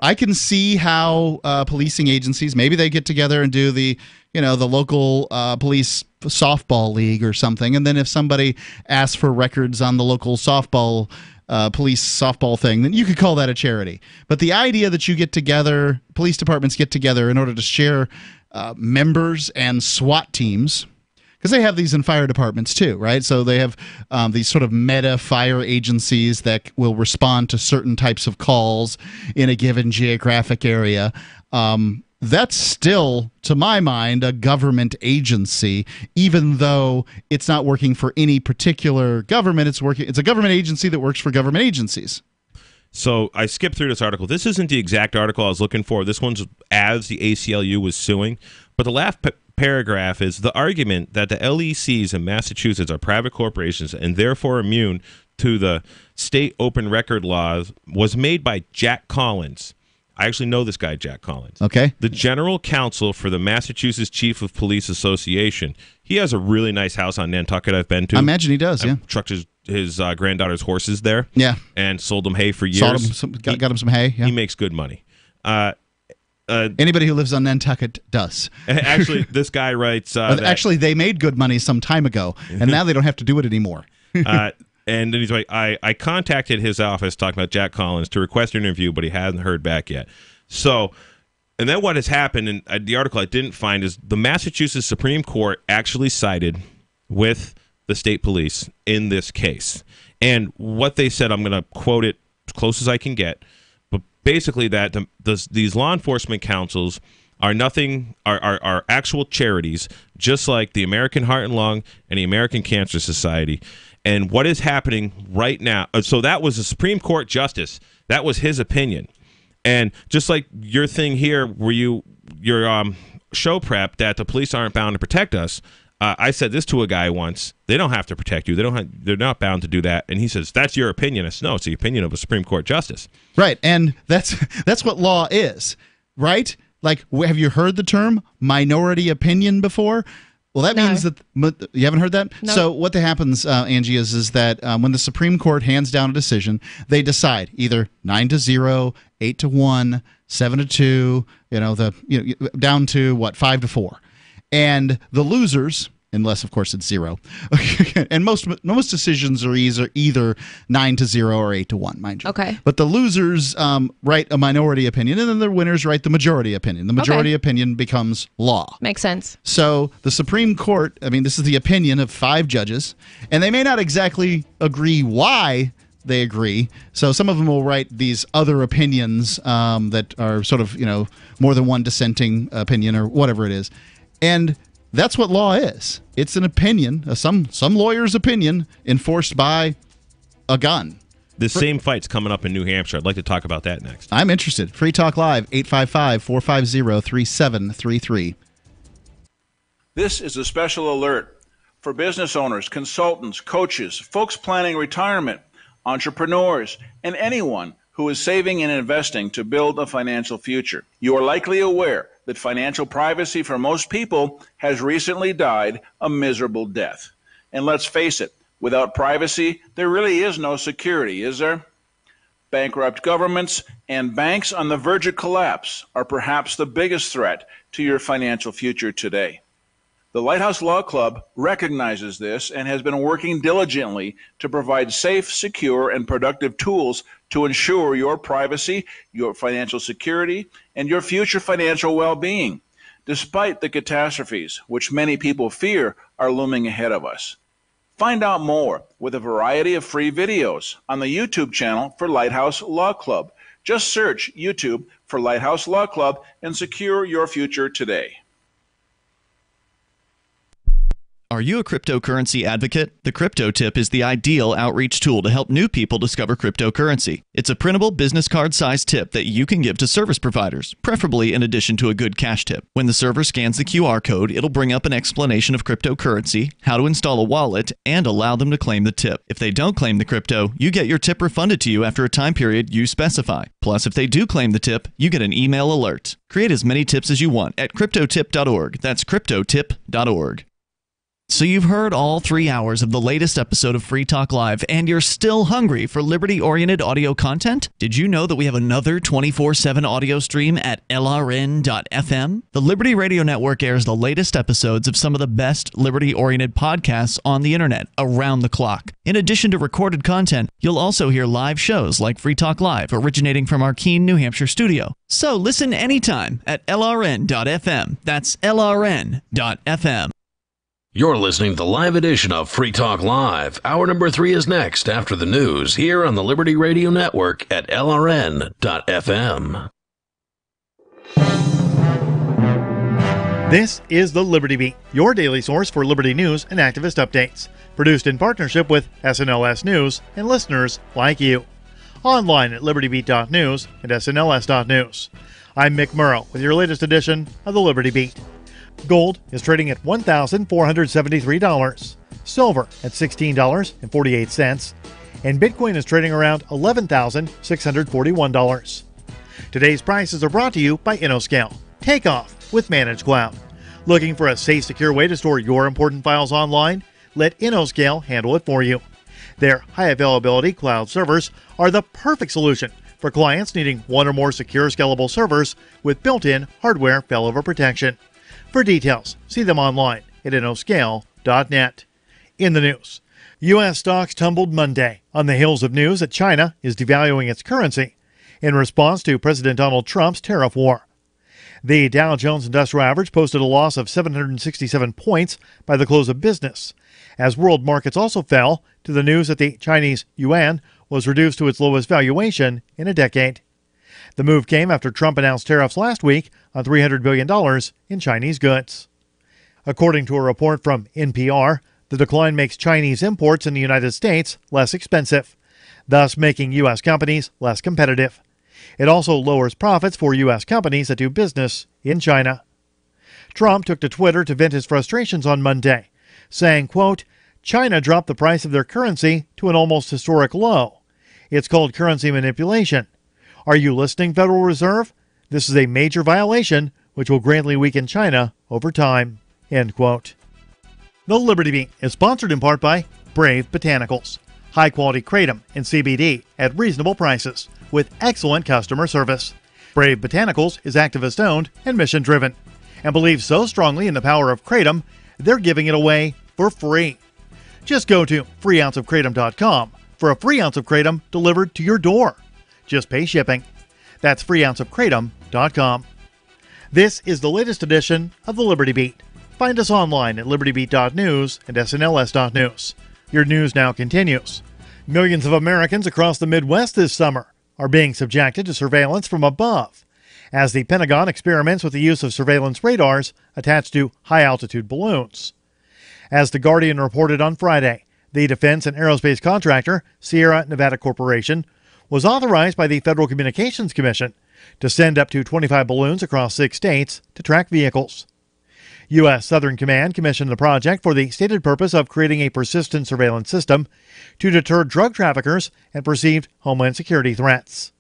I can see how policing agencies, maybe they get together and do the local police softball league or something. And then if somebody asks for records on the local police softball thing, then you could call that a charity. But the idea that you get together, police departments get together in order to share members and SWAT teams, because they have these in fire departments too, right? So they have these sort of meta fire agencies that will respond to certain types of calls in a given geographic area. That's still, to my mind, a government agency, even though it's not working for any particular government. It's a government agency that works for government agencies. So I skipped through this article. This isn't the exact article I was looking for. This one's as the ACLU was suing. But the last paragraph is the argument that the LECs in Massachusetts are private corporations and therefore immune to the state open record laws was made by Jack Collins. I actually know this guy, Jack Collins. Okay. The general counsel for the Massachusetts Chief of Police Association. He has a really nice house on Nantucket I've been to. I imagine he does, yeah. I've trucked his granddaughter's horses there. Yeah. And sold them hay for years. Got him some hay. Yeah. He makes good money. Anybody who lives on Nantucket does. Actually, this guy writes... actually, they made good money some time ago, and now they don't have to do it anymore. And then he's like, I contacted his office talking about Jack Collins to request an interview, but he hasn't heard back yet. So, and then what has happened, and the article I didn't find, is the Massachusetts Supreme Court actually sided with the state police in this case. And what they said, I'm going to quote it as close as I can get, but basically that these law enforcement councils are actual charities, just like the American Heart and Lung and the American Cancer Society. And what is happening right now, so that was a Supreme Court justice. That was his opinion. And just like your thing here, where your show prep that the police aren't bound to protect us, I said this to a guy once. They don't have to protect you. They're not bound to do that. And he says, that's your opinion. I said, no, it's the opinion of a Supreme Court justice. Right. And that's what law is, right? Like, have you heard the term minority opinion before? Well, that means that you haven't heard that? No. So what happens, Angie, is that when the Supreme Court hands down a decision, they decide either 9-0, 8-1, 7-2, down to 5-4. And the losers, unless of course it's 0, and most decisions are either 9-0 or 8-1, mind you. Okay. But the losers write a minority opinion, and then the winners write the majority opinion. The majority opinion becomes law. Makes sense. So the Supreme Court, this is the opinion of 5 judges, and they may not exactly agree why they agree. So some of them will write these other opinions that are sort of, more than one dissenting opinion or whatever it is. And that's what law is. It's an opinion, some lawyer's opinion, enforced by a gun. The same fight's coming up in New Hampshire. I'd like to talk about that next. I'm interested. Free Talk Live, 855-450-3733. This is a special alert for business owners, consultants, coaches, folks planning retirement, entrepreneurs, and anyone who is saving and investing to build a financial future. You are likely aware that financial privacy for most people has recently died a miserable death. And let's face it, without privacy, there really is no security, is there? Bankrupt governments and banks on the verge of collapse are perhaps the biggest threat to your financial future today. The Lighthouse Law Club recognizes this and has been working diligently to provide safe, secure, and productive tools to ensure your privacy, your financial security, and your future financial well-being, despite the catastrophes which many people fear are looming ahead of us. Find out more with a variety of free videos on the YouTube channel for Lighthouse Law Club. Just search YouTube for Lighthouse Law Club and secure your future today. Are you a cryptocurrency advocate? The Crypto Tip is the ideal outreach tool to help new people discover cryptocurrency. It's a printable business card-sized tip that you can give to service providers, preferably in addition to a good cash tip. When the server scans the QR code, it'll bring up an explanation of cryptocurrency, how to install a wallet, and allow them to claim the tip. If they don't claim the crypto, you get your tip refunded to you after a time period you specify. Plus, if they do claim the tip, you get an email alert. Create as many tips as you want at cryptotip.org. That's cryptotip.org. So you've heard all 3 hours of the latest episode of Free Talk Live, and you're still hungry for liberty-oriented audio content? Did you know that we have another 24/7 audio stream at LRN.FM? The Liberty Radio Network airs the latest episodes of some of the best liberty-oriented podcasts on the internet around the clock. In addition to recorded content, you'll also hear live shows like Free Talk Live, originating from our Keene, New Hampshire studio. So listen anytime at LRN.FM. That's LRN.FM. You're listening to the live edition of Free Talk Live. Hour number 3 is next after the news here on the Liberty Radio Network at LRN.FM. This is the Liberty Beat, your daily source for liberty news and activist updates. Produced in partnership with SNLS News and listeners like you. Online at libertybeat.news and snls.news. I'm Mick Murrow with your latest edition of the Liberty Beat. Gold is trading at $1,473, silver at $16.48, and Bitcoin is trading around $11,641. Today's prices are brought to you by InnoScale. Take off with Managed Cloud. Looking for a safe, secure way to store your important files online? Let InnoScale handle it for you. Their high-availability cloud servers are the perfect solution for clients needing one or more secure, scalable servers with built-in hardware failover protection. For details, see them online at innoscale.net. In the news, U.S. stocks tumbled Monday on the heels of news that China is devaluing its currency in response to President Donald Trump's tariff war. The Dow Jones Industrial Average posted a loss of 767 points by the close of business, as world markets also fell to the news that the Chinese yuan was reduced to its lowest valuation in a decade. The move came after Trump announced tariffs last week on $300 billion in Chinese goods. According to a report from NPR, the decline makes Chinese imports in the United States less expensive, thus making U.S. companies less competitive. It also lowers profits for U.S. companies that do business in China. Trump took to Twitter to vent his frustrations on Monday, saying, quote, "China dropped the price of their currency to an almost historic low. It's called currency manipulation. Are you listening, Federal Reserve? This is a major violation which will greatly weaken China over time." End quote. The Liberty Beat is sponsored in part by Brave Botanicals. High-quality kratom and CBD at reasonable prices with excellent customer service. Brave Botanicals is activist-owned and mission-driven and believes so strongly in the power of kratom, they're giving it away for free. Just go to freeounceofkratom.com for a free ounce of kratom delivered to your door. Just pay shipping. That's freeounceofkratom.com. This is the latest edition of the Liberty Beat. Find us online at libertybeat.news and snls.news. Your news now continues. Millions of Americans across the Midwest this summer are being subjected to surveillance from above, as the Pentagon experiments with the use of surveillance radars attached to high-altitude balloons. As The Guardian reported on Friday, the defense and aerospace contractor Sierra Nevada Corporation was authorized by the Federal Communications Commission to send up to 25 balloons across 6 states to track vehicles. U.S. Southern Command commissioned the project for the stated purpose of creating a persistent surveillance system to deter drug traffickers and perceived homeland security threats.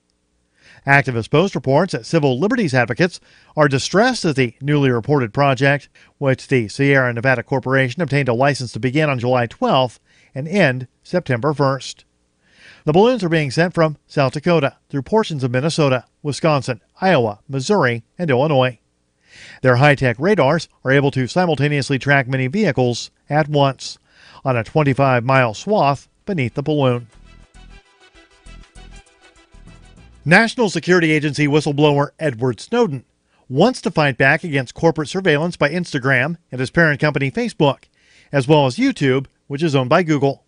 Activist Post reports that civil liberties advocates are distressed as the newly reported project, which the Sierra Nevada Corporation obtained a license to begin on July 12th and end September 1st. The balloons are being sent from South Dakota through portions of Minnesota, Wisconsin, Iowa, Missouri, and Illinois. Their high-tech radars are able to simultaneously track many vehicles at once on a 25-mile swath beneath the balloon. National Security Agency whistleblower Edward Snowden wants to fight back against corporate surveillance by Instagram and his parent company Facebook, as well as YouTube, which is owned by Google.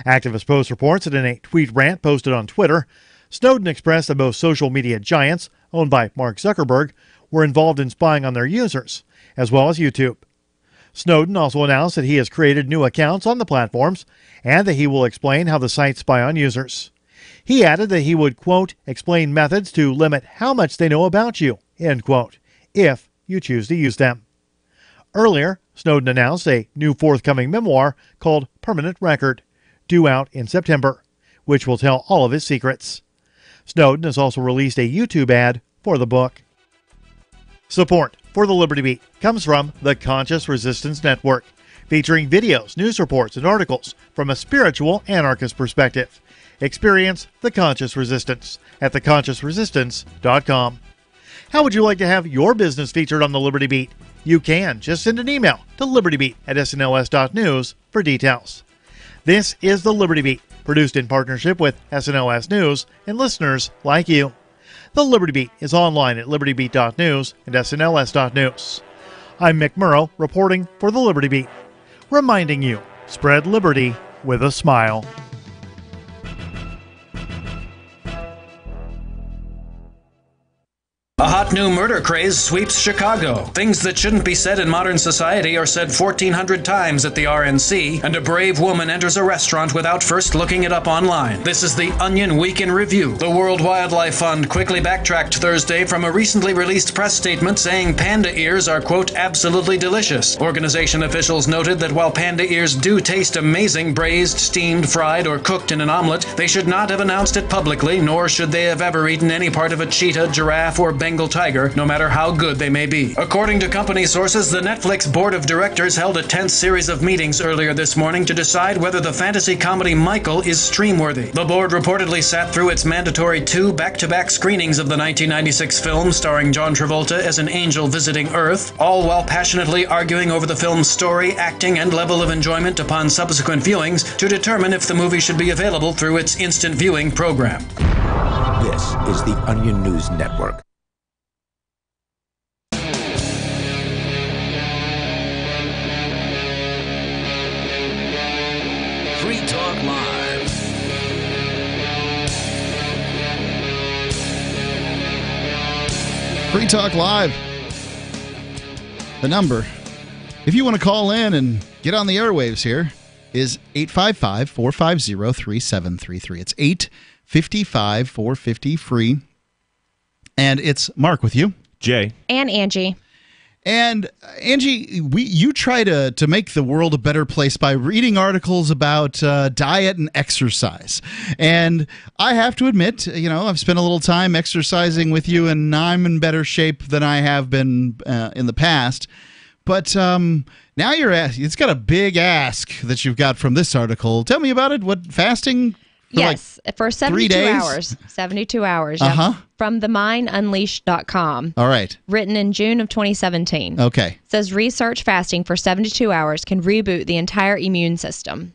Activist Post reports that in a tweet rant posted on Twitter, Snowden expressed that both social media giants, owned by Mark Zuckerberg, were involved in spying on their users, as well as YouTube. Snowden also announced that he has created new accounts on the platforms and that he will explain how the sites spy on users. He added that he would, quote, explain methods to limit how much they know about you, end quote, if you choose to use them. Earlier, Snowden announced a new forthcoming memoir called Permanent Record, due out in September, which will tell all of his secrets. Snowden has also released a YouTube ad for the book. Support for the Liberty Beat comes from the Conscious Resistance Network, featuring videos, news reports, and articles from a spiritual anarchist perspective. Experience the Conscious Resistance at theconsciousresistance.com. How would you like to have your business featured on the Liberty Beat? You can. Just send an email to libertybeat@snls.news for details. This is the Liberty Beat, produced in partnership with SNLS News and listeners like you. The Liberty Beat is online at libertybeat.news and snls.news. I'm Mick Murrow, reporting for the Liberty Beat, reminding you, spread liberty with a smile. A hot new murder craze sweeps Chicago. Things that shouldn't be said in modern society are said 1,400 times at the RNC, and a brave woman enters a restaurant without first looking it up online. This is the Onion Week in Review. The World Wildlife Fund quickly backtracked Thursday from a recently released press statement saying panda ears are, quote, absolutely delicious. Organization officials noted that while panda ears do taste amazing braised, steamed, fried, or cooked in an omelet, they should not have announced it publicly, nor should they have ever eaten any part of a cheetah, giraffe, or Bengal tiger, no matter how good they may be. According to company sources, the Netflix board of directors held a tense series of meetings earlier this morning to decide whether the fantasy comedy Michael is stream-worthy. The board reportedly sat through its mandatory 2 back-to-back screenings of the 1996 film starring John Travolta as an angel visiting Earth, all while passionately arguing over the film's story, acting, and level of enjoyment upon subsequent viewings to determine if the movie should be available through its instant viewing program. This is the Onion News Network. Free Talk Live. Free Talk Live. The number, if you want to call in and get on the airwaves here, is 855-450-3733. It's 855-450-FREE. And it's Mark with you. Jay. And Angie. And Angie, you try to make the world a better place by reading articles about diet and exercise. And I have to admit, I've spent a little time exercising with you, and I'm in better shape than I have been in the past. But now it's got a big ask that you've got from this article. Tell me about it. What, fasting? Yes, for 72 3 days? hours. 72 hours. Yep. Uh-huh. From themindunleashed.com. All right. Written in June of 2017. Okay. It says research fasting for 72 hours can reboot the entire immune system.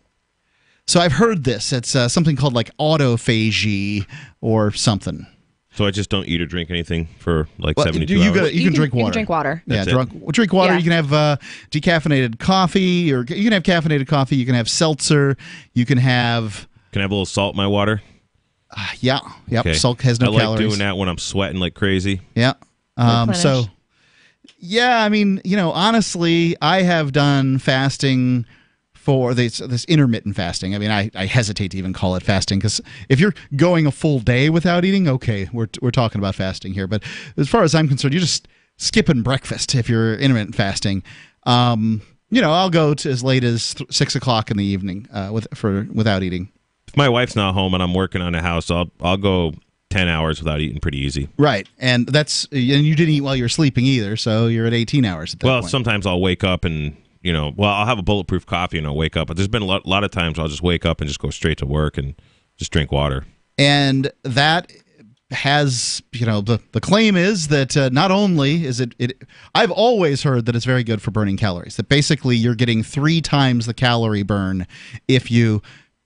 So I've heard this. It's something called like autophagy or something. So I just don't eat or drink anything for 72 hours? You can drink water. You can drink water. Yeah, drink water. Yeah. You can have decaffeinated coffee, or you can have caffeinated coffee. You can have seltzer. You can have... Can I have a little salt in my water? Yeah. Yep. Okay. Salt has no calories. I like calories. doing that when I'm sweating like crazy. Yeah. Honestly, I have done fasting for this intermittent fasting. I mean, I hesitate to even call it fasting, because if you're going a full day without eating, okay, we're talking about fasting here. But as far as I'm concerned, you're just skipping breakfast if you're intermittent fasting. I'll go to as late as 6 o'clock in the evening without eating. If my wife's not home and I'm working on a house, I'll go 10 hours without eating pretty easy. Right, and you didn't eat while you're sleeping either, so you're at 18 hours at that point. Well, sometimes I'll wake up and I'll have a bulletproof coffee and I'll wake up. But there's been a lot of times I'll just wake up and just go straight to work and just drink water. And that has, the claim is that not only is it I've always heard that it's very good for burning calories, that basically you're getting 3 times the calorie burn if you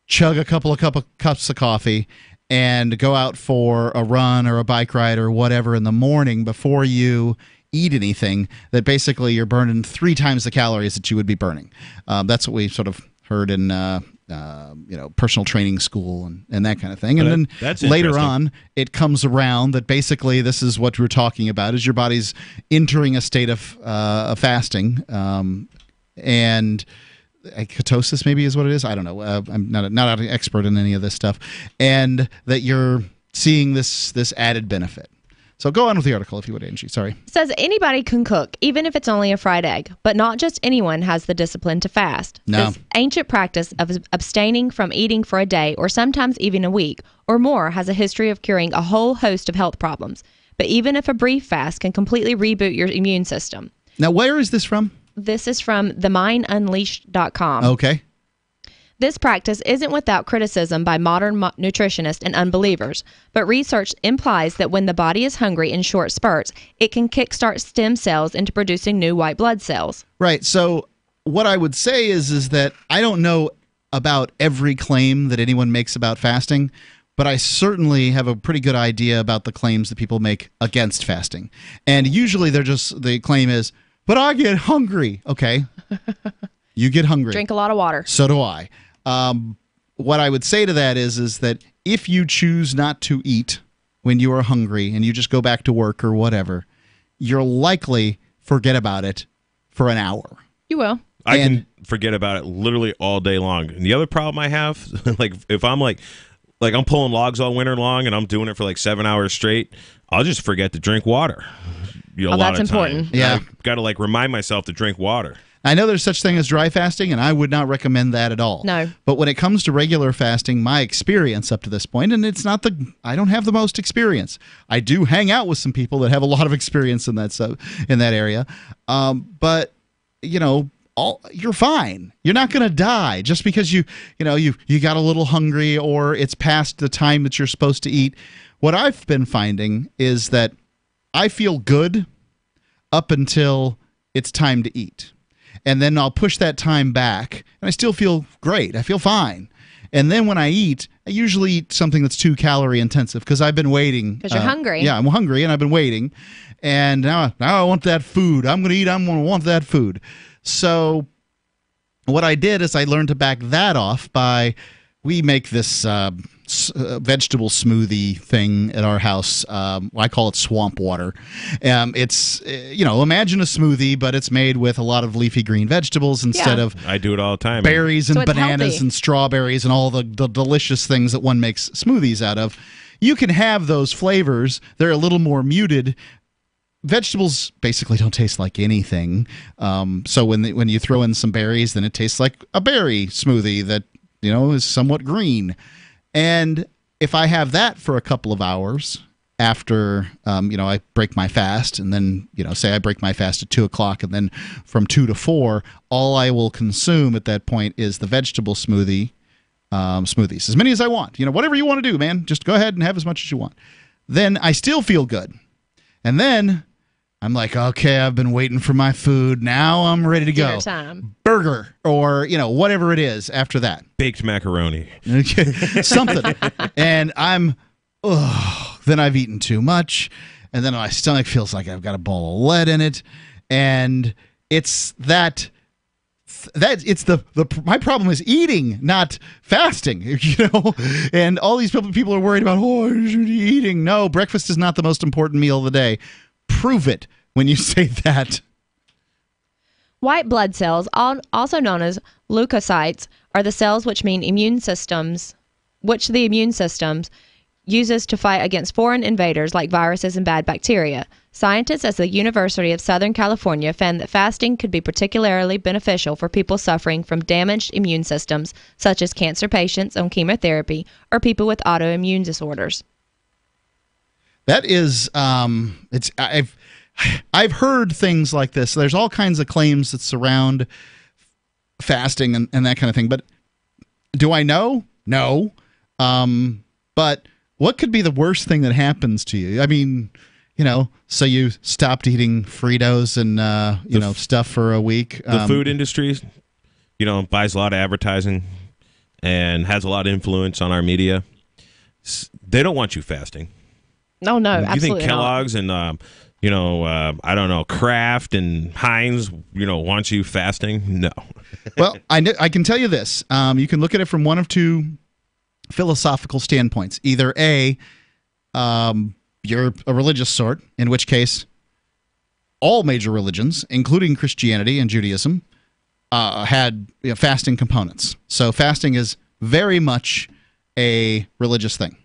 chug a couple of cups of coffee and go out for a run or a bike ride or whatever in the morning before you eat anything, that basically you're burning 3 times the calories that you would be burning. That's what we sort of heard in personal training school and that kind of thing. And then later on, it comes around that basically this is what we're talking about, is your body's entering a state of fasting, and ketosis maybe is what it is. I don't know. I'm not an expert in any of this stuff, and that you're seeing this added benefit. So go on with the article if you would, Angie. Sorry. It says anybody can cook, even if it's only a fried egg, but not just anyone has the discipline to fast. No. This ancient practice of abstaining from eating for a day or sometimes even a week or more has a history of curing a whole host of health problems. But even if a brief fast can completely reboot your immune system. Now, where is this from? This is from themindunleashed.com. Okay. This practice isn't without criticism by modern nutritionists and unbelievers, but research implies that when the body is hungry in short spurts, it can kickstart stem cells into producing new white blood cells. Right. So what I would say is that I don't know about every claim that anyone makes about fasting, but I certainly have a pretty good idea about the claims that people make against fasting. And usually the claim is, but I get hungry. Okay. You get hungry. Drink a lot of water. So do I. What I would say to that is that if you choose not to eat when you are hungry and you just go back to work or whatever, you'll likely forget about it for an hour. You will. I can forget about it literally all day long. And the other problem I have, like if I'm like I'm pulling logs all winter long and I'm doing it for like 7 hours straight, I'll just forget to drink water. That's important. Yeah. I've got to remind myself to drink water. I know there's such thing as dry fasting, and I would not recommend that at all. No. But when it comes to regular fasting, my experience up to this point, and I don't have the most experience. I do hang out with some people that have a lot of experience in that area. But you're fine. You're not going to die just because you got a little hungry or it's past the time that you're supposed to eat. What I've been finding is that I feel good up until it's time to eat. And then I'll push that time back, and I still feel great. I feel fine. And then when I eat, I usually eat something that's too calorie intensive because I've been waiting. Because you're hungry. Yeah, I'm hungry, and I've been waiting. And now I want that food. I'm going to eat. I'm going to want that food. So what I did is I learned to back that off we make this vegetable smoothie thing at our house. I call it swamp water. It's, imagine a smoothie, but it's made with a lot of leafy green vegetables instead of I do it all the time. Berries and bananas and strawberries and all the delicious things that one makes smoothies out of. You can have those flavors. They're a little more muted. Vegetables basically don't taste like anything. So when you throw in some berries, then it tastes like a berry smoothie that is somewhat green. And if I have that for a couple of hours after, I break my fast, and then, say I break my fast at 2 o'clock, and then from 2 to 4, all I will consume at that point is the vegetable smoothies, as many as I want. Whatever you want to do, man, just go ahead and have as much as you want. Then I still feel good. And then I'm like, okay, I've been waiting for my food. Now I'm ready to go. Dinner time. Burger or, whatever it is after that. Baked macaroni. Something. And then I've eaten too much. And then my stomach feels like I've got a ball of lead in it. And it's my problem is eating, not fasting, And all these people are worried about, you should be eating. No, breakfast is not the most important meal of the day. Prove it when you say that. White blood cells, also known as leukocytes, are the cells which the immune system uses to fight against foreign invaders like viruses and bad bacteria. Scientists at the University of Southern California found that fasting could be particularly beneficial for people suffering from damaged immune systems, such as cancer patients on chemotherapy or people with autoimmune disorders. That is, I've heard things like this. There's all kinds of claims that surround fasting and that kind of thing. But do I know? No. But what could be the worst thing that happens to you? I mean, so you stopped eating Fritos and, stuff for a week. The food industry, buys a lot of advertising and has a lot of influence on our media. They don't want you fasting. No, absolutely You think not. Kellogg's and, I don't know, Kraft and Heinz, want you fasting? No. Well, I can tell you this. You can look at it from one of two philosophical standpoints. Either A, you're a religious sort, in which case all major religions, including Christianity and Judaism, had fasting components. So fasting is very much a religious thing.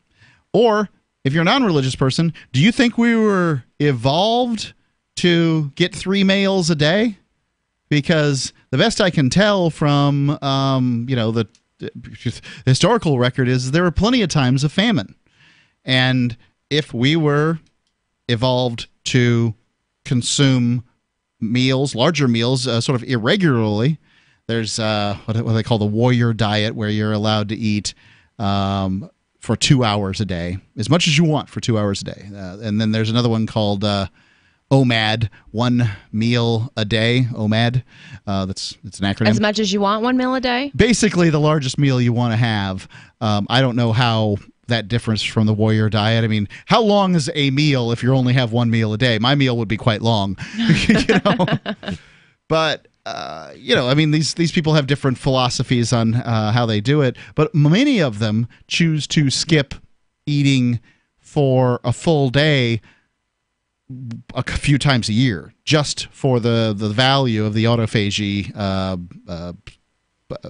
Or if you're a non-religious person, do you think we were evolved to get 3 meals a day? Because the best I can tell from the historical record is there were plenty of times of famine. And if we were evolved to consume meals, larger meals, sort of irregularly, there's what they call the warrior diet, where you're allowed to eat for 2 hours a day, as much as you want for 2 hours a day. And then there's another one called OMAD, 1 meal a day. OMAD, it's an acronym. As much as you want, 1 meal a day? Basically, the largest meal you want to have. I don't know how that differs from the warrior diet. I mean, how long is a meal if you only have 1 meal a day? My meal would be quite long. But I mean, these people have different philosophies on how they do it, but many of them choose to skip eating for a full day a few times a year, just for the value of the autophagy,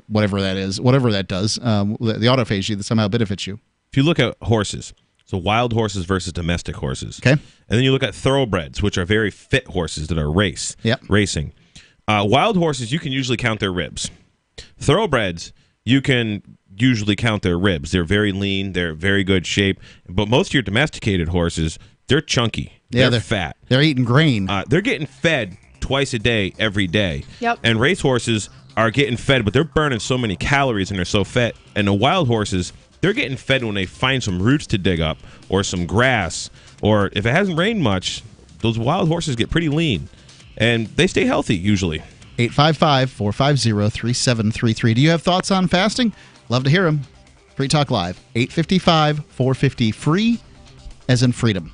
whatever that is, whatever that does, the autophagy that somehow benefits you. If you look at horses, so wild horses versus domestic horses, okay, and then you look at thoroughbreds, which are very fit horses that are racing. Wild horses, you can usually count their ribs. Thoroughbreds, you can usually count their ribs. They're very lean. They're very good shape. But most of your domesticated horses, they're chunky. They're fat. They're eating grain. They're getting fed twice a day, every day. Yep. And race horses are getting fed, but they're burning so many calories and they're so fat. And the wild horses, they're getting fed when they find some roots to dig up or some grass. Or if it hasn't rained much, those wild horses get pretty lean. And they stay healthy, usually. 855-450-3733. Do you have thoughts on fasting? Love to hear them. Free Talk Live. 855-450-FREE, as in freedom.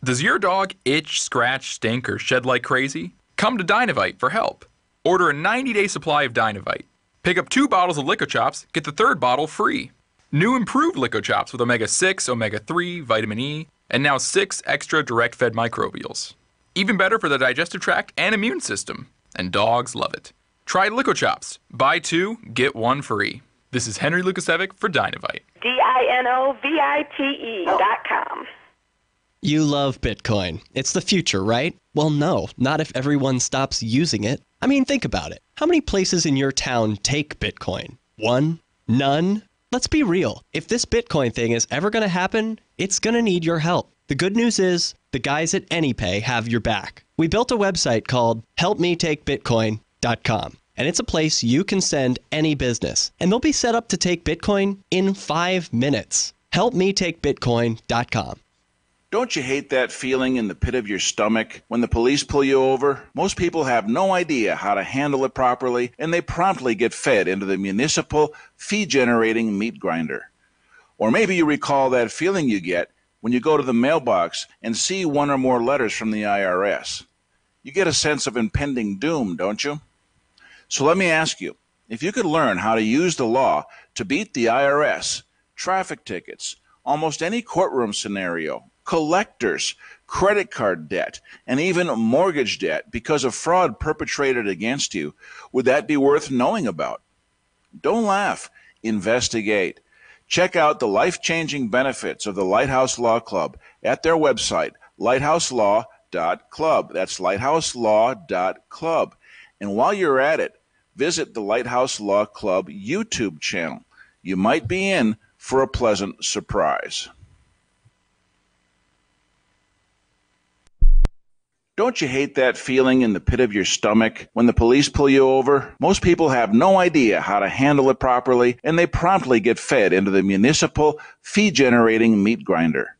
Does your dog itch, scratch, stink, or shed like crazy? Come to Dynavite for help. Order a 90-day supply of Dynavite. Pick up 2 bottles of Lico Chops, get the 3rd bottle free. New improved Lico Chops with omega-6, omega-3, vitamin E, and now 6 extra direct-fed microbials. Even better for the digestive tract and immune system. And dogs love it. Try Lico Chops. Buy 2, get 1 free. This is Henry Lukasevic for Dynavite. DINOVITE.com. You love Bitcoin. It's the future, right? Well, no, not if everyone stops using it. I mean, think about it. How many places in your town take Bitcoin? 1? None? Let's be real. If this Bitcoin thing is ever going to happen, it's going to need your help. The good news is, the guys at AnyPay have your back. We built a website called helpmetakebitcoin.com, and it's a place you can send any business, and they'll be set up to take Bitcoin in 5 minutes. Helpmetakebitcoin.com. Don't you hate that feeling in the pit of your stomach when the police pull you over? Most people have no idea how to handle it properly, and they promptly get fed into the municipal fee-generating meat grinder. Or maybe you recall that feeling you get when you go to the mailbox and see 1 or more letters from the IRS. You get a sense of impending doom, don't you? So let me ask you, if you could learn how to use the law to beat the IRS, traffic tickets, almost any courtroom scenario, collectors, credit card debt, and even mortgage debt because of fraud perpetrated against you, would that be worth knowing about? Don't laugh. Investigate. Check out the life-changing benefits of the Lighthouse Law Club at their website, lighthouselaw.club. That's lighthouselaw.club. And while you're at it, visit the Lighthouse Law Club YouTube channel. You might be in for a pleasant surprise. Don't you hate that feeling in the pit of your stomach when the police pull you over? Most people have no idea how to handle it properly, and they promptly get fed into the municipal fee-generating meat grinder.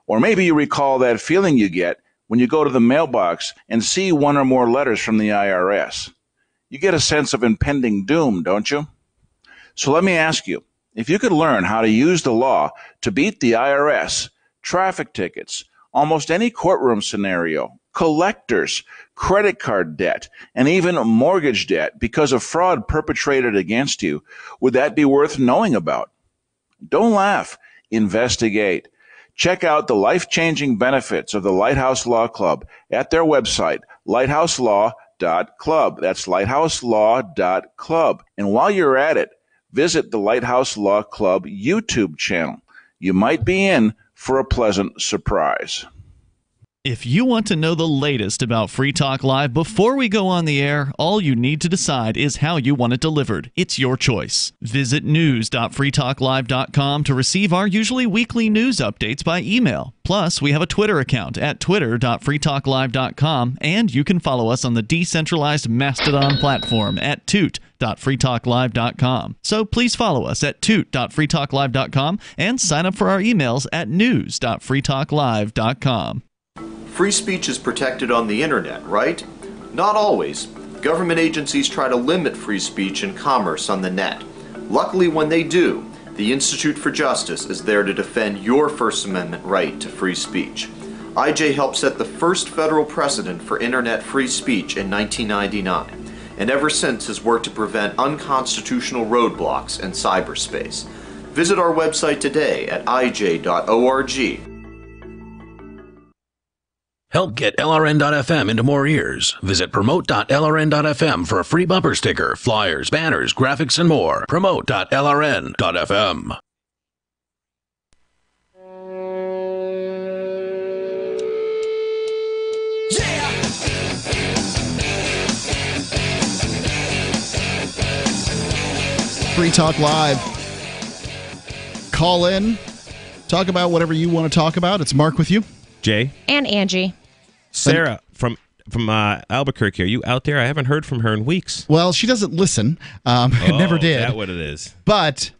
Or maybe you recall that feeling you get when you go to the mailbox and see one or more letters from the IRS. You get a sense of impending doom, don't you? So let me ask you, if you could learn how to use the law to beat the IRS, traffic tickets, almost any courtroom scenario, collectors, credit card debt, and even mortgage debt because of fraud perpetrated against you, would that be worth knowing about? Don't laugh. Investigate. Check out the life-changing benefits of the Lighthouse Law Club at their website, lighthouselaw.club. That's lighthouselaw.club. And while you're at it, visit the Lighthouse Law Club YouTube channel. You might be in for a pleasant surprise. If you want to know the latest about Free Talk Live before we go on the air, all you need to decide is how you want it delivered. It's your choice. Visit news.freetalklive.com to receive our usually weekly news updates by email. Plus, we have a Twitter account at twitter.freetalklive.com, and you can follow us on the decentralized Mastodon platform at toot.freetalklive.com. So please follow us at toot.freetalklive.com and sign up for our emails at news.freetalklive.com. Free speech is protected on the internet, right? Not always. Government agencies try to limit free speech and commerce on the net. Luckily, when they do, the Institute for Justice is there to defend your First Amendment right to free speech. IJ helped set the first federal precedent for internet free speech in 1999, and ever since has worked to prevent unconstitutional roadblocks in cyberspace. Visit our website today at ij.org. Help get LRN.FM into more ears. Visit promote.lrn.fm for a free bumper sticker, flyers, banners, graphics, and more. Promote.lrn.fm. Free Talk Live. Call in. Talk about whatever you want to talk about. It's Mark with you. Jay. And Angie. Sarah from Albuquerque. Are you out there? I haven't heard from her in weeks. Well, she doesn't listen. Never did. Is that what it is? But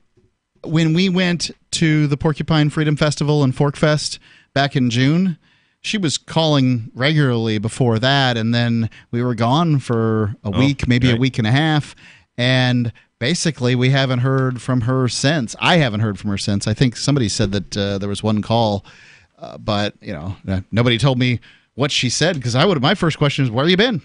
when we went to the Porcupine Freedom Festival and Fork Fest back in June, she was calling regularly before that, and then we were gone for a week, maybe a week and a half, and basically we haven't heard from her since. I haven't heard from her since. I think somebody said that there was one call, but nobody told me what she said, because my first question is, where have you been?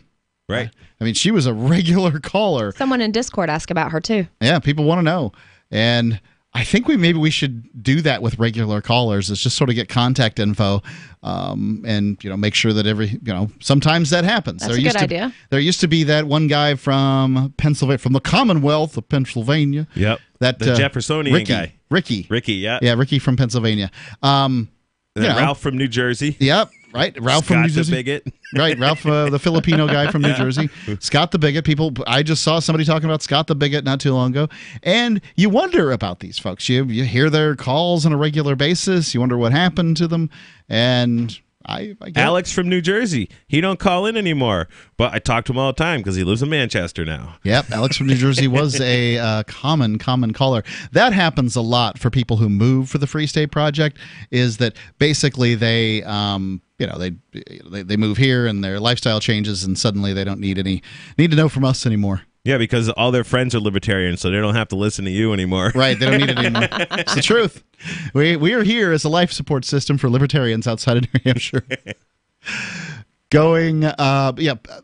Right. I mean, she was a regular caller. Someone in Discord asked about her too. Yeah, people want to know. And I think maybe we should do that with regular callers, is just sort of get contact info, and make sure that sometimes that happens. That's a good idea. There used to be that one guy from Pennsylvania, from the Commonwealth of Pennsylvania. Yep. That the Jeffersonian guy. Ricky. Yeah. Yeah, Ricky from Pennsylvania. Ralph from New Jersey. Yep. Right, Ralph Scott from New Jersey. the bigot. Right, Ralph, the Filipino guy from New Jersey. Scott the bigot. I just saw somebody talking about Scott the bigot not too long ago, and you wonder about these folks. You hear their calls on a regular basis. You wonder what happened to them, and I get Alex from New Jersey. He don't call in anymore, but I talk to him all the time because he lives in Manchester now. Yep, Alex from New Jersey was a common caller. That happens a lot for people who move for the Free State Project. Is that basically they move here and their lifestyle changes, and suddenly they don't need to know from us anymore. Yeah, because all their friends are libertarians, so they don't have to listen to you anymore. Right, they don't need it anymore. It's the truth. We are here as a life support system for libertarians outside of New Hampshire.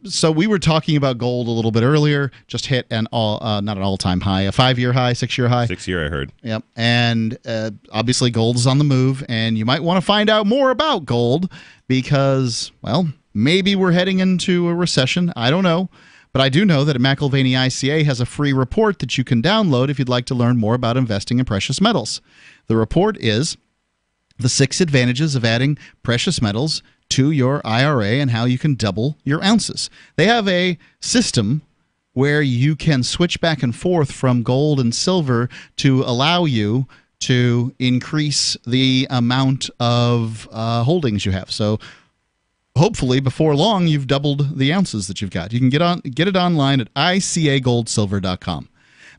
So we were talking about gold a little bit earlier. Just hit not an all-time high, a 5-year high, 6-year high. 6-year, I heard. Yep, and obviously gold is on the move, and you might want to find out more about gold because, well, maybe we're heading into a recession. I don't know. But I do know that McIlvaney ICA has a free report that you can download if you'd like to learn more about investing in precious metals. The report is the 6 advantages of adding precious metals to your IRA and how you can double your ounces. They have a system where you can switch back and forth from gold and silver to allow you to increase the amount of holdings you have. So hopefully before long you've doubled the ounces that you've got. You can get it online at icagoldsilver.com.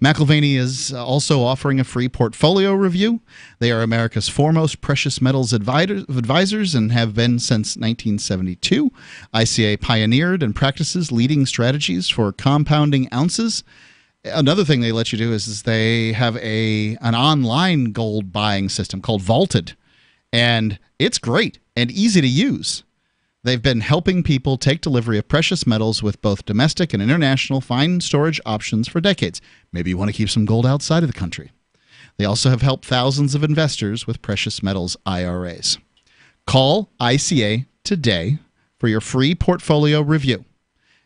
McIlvaney is also offering a free portfolio review. They are America's foremost precious metals advisors and have been since 1972. ICA pioneered and practices leading strategies for compounding ounces. Another thing they let you do is they have an online gold buying system called Vaulted, and it's great and easy to use. They've been helping people take delivery of precious metals with both domestic and international fine storage options for decades. Maybe you want to keep some gold outside of the country. They also have helped thousands of investors with precious metals IRAs. Call ICA today for your free portfolio review.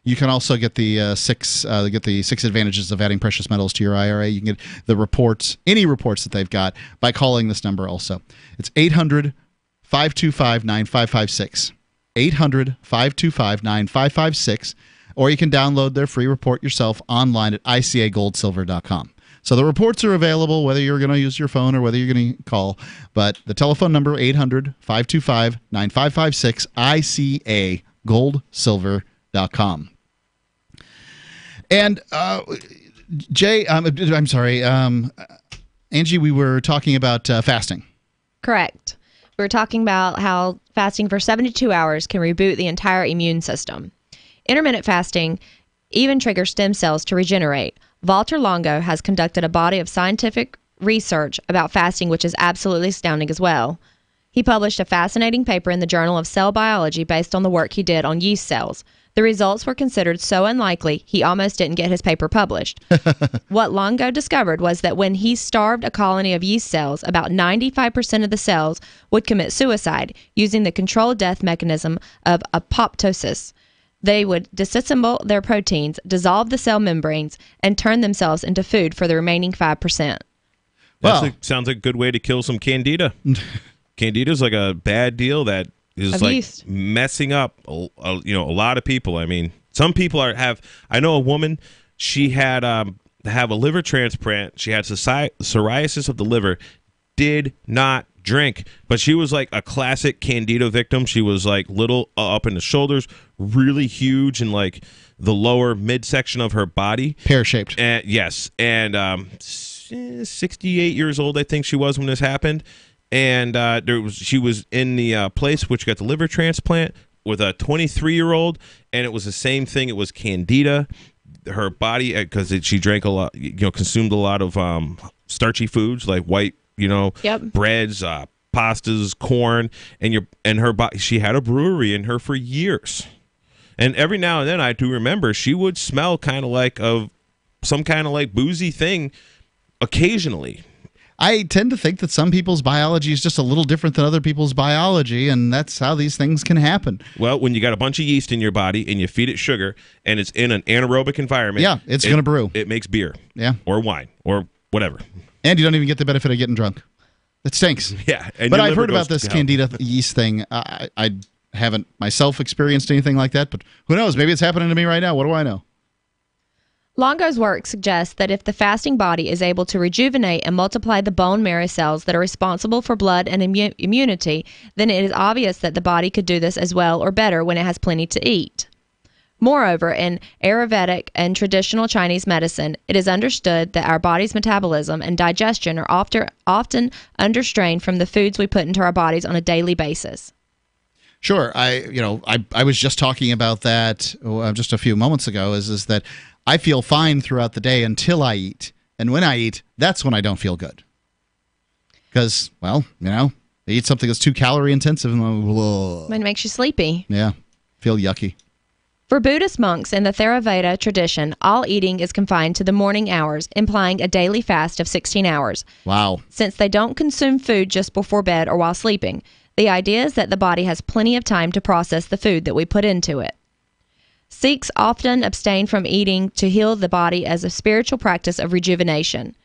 You can also get the six advantages of adding precious metals to your IRA. You can get the reports, any reports that they've got, by calling this number also. It's 800-525-9556. 800-525-9556, or you can download their free report yourself online at icagoldsilver.com. So the reports are available whether you're going to use your phone or whether you're going to call, but the telephone number 800-525-9556, icagoldsilver.com. And Jay, I'm sorry, Angie, we were talking about fasting. Correct. We were talking about how fasting for 72 hours can reboot the entire immune system. Intermittent fasting even triggers stem cells to regenerate. Walter Longo has conducted a body of scientific research about fasting, which is absolutely astounding as well. He published a fascinating paper in the Journal of Cell Biology based on the work he did on yeast cells. The results were considered so unlikely, he almost didn't get his paper published. What Longo discovered was that when he starved a colony of yeast cells, about 95% of the cells would commit suicide using the controlled death mechanism of apoptosis. They would disassemble their proteins, dissolve the cell membranes, and turn themselves into food for the remaining 5%. Sounds like a good way to kill some candida. Candida is like a bad deal that is like yeast. Messing up a lot of people. I mean, some people have. I know a woman. She had to have a liver transplant. She had psoriasis of the liver. Did not drink, but she was like a classic candida victim. She was like little up in the shoulders, really huge in like the lower midsection of her body, pear-shaped. And yes, and 68 years old, I think she was when this happened. And she was in the place which got the liver transplant with a 23-year-old, and it was the same thing. It was candida. Her body, because she drank a lot, consumed a lot of starchy foods like white, breads, pastas, corn, and her body. She had a brewery in her for years, and every now and then I do remember she would smell kind of like of some kind of like boozy thing occasionally. I tend to think that some people's biology is just a little different than other people's biology, and that's how these things can happen. Well, when you got a bunch of yeast in your body and you feed it sugar and it's in an anaerobic environment, it's going to brew. It makes beer, or wine, or whatever. And you don't even get the benefit of getting drunk. It stinks. Yeah, but I've heard about this candida yeast thing. I haven't myself experienced anything like that, but who knows? Maybe it's happening to me right now. What do I know? Longo's work suggests that if the fasting body is able to rejuvenate and multiply the bone marrow cells that are responsible for blood and immunity, then it is obvious that the body could do this as well or better when it has plenty to eat. Moreover, in Ayurvedic and traditional Chinese medicine, it is understood that our body's metabolism and digestion are often under strain from the foods we put into our bodies on a daily basis. Sure. I was just talking about that just a few moments ago, is that I feel fine throughout the day until I eat. And when I eat, that's when I don't feel good. Because, I eat something that's too calorie intensive and it makes you sleepy. Yeah, feel yucky. For Buddhist monks in the Theravada tradition, all eating is confined to the morning hours, implying a daily fast of 16 hours. Wow. Since they don't consume food just before bed or while sleeping, the idea is that the body has plenty of time to process the food that we put into it. Sikhs often abstain from eating to heal the body as a spiritual practice of rejuvenation.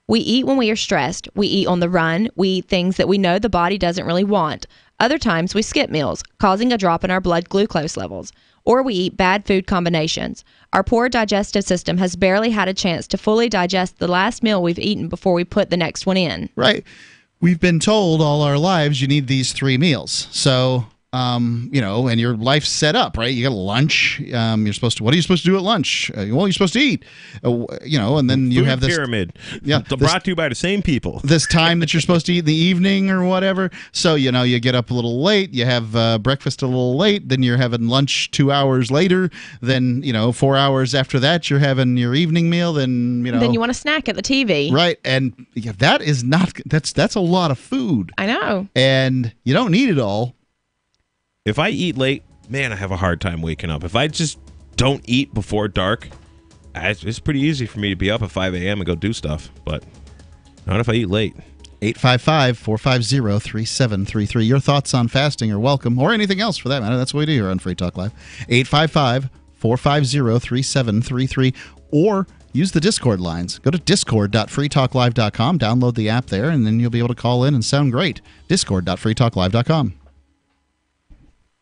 We eat when we are stressed. We eat on the run. We eat things that we know the body doesn't really want. Other times we skip meals, causing a drop in our blood glucose levels. Or we eat bad food combinations. Our poor digestive system has barely had a chance to fully digest the last meal we've eaten before we put the next one in. Right. We've been told all our lives you need these 3 meals. So and your life's set up, right? You got lunch. What are you supposed to do at lunch? You're supposed to eat, and then you Food have this pyramid. Yeah, brought to you by the same people. This time that you're supposed to eat in the evening or whatever. So, you get up a little late, you have breakfast a little late, then you're having lunch 2 hours later, then, 4 hours after that, you're having your evening meal, then, Then you want a snack at the TV. Right, and that's a lot of food. I know. And you don't need it all. If I eat late, man, I have a hard time waking up. If I just don't eat before dark, it's pretty easy for me to be up at 5 a.m. and go do stuff. But not if I eat late. 855-450-3733. Your thoughts on fasting are welcome, or anything else for that matter. That's what we do here on Free Talk Live. 855-450-3733. Or use the Discord lines. Go to discord.freetalklive.com, download the app there, and then you'll be able to call in and sound great. Discord.freetalklive.com.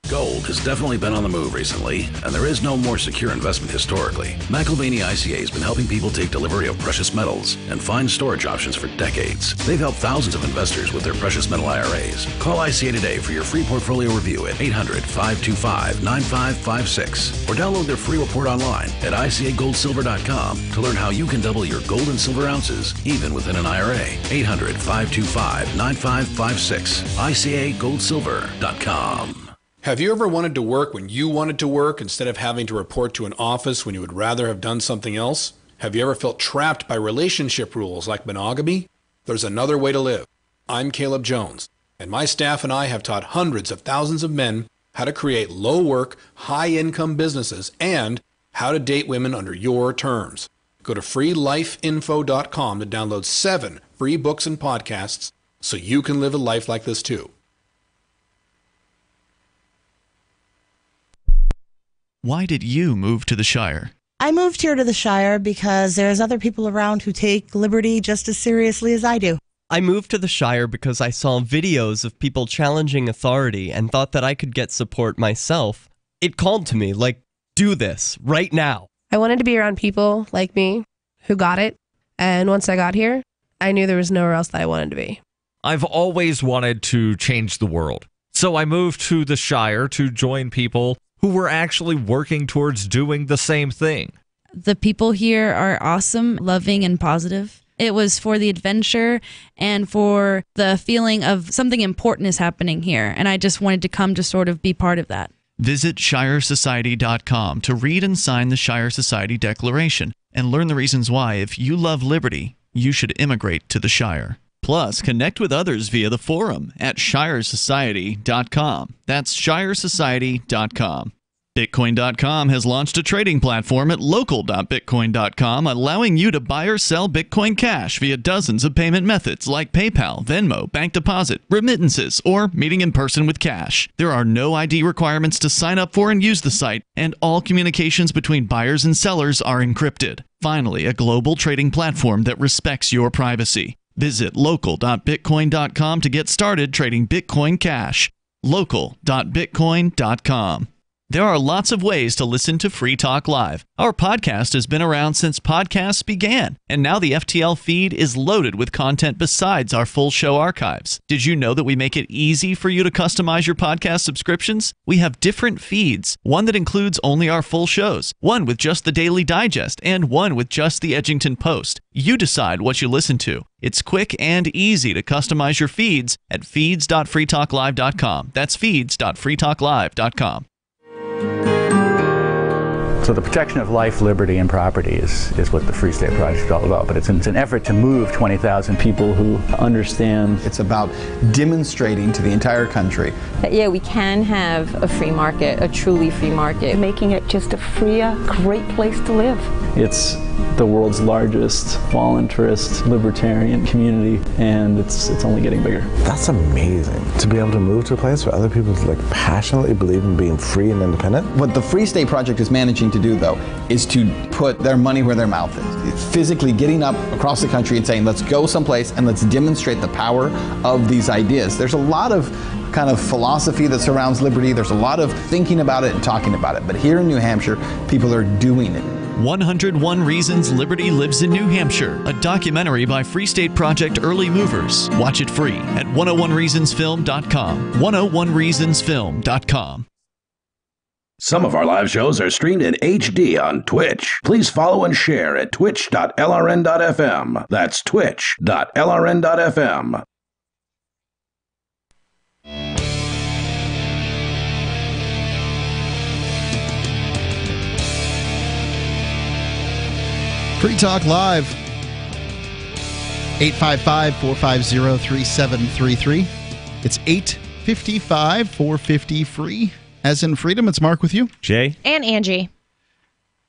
Gold has definitely been on the move recently, and there is no more secure investment historically. McIlvaney ICA has been helping people take delivery of precious metals and find storage options for decades. They've helped thousands of investors with their precious metal IRAs. Call ICA today for your free portfolio review at 800-525-9556 or download their free report online at ICAGoldSilver.com to learn how you can double your gold and silver ounces even within an IRA. 800-525-9556. ICAGoldSilver.com. Have you ever wanted to work when you wanted to work instead of having to report to an office when you would rather have done something else? Have you ever felt trapped by relationship rules like monogamy? There's another way to live. I'm Caleb Jones, and my staff and I have taught hundreds of thousands of men how to create low-work, high-income businesses and how to date women under your terms. Go to freelifeinfo.com to download 7 free books and podcasts so you can live a life like this too. Why did you move to the Shire? I moved here to the Shire because there's other people around who take liberty just as seriously as I do. I moved to the Shire because I saw videos of people challenging authority and thought that I could get support myself. It called to me, like, do this, right now. I wanted to be around people like me who got it, and once I got here, I knew there was nowhere else that I wanted to be. I've always wanted to change the world, so I moved to the Shire to join people who were actually working towards doing the same thing. The people here are awesome, loving, and positive. It was for the adventure and for the feeling of something important is happening here, and I just wanted to come to sort of be part of that. Visit ShireSociety.com to read and sign the Shire Society Declaration and learn the reasons why, if you love liberty, you should immigrate to the Shire. Plus, connect with others via the forum at ShireSociety.com. That's ShireSociety.com. Bitcoin.com has launched a trading platform at local.bitcoin.com, allowing you to buy or sell Bitcoin Cash via dozens of payment methods like PayPal, Venmo, bank deposit, remittances, or meeting in person with cash. There are no ID requirements to sign up for and use the site, and all communications between buyers and sellers are encrypted. Finally, a global trading platform that respects your privacy. Visit local.bitcoin.com to get started trading Bitcoin Cash. Local.bitcoin.com. There are lots of ways to listen to Free Talk Live. Our podcast has been around since podcasts began, and now the FTL feed is loaded with content besides our full show archives. Did you know that we make it easy for you to customize your podcast subscriptions? We have different feeds, one that includes only our full shows, one with just the Daily Digest, and one with just the Edgington Post. You decide what you listen to. It's quick and easy to customize your feeds at feeds.freetalklive.com. That's feeds.freetalklive.com. So the protection of life, liberty, and property is what the Free State Project is all about. But it's an effort to move 20,000 people who understand. It's about demonstrating to the entire country that, yeah, we can have a free market, a truly free market. Making it just a freer, great place to live. It's the world's largest voluntarist libertarian community, and it's only getting bigger. That's amazing, to be able to move to a place where other people passionately believe in being free and independent. What the Free State Project is managing to do, though, is to put their money where their mouth is. It's physically getting up across the country and saying, let's go someplace and let's demonstrate the power of these ideas. There's a lot of kind of philosophy that surrounds liberty. There's a lot of thinking about it and talking about it. But here in New Hampshire, people are doing it. 101 Reasons Liberty Lives in New Hampshire, a documentary by Free State Project Early Movers. Watch it free at 101reasonsfilm.com. 101reasonsfilm.com. Some of our live shows are streamed in HD on Twitch. Please follow and share at twitch.lrn.fm. That's twitch.lrn.fm. Free Talk Live. 855-450-3733. It's 855-450-FREE. As in freedom, it's Mark with you. Jay. And Angie.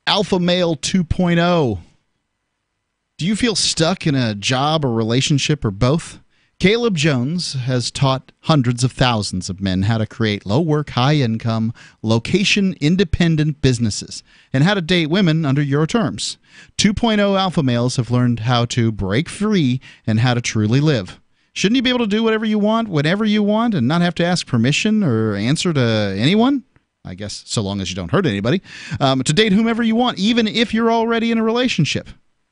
Alpha Male 2.0. Do you feel stuck in a job or relationship or both? Caleb Jones has taught hundreds of thousands of men how to create low-work, high-income, location-independent businesses and how to date women under your terms. 2.0 alpha males have learned how to break free and how to truly live. Shouldn't you be able to do whatever you want, whenever you want, and not have to ask permission or answer to anyone? I guess so long as you don't hurt anybody. To date whomever you want, even if you're already in a relationship.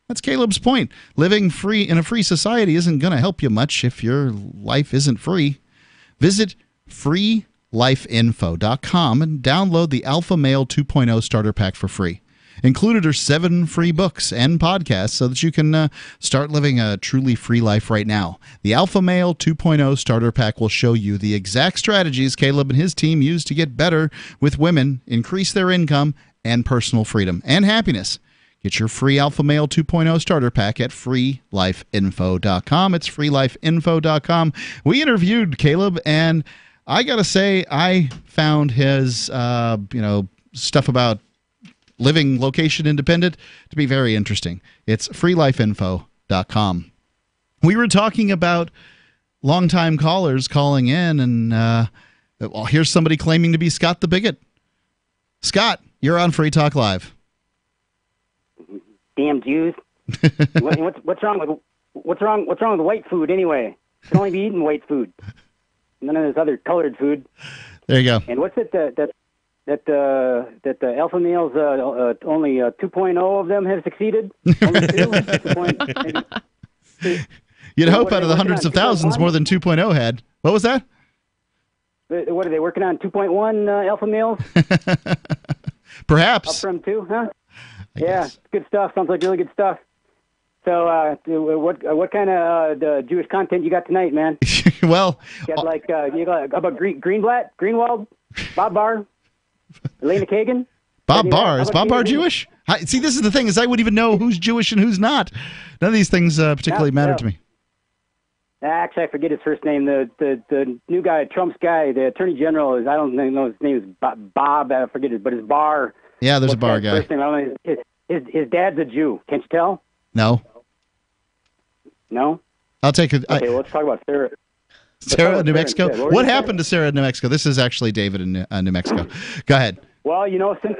That's Caleb's point. Living free in a free society isn't going to help you much if your life isn't free. Visit freelifeinfo.com and download the Alpha Male 2.0 Starter Pack for free. Included are 7 free books and podcasts so that you can start living a truly free life right now. The Alpha Male 2.0 Starter Pack will show you the exact strategies Caleb and his team use to get better with women, increase their income, and personal freedom and happiness. Get your free Alpha Male 2.0 Starter Pack at freelifeinfo.com. It's freelifeinfo.com. We interviewed Caleb, and I got to say, I found his stuff about living location independent to be very interesting. It's freelifeinfo.com. We were talking about longtime callers calling in, and here's somebody claiming to be Scott the Bigot. Scott, you're on Free Talk Live. Damn Jews! What's wrong with white food anyway? You can only be eating white food. None of this other colored food. There you go. And what's it that the alpha males only 2.0 of them have succeeded? Only 2? You'd hope out of the hundreds of thousands, more than 2.0 had. What was that? What are they working on? 2.1 alpha males? Perhaps. Up from 2, huh? Yeah, good stuff. Sounds like really good stuff. So, what kind of Jewish content you got tonight, man? Well, you got about Greenwald, Bob Barr, Elena Kagan. Bob Barr, is Bob Barr Jewish? See, this is the thing: is I wouldn't even know who's Jewish and who's not. None of these things particularly matter to me. Actually, I forget his first name. The new guy, Trump's guy, the Attorney General is. I don't know his name is Bob. I forget it, but it's Barr. Yeah, there's a Barr guy. First name, I don't know. His dad's a Jew. Can't you tell? No. No? I'll take it. Okay, well, let's talk about Sarah. Sarah in New Mexico? What happened to Sarah in New Mexico? This is actually David in New Mexico. Go ahead. Well, since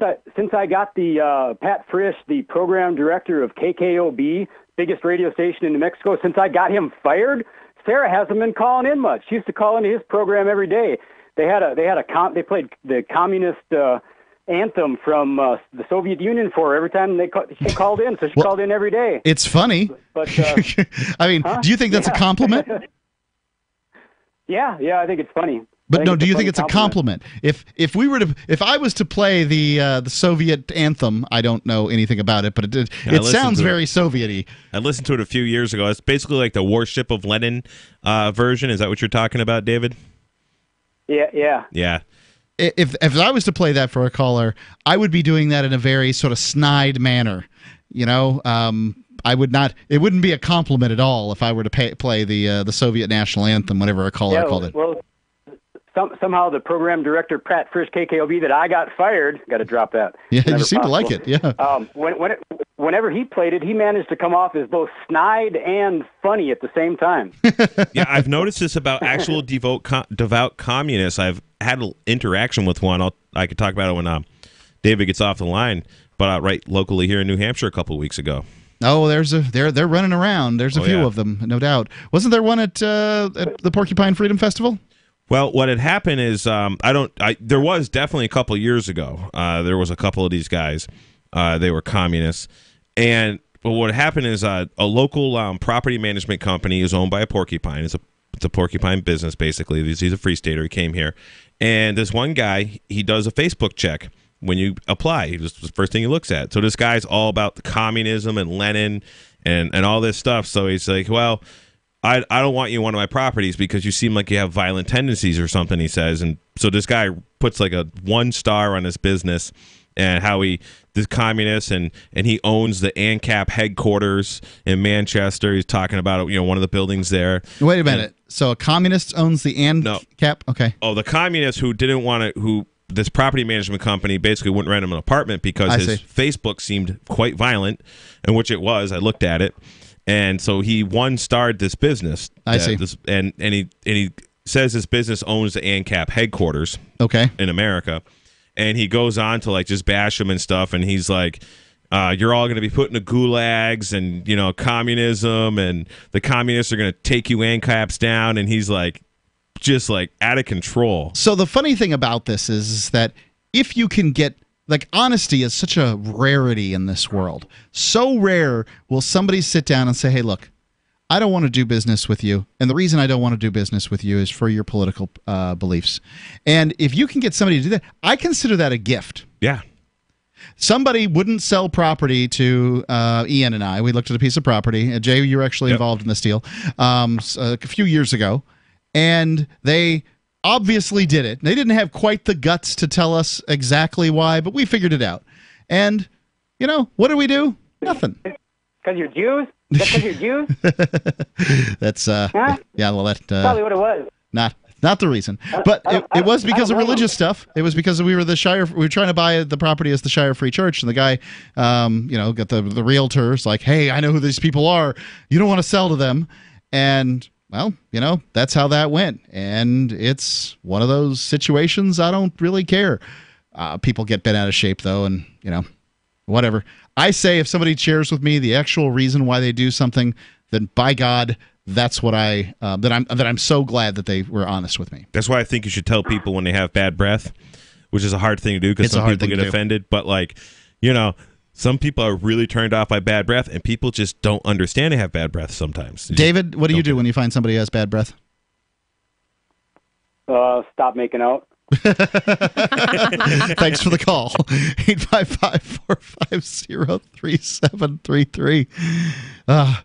I got the Pat Frisch, the program director of KKOB, biggest radio station in New Mexico, since I got him fired, Sarah hasn't been calling in much. She used to call into his program every day. They played the communist anthem from the Soviet Union for her every time she called in, so she called in every day. It's funny. But I mean, do you think that's a compliment? Yeah, I think it's funny. But no, do you think it's a compliment? If I was to play the Soviet anthem, I don't know anything about it, but it sounds very Soviet-y. I listened to it a few years ago. It's basically like the Warship of Lenin version. Is that what you're talking about, David? Yeah. If I was to play that for a caller, I would be doing that in a very sort of snide manner. I would not. It wouldn't be a compliment at all if I were to play the Soviet national anthem, whatever a caller called it. Well, somehow the program director, Pat Frisch, KKOB, that I got fired, got to drop that. Yeah, you seem to like it, yeah. Whenever he played it, he managed to come off as both snide and funny at the same time. Yeah, I've noticed this about actual devout communists. I've had an interaction with one. I could talk about it when David gets off the line, but right locally here in New Hampshire a couple of weeks ago. Oh, they're running around. There's a few of them, no doubt. Wasn't there one at the Porcupine Freedom Festival? Well, what had happened is there was definitely a couple of years ago. There was a couple of these guys, They were communists. And but what happened is a local property management company is owned by a porcupine. It's a porcupine business, basically. He's a free stater. He came here. And this one guy, he does a Facebook check when you apply. It's the first thing he looks at. So this guy's all about the communism and Lenin and all this stuff. So he's like, well, I don't want you in one of my properties because you seem like you have violent tendencies or something, he says. And so this guy puts like a 1 star on his business and how this communist and he owns the ANCAP headquarters in Manchester. He's talking about, one of the buildings there. Wait a minute. So a communist owns the ANCAP? Okay. Oh, the communist who didn't want to, this property management company basically wouldn't rent him an apartment because his Facebook seemed quite violent, and which it was. I looked at it. And so he 1-starred this business. I see. And he says this business owns the ANCAP headquarters in America. And he goes on to like just bash him and stuff. And he's like, you're all going to be put in the gulags and, communism, and the communists are going to take you ANCAPs down. And he's like, just like out of control. So the funny thing about this is that if you can get, like, honesty is such a rarity in this world. So rare will somebody sit down and say, hey, look, I don't want to do business with you. And the reason I don't want to do business with you is for your political beliefs. And if you can get somebody to do that, I consider that a gift. Yeah. Somebody wouldn't sell property to Ian and I. We looked at a piece of property. Jay, you were actually involved in this deal a few years ago. And they obviously did it. They didn't have quite the guts to tell us exactly why, but we figured it out. And, what do we do? Nothing. Because you're Jews? Because you're Jews? That's, huh? Yeah, well, that... probably what it was. Not the reason. But it was because of religious stuff. It was because we were the Shire. We were trying to buy the property as the Shire Free Church, and the guy, got the realtors like, hey, I know who these people are. You don't want to sell to them. And... well, that's how that went. And it's one of those situations I don't really care. People get bent out of shape, though, and, whatever. I say if somebody shares with me the actual reason why they do something, then by God, that's what I'm so glad that they were honest with me. That's why I think you should tell people when they have bad breath, which is a hard thing to do because some people get offended. But, some people are really turned off by bad breath, and people just don't understand they have bad breath sometimes. David, what do you do when you find somebody who has bad breath? Stop making out. Thanks for the call. 855-450-3733.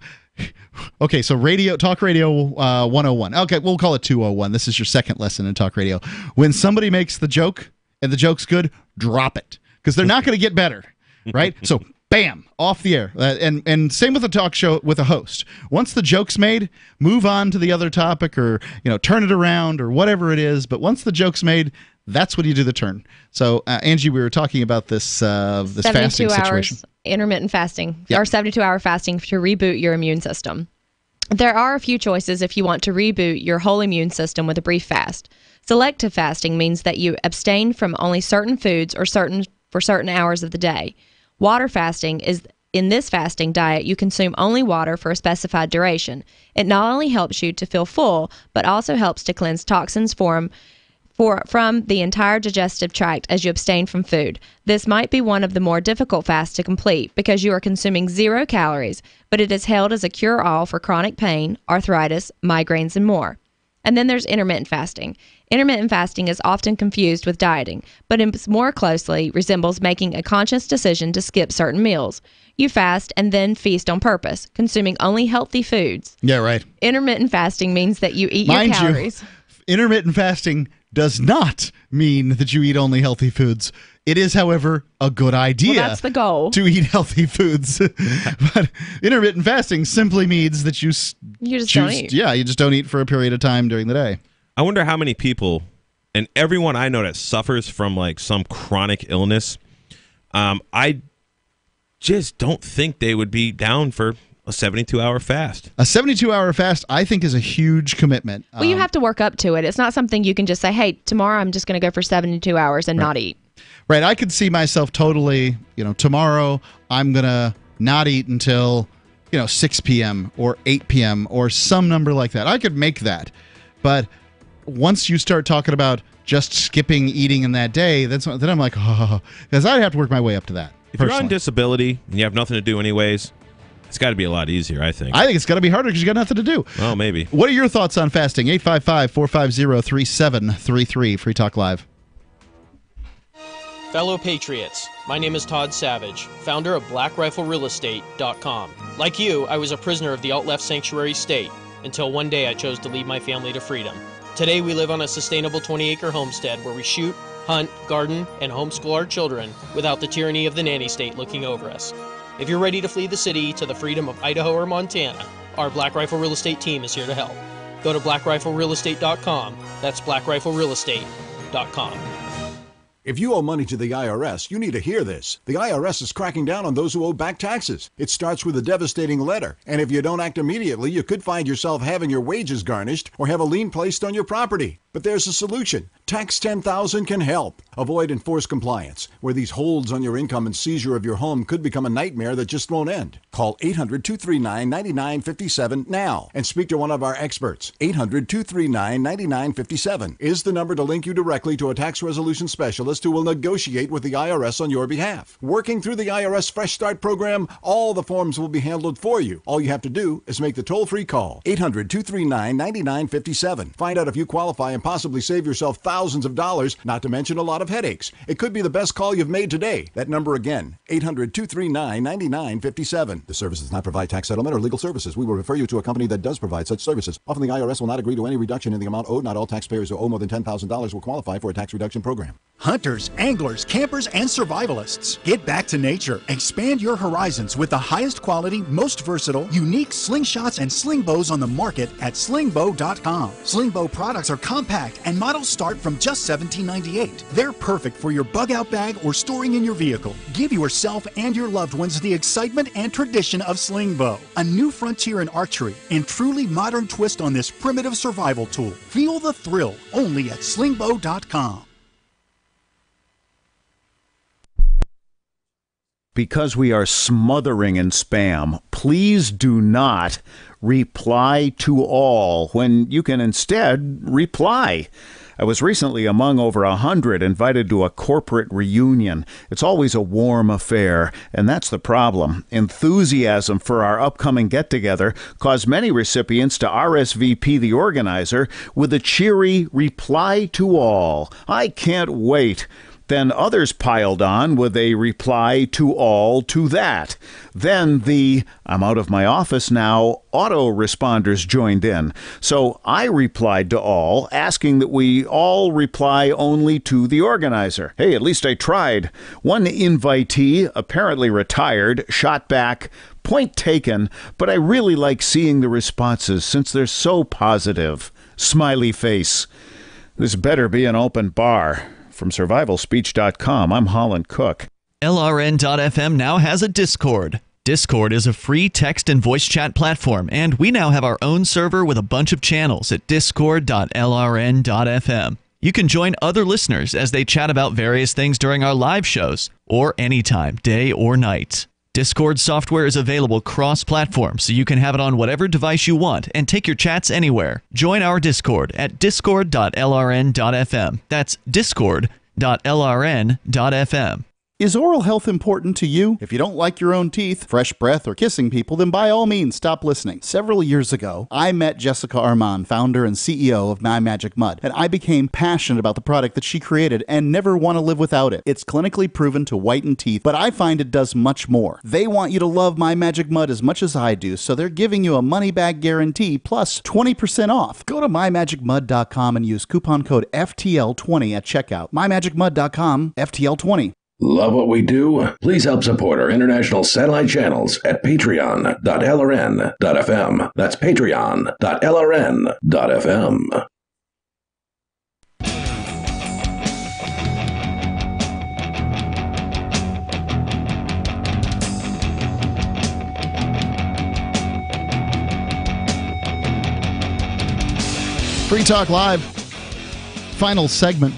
Okay, so Talk Radio 101. Okay, we'll call it 201. This is your second lesson in Talk Radio. When somebody makes the joke and the joke's good, drop it, because they're not going to get better. Right? So, bam, off the air. And same with a talk show with a host. Once the joke's made, move on to the other topic or, turn it around or whatever it is. But once the joke's made, that's when you do the turn. So, Angie, we were talking about this fasting situation. Intermittent fasting, or 72-hour fasting to reboot your immune system. There are a few choices if you want to reboot your whole immune system with a brief fast. Selective fasting means that you abstain from only certain foods for certain hours of the day. Water fasting is, in this fasting diet, you consume only water for a specified duration. It not only helps you to feel full, but also helps to cleanse toxins from the entire digestive tract as you abstain from food. This might be one of the more difficult fasts to complete because you are consuming 0 calories, but it is held as a cure-all for chronic pain, arthritis, migraines, and more. And then there's intermittent fasting. Intermittent fasting is often confused with dieting, but it more closely resembles making a conscious decision to skip certain meals. You fast and then feast on purpose, consuming only healthy foods. Yeah, right. Intermittent fasting means that you eat your calories. Intermittent fasting does not mean that you eat only healthy foods. It is, however, a good idea. Well, that's the goal. To eat healthy foods. But intermittent fasting simply means that you just don't eat. Yeah, you just don't eat for a period of time during the day. I wonder how many people, and everyone I know that suffers from like some chronic illness, I just don't think they would be down for a 72-hour fast. A 72-hour fast, I think, is a huge commitment. Well, you have to work up to it. It's not something you can just say, hey, tomorrow I'm just going to go for 72 hours and not eat. Right. I could see myself totally, tomorrow I'm going to not eat until, 6 p.m. or 8 p.m. or some number like that. I could make that. But once you start talking about just skipping eating in that day, then I'm like, because I'd have to work my way up to that. If you're on disability and you have nothing to do anyways, it's got to be a lot easier, I think. I think it's got to be harder because you got nothing to do. Well, maybe. What are your thoughts on fasting? 855-450-3733. Free Talk Live. Fellow Patriots, my name is Todd Savage, founder of BlackRifleRealEstate.com. Like you, I was a prisoner of the alt-left sanctuary state until one day I chose to lead my family to freedom. Today we live on a sustainable 20-acre homestead where we shoot, hunt, garden, and homeschool our children without the tyranny of the nanny state looking over us. If you're ready to flee the city to the freedom of Idaho or Montana, our Black Rifle Real Estate team is here to help. Go to BlackRifleRealEstate.com. That's BlackRifleRealEstate.com. If you owe money to the IRS, you need to hear this. The IRS is cracking down on those who owe back taxes. It starts with a devastating letter, and if you don't act immediately, you could find yourself having your wages garnished or have a lien placed on your property. But there's a solution. Tax 10,000 can help. Avoid enforced compliance, where these holds on your income and seizure of your home could become a nightmare that just won't end. Call 800-239-9957 now and speak to one of our experts. 800-239-9957 is the number to link you directly to a tax resolution specialist who will negotiate with the IRS on your behalf. Working through the IRS Fresh Start program, all the forms will be handled for you. All you have to do is make the toll-free call. 800-239-9957. Find out if you qualify and possibly save yourself thousands of dollars, not to mention a lot of headaches. It could be the best call you've made today. That number again, 800-239-9957. The service does not provide tax settlement or legal services. We will refer you to a company that does provide such services. Often the IRS will not agree to any reduction in the amount owed. Not all taxpayers who owe more than $10,000 will qualify for a tax reduction program. Hunters, anglers, campers, and survivalists. Get back to nature. Expand your horizons with the highest quality, most versatile, unique slingshots and sling bows on the market at slingbow.com. Slingbow products are compact and models start from just $17.98. They're perfect for your bug-out bag or storing in your vehicle. Give yourself and your loved ones the excitement and tradition of Slingbow, a new frontier in archery and truly modern twist on this primitive survival tool. Feel the thrill only at slingbow.com. Because we are smothering in spam, please do not reply to all when you can instead reply. I was recently among over 100 invited to a corporate reunion. It's always a warm affair, and that's the problem. Enthusiasm for our upcoming get-together caused many recipients to RSVP the organizer with a cheery reply to all. I can't wait. Then others piled on with a reply to all to that. Then the "I'm out of my office now" autoresponders joined in. So I replied to all, asking that we all reply only to the organizer. Hey, at least I tried. One invitee, apparently retired, shot back, "Point taken, but I really like seeing the responses since they're so positive." Smiley face. This better be an open bar. From survivalspeech.com, I'm Holland Cook. LRN.FM now has a Discord. Discord is a free text and voice chat platform, and we now have our own server with a bunch of channels at discord.lrn.fm. You can join other listeners as they chat about various things during our live shows, or anytime, day or night. Discord software is available cross-platform, so you can have it on whatever device you want and take your chats anywhere. Join our Discord at discord.lrn.fm. That's discord.lrn.fm. Is oral health important to you? If you don't like your own teeth, fresh breath, or kissing people, then by all means stop listening. Several years ago, I met Jessica Armand, founder and CEO of My Magic Mud, and I became passionate about the product that she created and never want to live without it. It's clinically proven to whiten teeth, but I find it does much more. They want you to love My Magic Mud as much as I do, so they're giving you a money-back guarantee plus 20% off. Go to mymagicmud.com and use coupon code FTL20 at checkout. mymagicmud.com, FTL20. Love what we do? Please help support our international satellite channels at patreon.lrn.fm. That's patreon.lrn.fm. Free Talk Live, final segment.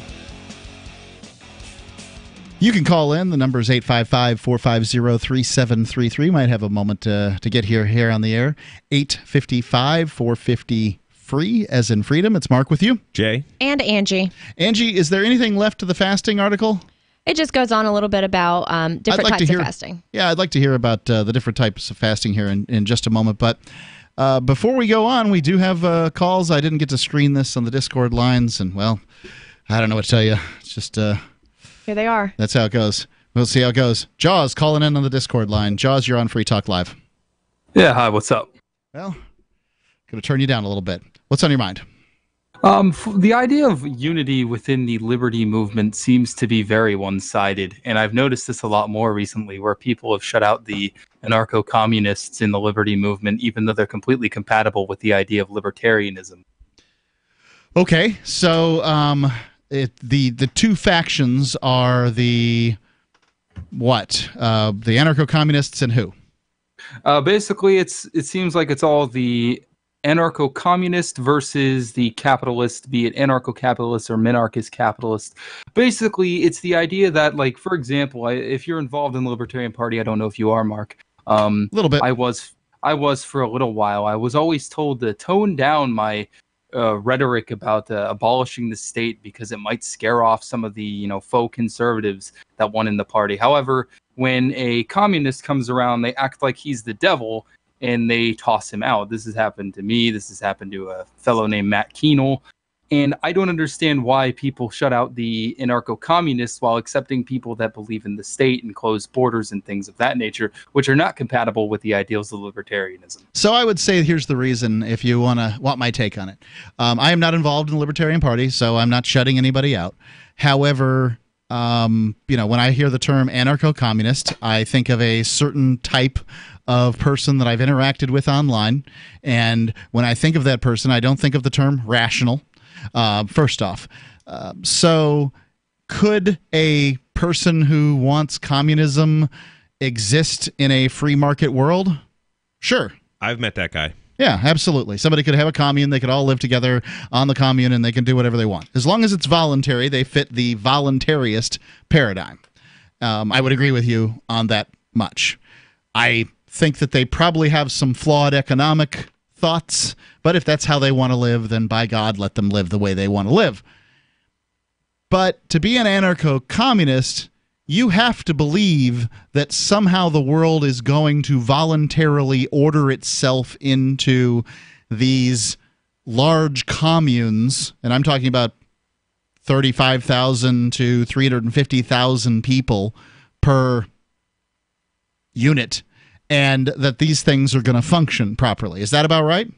You can call in. The number is 855-450-3733. Might have a moment to get here on the air. 855-450-FREE, as in freedom. It's Mark with you. Jay. And Angie. Angie, is there anything left to the fasting article? It just goes on a little bit about different types of fasting. Yeah, I'd like to hear about the different types of fasting here in just a moment. But before we go on, we do have calls. I didn't get to screen this on the Discord lines, and, well, I don't know what to tell you. It's just... Here they are. That's how it goes. We'll see how it goes. Jaws calling in on the Discord line. Jaws, you're on Free Talk Live. Yeah, hi, what's up? Well, going to turn you down a little bit. What's on your mind? The idea of unity within the liberty movement seems to be very one-sided, and I've noticed this a lot more recently, where people have shut out the anarcho-communists in the liberty movement, even though they're completely compatible with the idea of libertarianism. Okay, so the two factions are the what? The anarcho-communists and who? Basically, it seems like it's all the anarcho-communist versus the capitalist, be it anarcho-capitalist or minarchist capitalist. Basically, it's the idea that, like, for example, if you're involved in the Libertarian Party, I don't know if you are, Mark. A little bit. I was for a little while. I was always told to tone down my rhetoric about abolishing the state because it might scare off some of the faux conservatives that won in the party. However, when a communist comes around, they act like he's the devil and they toss him out. This has happened to me. This has happened to a fellow named Matt Keenel. And I don't understand why people shut out the anarcho-communists while accepting people that believe in the state and closed borders and things of that nature, which are not compatible with the ideals of libertarianism. So I would say here's the reason, if you want my take on it. I am not involved in the Libertarian Party, so I'm not shutting anybody out. However, when I hear the term anarcho-communist, I think of a certain type of person that I've interacted with online. And when I think of that person, I don't think of the term rational. First off, so could a person who wants communism exist in a free market world? Sure. I've met that guy. Yeah, absolutely. Somebody could have a commune. They could all live together on the commune, and they can do whatever they want. As long as it's voluntary, they fit the voluntarist paradigm. I would agree with you on that much. I think that they probably have some flawed economic thoughts, but if that's how they want to live, then by God, let them live the way they want to live. But to be an anarcho-communist, you have to believe that somehow the world is going to voluntarily order itself into these large communes, and I'm talking about 35,000 to 350,000 people per unit, and that these things are going to function properly. Is that about right?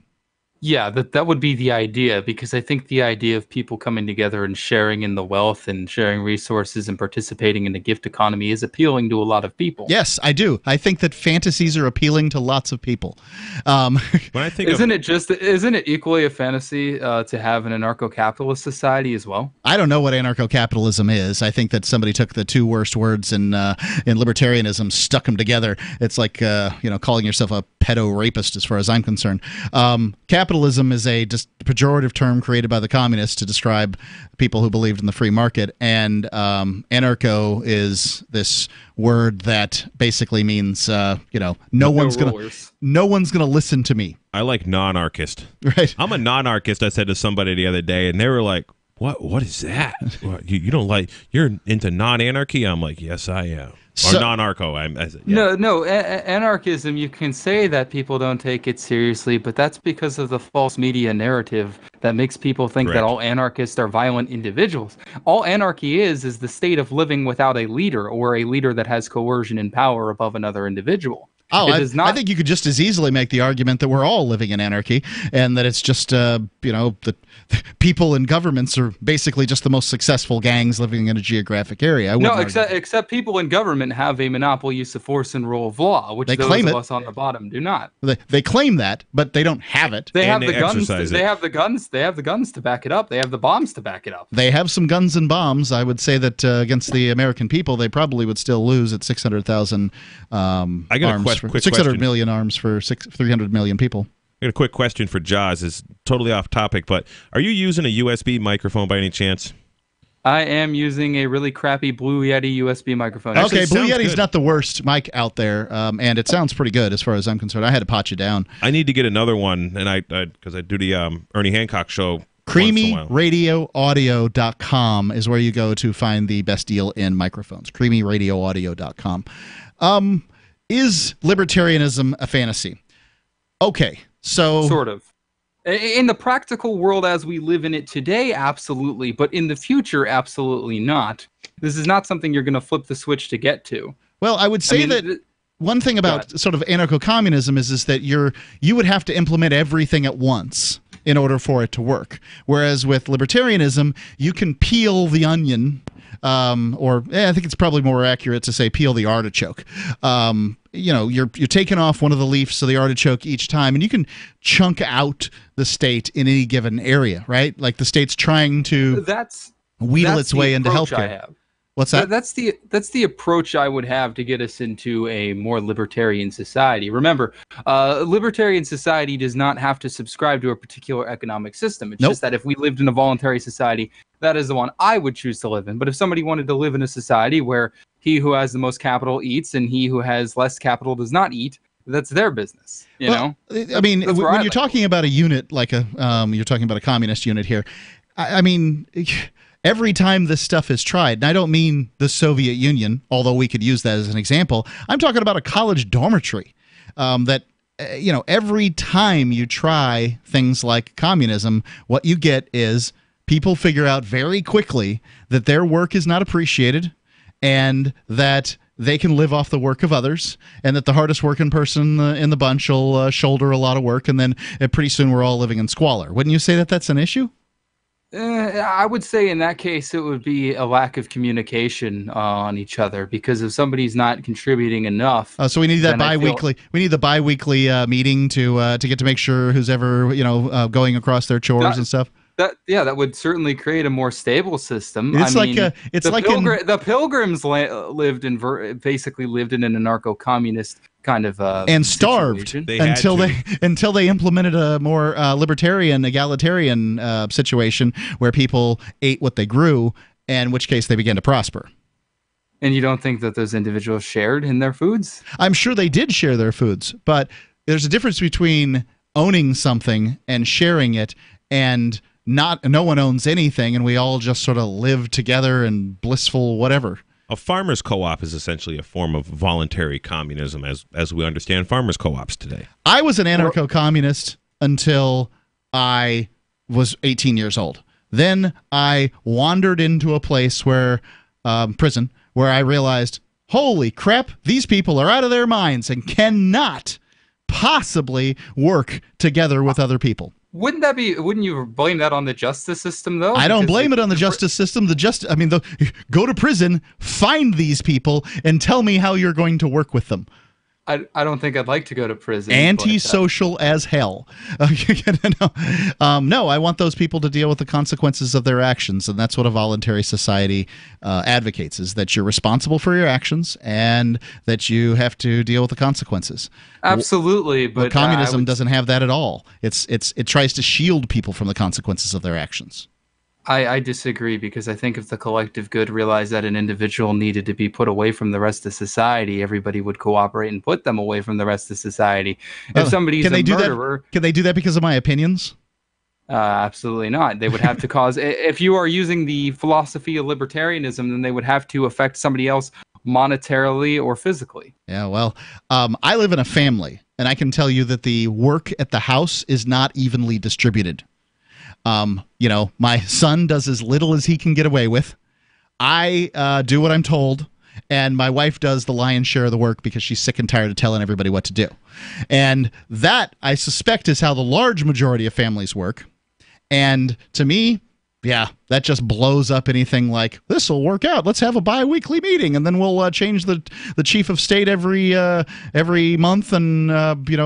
Yeah, that would be the idea, because I think the idea of people coming together and sharing in the wealth and sharing resources and participating in the gift economy is appealing to a lot of people. Yes, I do. I think that fantasies are appealing to lots of people. When I think isn't it equally a fantasy to have an anarcho-capitalist society as well? I don't know what anarcho-capitalism is. I think that somebody took the two worst words in libertarianism, stuck them together. It's like calling yourself a pedo-rapist, as far as I'm concerned. Capitalism is a just pejorative term created by the communists to describe people who believed in the free market, and anarcho is this word that basically means no one's gonna listen to me. I like non-anarchist. Right. I'm a non-anarchist. I said to somebody the other day, and they were like, "What is that? You don't like? You're into non-anarchy?" I'm like, "Yes, I am." Or non-arco. I said, yeah. No, anarchism, you can say that people don't take it seriously, but that's because of the false media narrative that makes people think that all anarchists are violent individuals. All anarchy is the state of living without a leader, or a leader that has coercion and power above another individual. Oh, I think you could just as easily make the argument that we're all living in anarchy, and that it's just, the people in governments are basically just the most successful gangs living in a geographic area. Except people in government have a monopoly use of force and rule of law, which those of us on the bottom do not. They claim that, but they don't have it. They have the guns. They have the guns. They have the guns to back it up. They have the bombs to back it up. They have some guns and bombs. I would say that against the American people, they probably would still lose at 600,000 arms. 600 million arms for 300 million people. I got a quick question for Jaws. It's totally off topic, but are you using a USB microphone by any chance? I am using a really crappy Blue Yeti USB microphone. Okay, Blue Yeti's not the worst mic out there, and it sounds pretty good as far as I'm concerned. I had to pot you down. I need to get another one, and because I do the Ernie Hancock show. CreamyRadioAudio.com is where you go to find the best deal in microphones. CreamyRadioAudio.com. Is libertarianism a fantasy? Okay, so... Sort of. In the practical world as we live in it today, absolutely. But in the future, absolutely not. This is not something you're going to flip the switch to get to. Well, I would say that one thing about sort of anarcho-communism is that you would have to implement everything at once in order for it to work. Whereas with libertarianism, you can peel the onion, I think it's probably more accurate to say peel the artichoke. You're taking off one of the leaves of the artichoke each time, and you can chunk out the state in any given area, right? Like the state's trying to wheedle its way into healthcare. What's that? That's the approach I would have to get us into a more libertarian society. Remember, libertarian society does not have to subscribe to a particular economic system. It's just that if we lived in a voluntary society, that is the one I would choose to live in. But if somebody wanted to live in a society where he who has the most capital eats and he who has less capital does not eat, that's their business. You know? I mean, when you're talking about a unit like you're talking about a communist unit here, I mean... Every time this stuff is tried, and I don't mean the Soviet Union, although we could use that as an example. I'm talking about a college dormitory. Every time you try things like communism, what you get is people figure out very quickly that their work is not appreciated and that they can live off the work of others, and that the hardest working person in the bunch will shoulder a lot of work, and then pretty soon we're all living in squalor. Wouldn't you say that that's an issue? I would say in that case it would be a lack of communication on each other, because if somebody's not contributing enough, so we need that bi-weekly. We need the bi-weekly meeting to get to make sure who's ever going across their chores and stuff. That would certainly create a more stable system. The Pilgrims basically lived in an anarcho-communist kind of and starved until they implemented a more libertarian, egalitarian situation where people ate what they grew, in which case they began to prosper. And you don't think that those individuals shared in their foods? I'm sure they did share their foods, but there's a difference between owning something and sharing it, and no one owns anything, and we all just sort of live together in blissful whatever. A farmers co-op is essentially a form of voluntary communism as we understand farmers co-ops today. I was an anarcho-communist until I was 18 years old. Then I wandered into a place prison, where I realized, holy crap, these people are out of their minds and cannot possibly work together with other people. Wouldn't you blame that on the justice system, though? I don't blame it on the justice system. Go to prison, find these people, and tell me how you're going to work with them. I don't think I'd like to go to prison. Antisocial as hell. No, I want those people to deal with the consequences of their actions, and that's what a voluntary society advocates, is that you're responsible for your actions and that you have to deal with the consequences. Absolutely, but communism doesn't have that at all. It tries to shield people from the consequences of their actions. I disagree, because I think if the collective good realized that an individual needed to be put away from the rest of society, everybody would cooperate and put them away from the rest of society. If somebody's a murderer... Can they do that because of my opinions? Absolutely not. They would have to cause... If you are using the philosophy of libertarianism, then they would have to affect somebody else monetarily or physically. Yeah, well, I live in a family, and I can tell you that the work at the house is not evenly distributed. My son does as little as he can get away with. I do what I'm told, and my wife does the lion's share of the work because she's sick and tired of telling everybody what to do. And that, I suspect, is how the large majority of families work. And to me, yeah, that just blows up anything like, this will work out. Let's have a bi-weekly meeting, and then we'll change the chief of state every month, and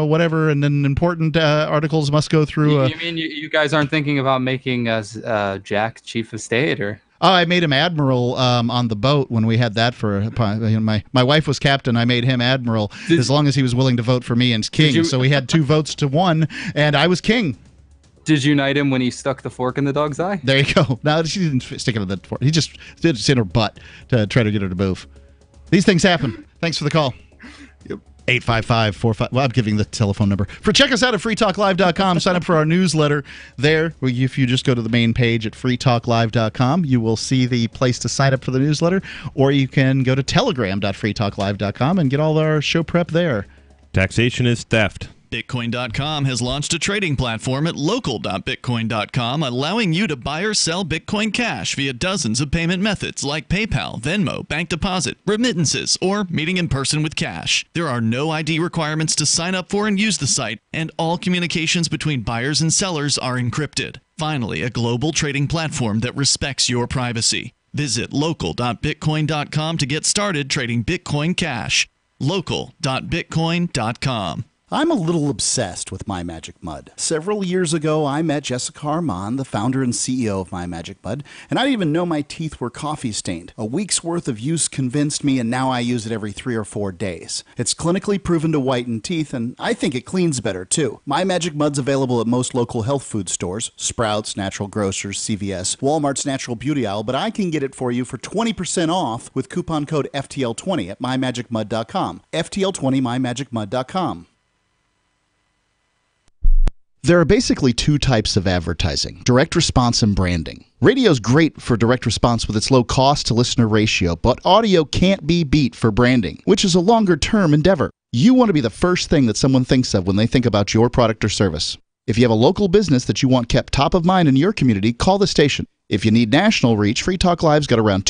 whatever. And then important articles must go through. You mean you guys aren't thinking about making us Jack chief of state, or? Oh, I made him admiral on the boat when we had that for my wife was captain. I made him admiral as long as he was willing to vote for me as king. So we had 2 votes to 1, and I was king. Did you knight him when he stuck the fork in the dog's eye? There you go. No, she didn't stick it in the fork. He just did it in her butt to try to get her to move. These things happen. Thanks for the call. Yep. 855-45. Well, I'm giving the telephone number. Check us out at freetalklive.com. Sign up for our newsletter there. If you just go to the main page at freetalklive.com, you will see the place to sign up for the newsletter. Or you can go to telegram.freetalklive.com and get all our show prep there. Taxation is theft. Bitcoin.com has launched a trading platform at local.bitcoin.com, allowing you to buy or sell Bitcoin Cash via dozens of payment methods like PayPal, Venmo, bank deposit, remittances, or meeting in person with cash. There are no ID requirements to sign up for and use the site, and all communications between buyers and sellers are encrypted. Finally, a global trading platform that respects your privacy. Visit local.bitcoin.com to get started trading Bitcoin Cash. local.bitcoin.com. I'm a little obsessed with My Magic Mud. Several years ago, I met Jessica Armand, the founder and CEO of My Magic Mud, and I didn't even know my teeth were coffee stained. A week's worth of use convinced me, and now I use it every 3 or 4 days. It's clinically proven to whiten teeth, and I think it cleans better, too. My Magic Mud's available at most local health food stores, Sprouts, Natural Grocers, CVS, Walmart's Natural Beauty Aisle, but I can get it for you for 20% off with coupon code FTL20 at mymagicmud.com. FTL20, mymagicmud.com. There are basically 2 types of advertising, direct response and branding. Radio's great for direct response with its low cost to listener ratio, but audio can't be beat for branding, which is a longer term endeavor. You want to be the first thing that someone thinks of when they think about your product or service. If you have a local business that you want kept top of mind in your community, call the station. If you need national reach, Free Talk Live's got around